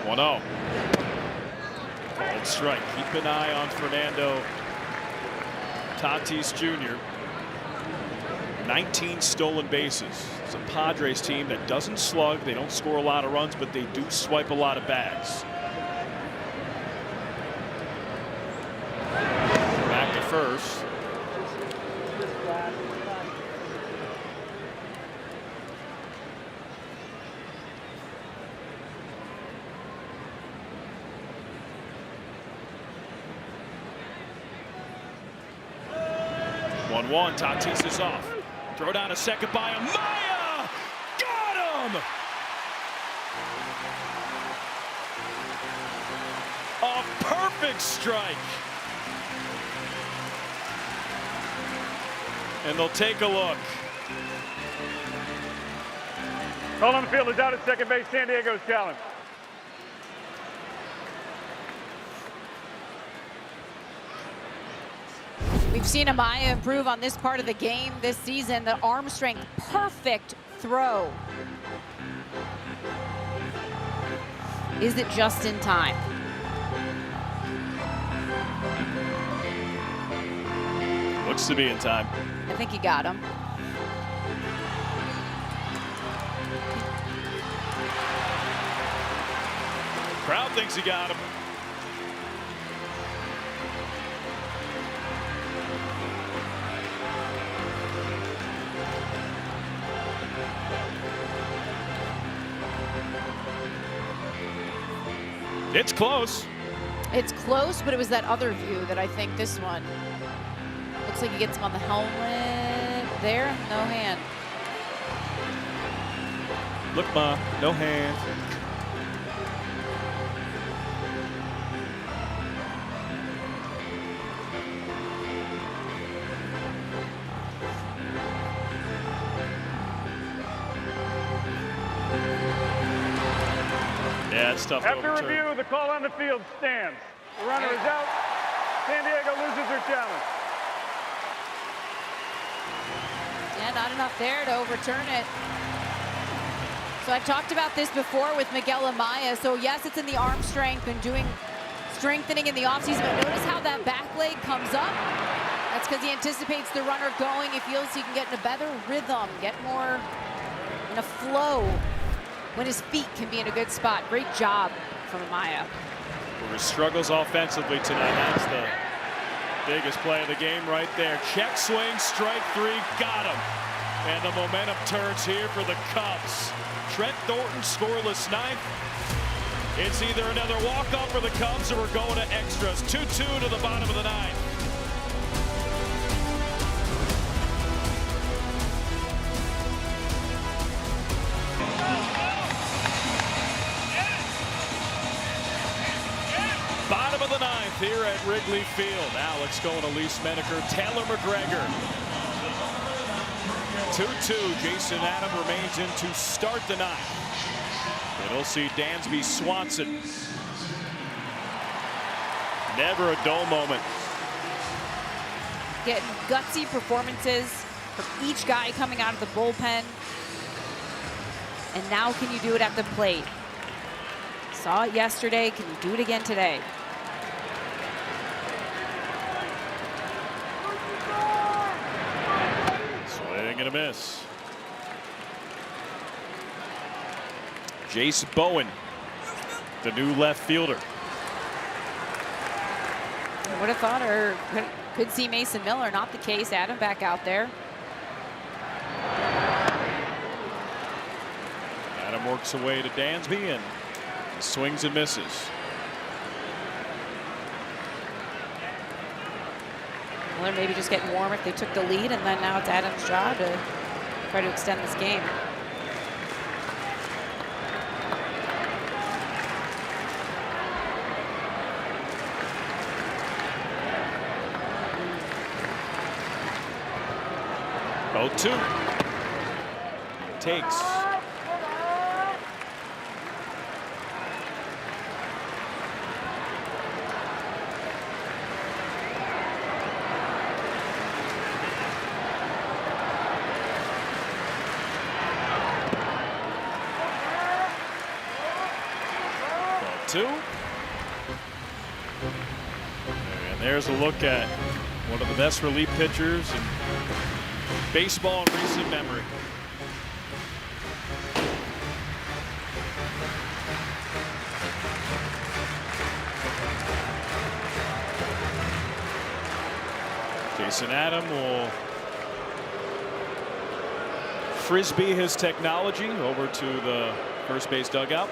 1-0. Called strike. Keep an eye on Fernando Tatis Jr. 19 stolen bases. It's a Padres team that doesn't slug. They don't score a lot of runs, but they do swipe a lot of bags. Back to first. One. Tatis is off. Throw down a second by Amaya. Got him! A perfect strike. And they'll take a look. Call on the field is out at second base. San Diego's challenge. We've seen Amaya improve on this part of the game this season. The arm strength, perfect throw. Is it just in time? Looks to be in time. I think he got him. Crowd thinks he got him. It's close. It's close, but it was that other view that I think this one. Looks like he gets him on the helmet. There, no hand. Look, Ma, no hand. Yeah, it's tough. After review, the call on the field stands. The runner is out. San Diego loses their challenge. Yeah, not enough there to overturn it. So I've talked about this before with Miguel Amaya. So yes, it's in the arm strength and doing strengthening in the offseason, but notice how that back leg comes up. That's because he anticipates the runner going. He feels he can get in a better rhythm, get more in a flow when his feet can be in a good spot. Great job from Amaya. For his struggles offensively tonight, that's the biggest play of the game right there. Check swing, strike three, got him. And the momentum turns here for the Cubs. Trent Thornton scoreless ninth. It's either another walk-off for the Cubs or we're going to extras. 2-2 to the bottom of the ninth. Bottom of the ninth here at Wrigley Field. Alex going to Elise Menaker, Taylor McGregor. 2-2. Jason Adam remains in to start the ninth. It'll see Dansby Swanson. Never a dull moment. Getting gutsy performances from each guy coming out of the bullpen. And now can you do it at the plate? Saw it yesterday. Can you do it again today? Swing and a miss. Jace Bowen, the new left fielder. I would have thought, or could see Mason Miller. Not the case. Adam back out there. Adam works away to Dansby and swings and misses. Miller maybe just getting warm if they took the lead, and then now it's Adam's job to try to extend this game. Oh, 2. Takes. 2. And there's a look at one of the best relief pitchers in baseball in recent memory. Jason Adam will frisbee his technology over to the first base dugout.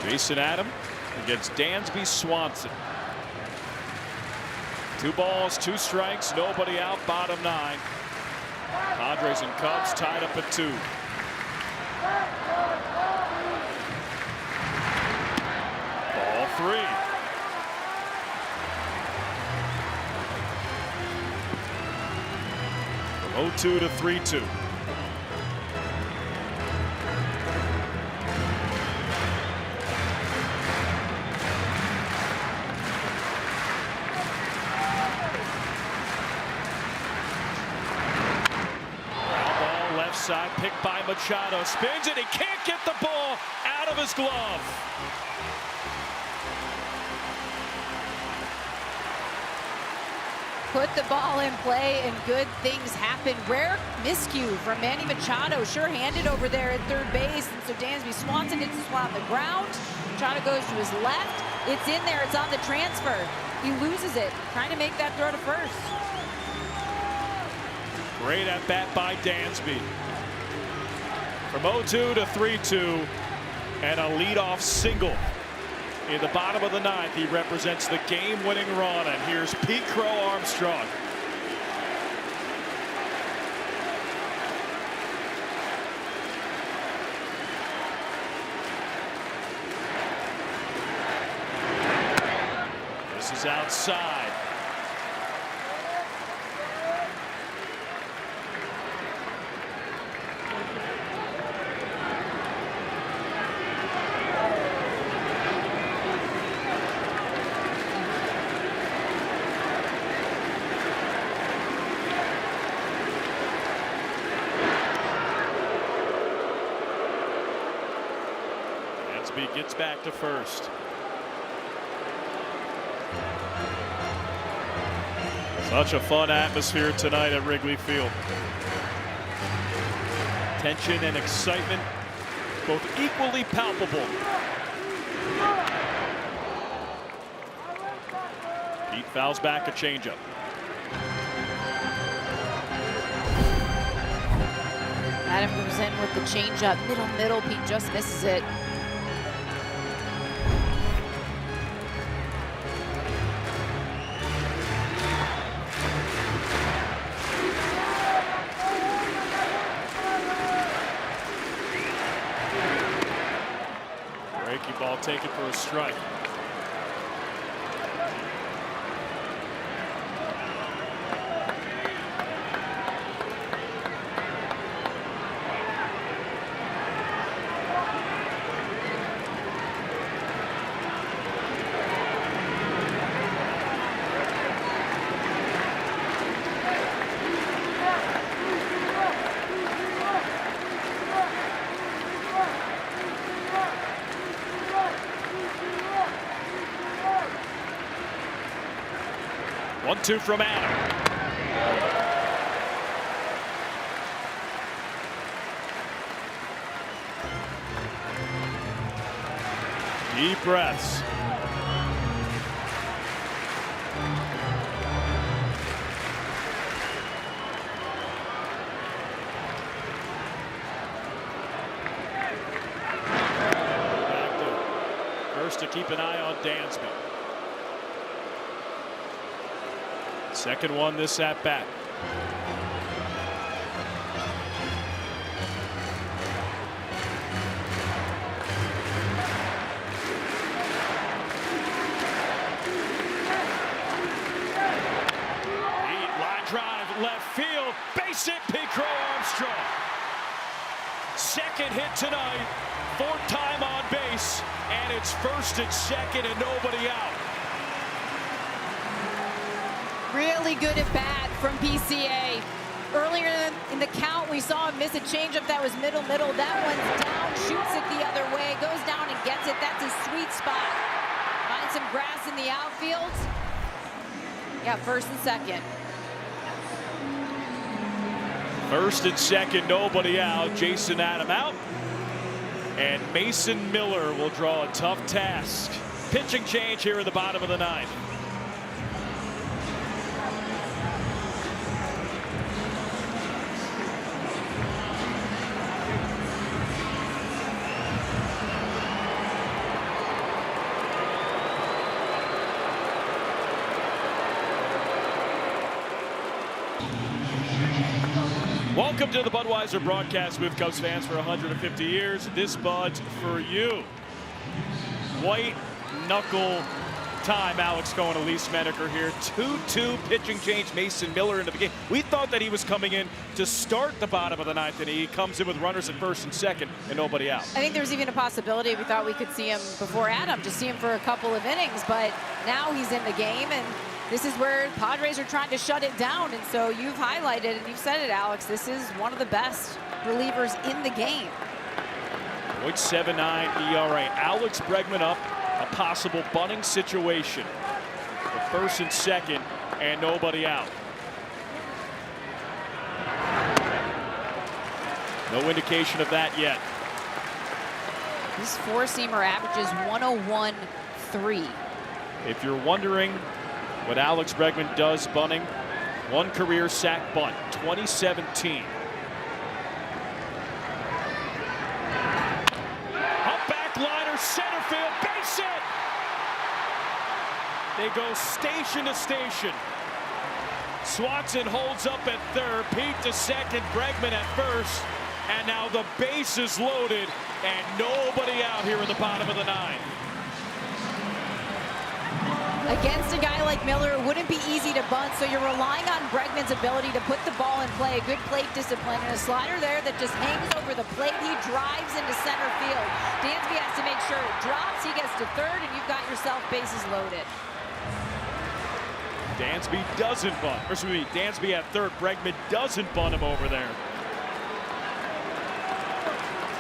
Jason Adam against Dansby Swanson. 2 balls, 2 strikes, nobody out, bottom 9. Padres and Cubs tied up at 2. Ball 3. From 0-2 to 3-2. Side picked by Machado, spins it, he can't get the ball out of his glove. Put the ball in play and good things happen. Rare miscue from Manny Machado, sure-handed over there at third base. And so Dansby Swanson hits this one on the ground. Machado goes to his left. It's in there, it's on the transfer. He loses it, trying to make that throw to first. Great at bat by Dansby. From 0-2 to 3-2, and a leadoff single. In the bottom of the 9th, he represents the game-winning run, and here's Pete Crow Armstrong. This is outside. Gets back to first. Such a fun atmosphere tonight at Wrigley Field. Tension and excitement both equally palpable. Pete fouls back a changeup. Adam comes in with the changeup, middle. Pete just misses it. Breaking ball taken for a strike. One-two from Adam. Deep breaths. Back to first to keep an eye on Dansby. Second one this at bat. Line drive left field, base hit, Pete Crow Armstrong. Second hit tonight, 4th time on base, and it's first and second and nobody out. Really good at bat from PCA. Earlier in the count, we saw him miss a changeup that was middle. That one's down, shoots it the other way, goes down and gets it. That's his sweet spot. Finds some grass in the outfield. Yeah, first and second. First and second, nobody out. Jason Adam out. And Mason Miller will draw a tough task. Pitching change here in the bottom of the ninth. Welcome to the Budweiser broadcast with Cubs fans for 150 years. This Bud's for you. White knuckle time. Alex going to Lee Smedeker here. 2-2 pitching change. Mason Miller into the game. We thought that he was coming in to start the bottom of the ninth, and he comes in with runners at first and second and nobody out. I think there's even a possibility we thought we could see him before Adam, just see him for a couple of innings, but now he's in the game, and this is where Padres are trying to shut it down. And so you've highlighted and you've said it, Alex, this is one of the best relievers in the game. 0.79 ERA. Alex Bregman up, a possible bunting situation. The first and second, and nobody out. No indication of that yet. This four-seamer averages 101.3. If you're wondering what Alex Bregman does bunting, one career sack bunt, 2017. Up back liner, center field, base hit. They go station to station. Swanson holds up at third, Pete to second, Bregman at first, and now the base is loaded and nobody out here in the bottom of the ninth. Against a guy like Miller, it wouldn't be easy to bunt, so you're relying on Bregman's ability to put the ball in play, a good plate discipline, and a slider there that just hangs over the plate. He drives into center field. Dansby has to make sure it drops. He gets to third, and you've got yourself bases loaded. Dansby doesn't bunt. Or excuse me, Dansby at third. Bregman doesn't bunt him over there.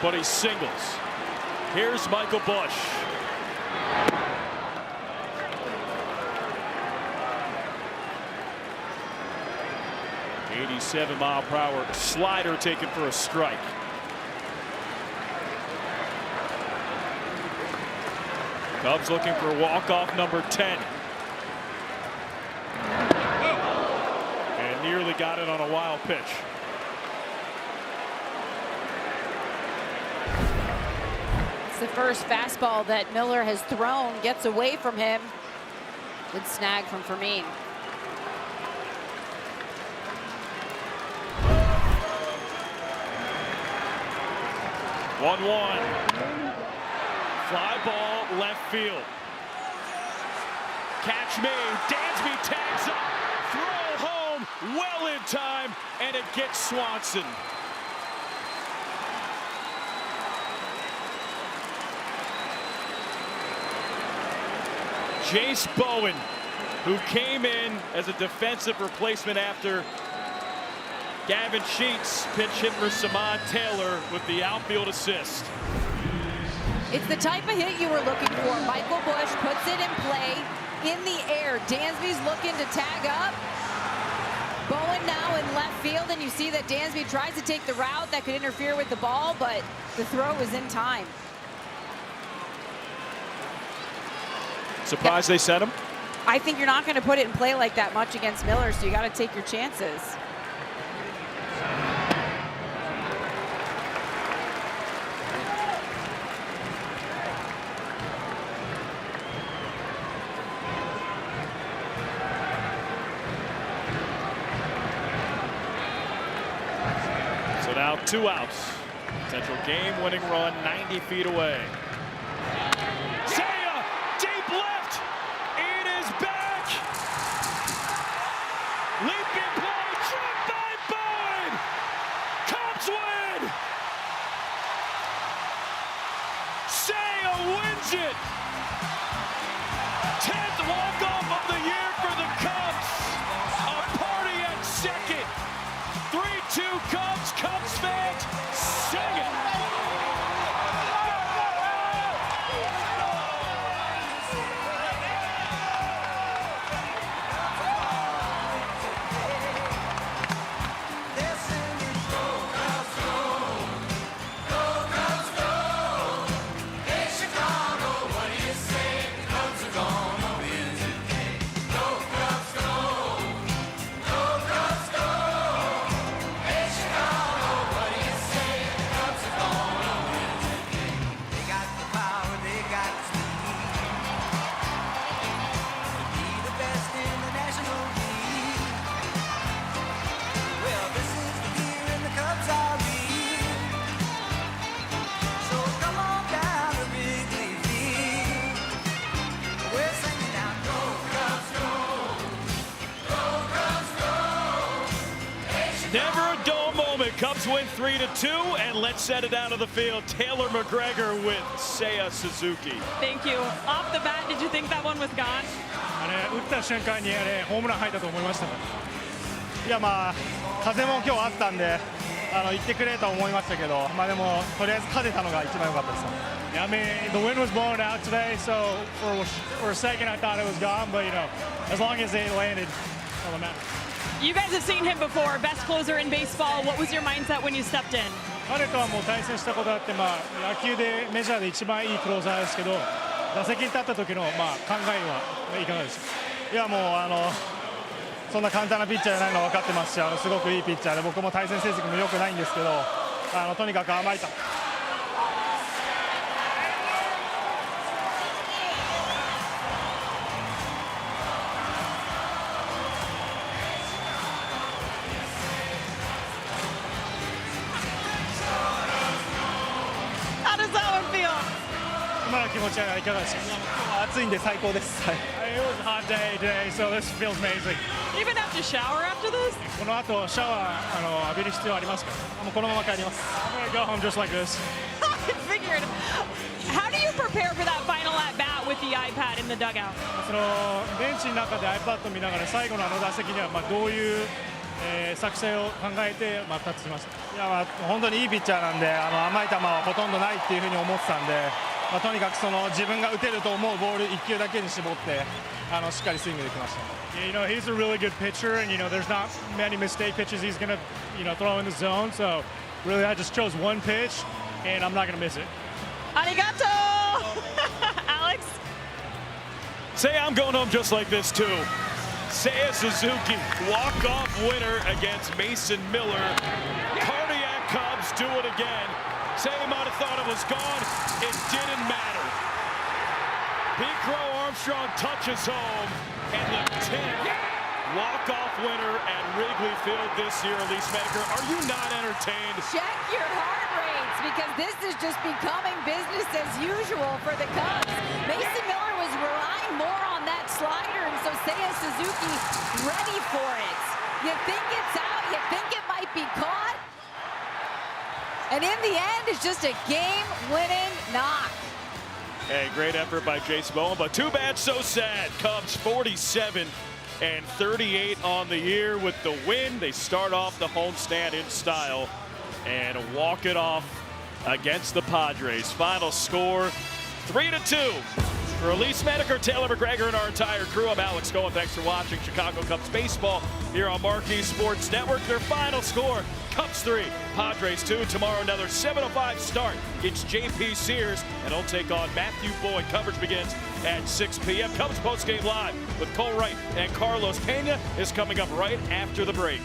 But he singles. Here's Michael Busch. 87-mile-per-hour slider taken for a strike. Cubs looking for walk-off number 10. And nearly got it on a wild pitch. It's the first fastball that Miller has thrown, gets away from him. Good snag from Fermin. 1-1. Fly ball left field. Catch made. Dansby tags up. Throw home. Well in time. And it gets Swanson. Jace Bowen, who came in as a defensive replacement after Gavin Sheets pinch hit for Saman Taylor with the outfield assist. It's the type of hit you were looking for. Michael Busch puts it in play in the air. Dansby's looking to tag up. Bowen now in left field, and you see that Dansby tries to take the route that could interfere with the ball, but the throw was in time. Surprised they sent him? I think you're not going to put it in play like that much against Miller, so you got to take your chances. So now 2 outs. Potential game-winning run 90 feet away. Seiya, deep left. It is back. Leaping play, dropped by Bowen. Cubs win. Seiya wins it. 10th walk-off of the year for the Cubs. 3-2 Cubs. Cubs fans, sing it. Never a dull moment. Cubs win 3-2, and let's set it out of the field. Taylor McGregor with Seiya Suzuki. Thank you. Off the bat, did you think that one was gone? 打った瞬間にホームラン入ったと思いましたか？いや風も今日あったんで行ってくれと思いましたけど、でもとりあえず勝てたのが一番良かったです。I mean, the wind was blowing out today, so for a second I thought it was gone, but as long as they landed, all that matters. You guys have seen him before, best closer in baseball. What was your mindset when you stepped in? 彼とはもう対戦したことあって、野球でメジャーで一番いいクローザーですけど、打席に立った時の考えはいかがですか？いやもうそんな簡単なピッチャーじゃないの分かってますし、すごくいいピッチャーで、僕も対戦成績も良くないんですけど、とにかく甘い球。今の気持ちはいかがですか？暑いんで最高です。It was a hot day today, so this feels amazing. Even have to shower after this? この後シャワー浴びる必要ありますか？もうこのまま帰ります。I'm gonna go home just like this. I figured. How do you prepare for that final at bat with the iPad in the dugout? そのベンチの中で iPad 見ながら最後の打席にはどういう作戦を考えて立ちました。いや本当にいいピッチャーなんで甘い球はほとんどないっていうふうに思ってたんで。とにかく自分が打てると思うボール1球だけに絞ってしっかりスイングできました。Yeah, he's a really good pitcher, and there's not many mistake pitches he's gonna throw in the zone. So really, I just chose one pitch, and I'm not gonna miss it. Arigato, Alex. Say I'm going home just like this too. Seiya Suzuki, walk-off winner against Mason Miller. Cardiac Cubs do it again. Say he might have thought it was gone. It didn't matter. Pete Crow Armstrong touches home, and the 10th walk-off winner at Wrigley Field this year. Elise Maker, are you not entertained? Check your heart rates, because this is just becoming business as usual for the Cubs. Mason Miller was relying more on that slider, and so Seiya Suzuki ready for it. You think it's out, you think it might be caught, and in the end, it's just a game-winning knock. Hey, great effort by Jason Bowen, but too bad, so sad. Cubs 47 and 38 on the year with the win. They start off the homestand in style and walk it off against the Padres. Final score 3-2. For Elise Maneker, Taylor McGregor, and our entire crew, I'm Alex Cohen. Thanks for watching Chicago Cubs baseball here on Marquee Sports Network. Their final score, Cubs 3, Padres 2. Tomorrow, another 7:05 start. It's JP Sears, and he'll take on Matthew Boyd. Coverage begins at 6 p.m. Cubs postgame live with Cole Wright and Carlos Pena is coming up right after the break.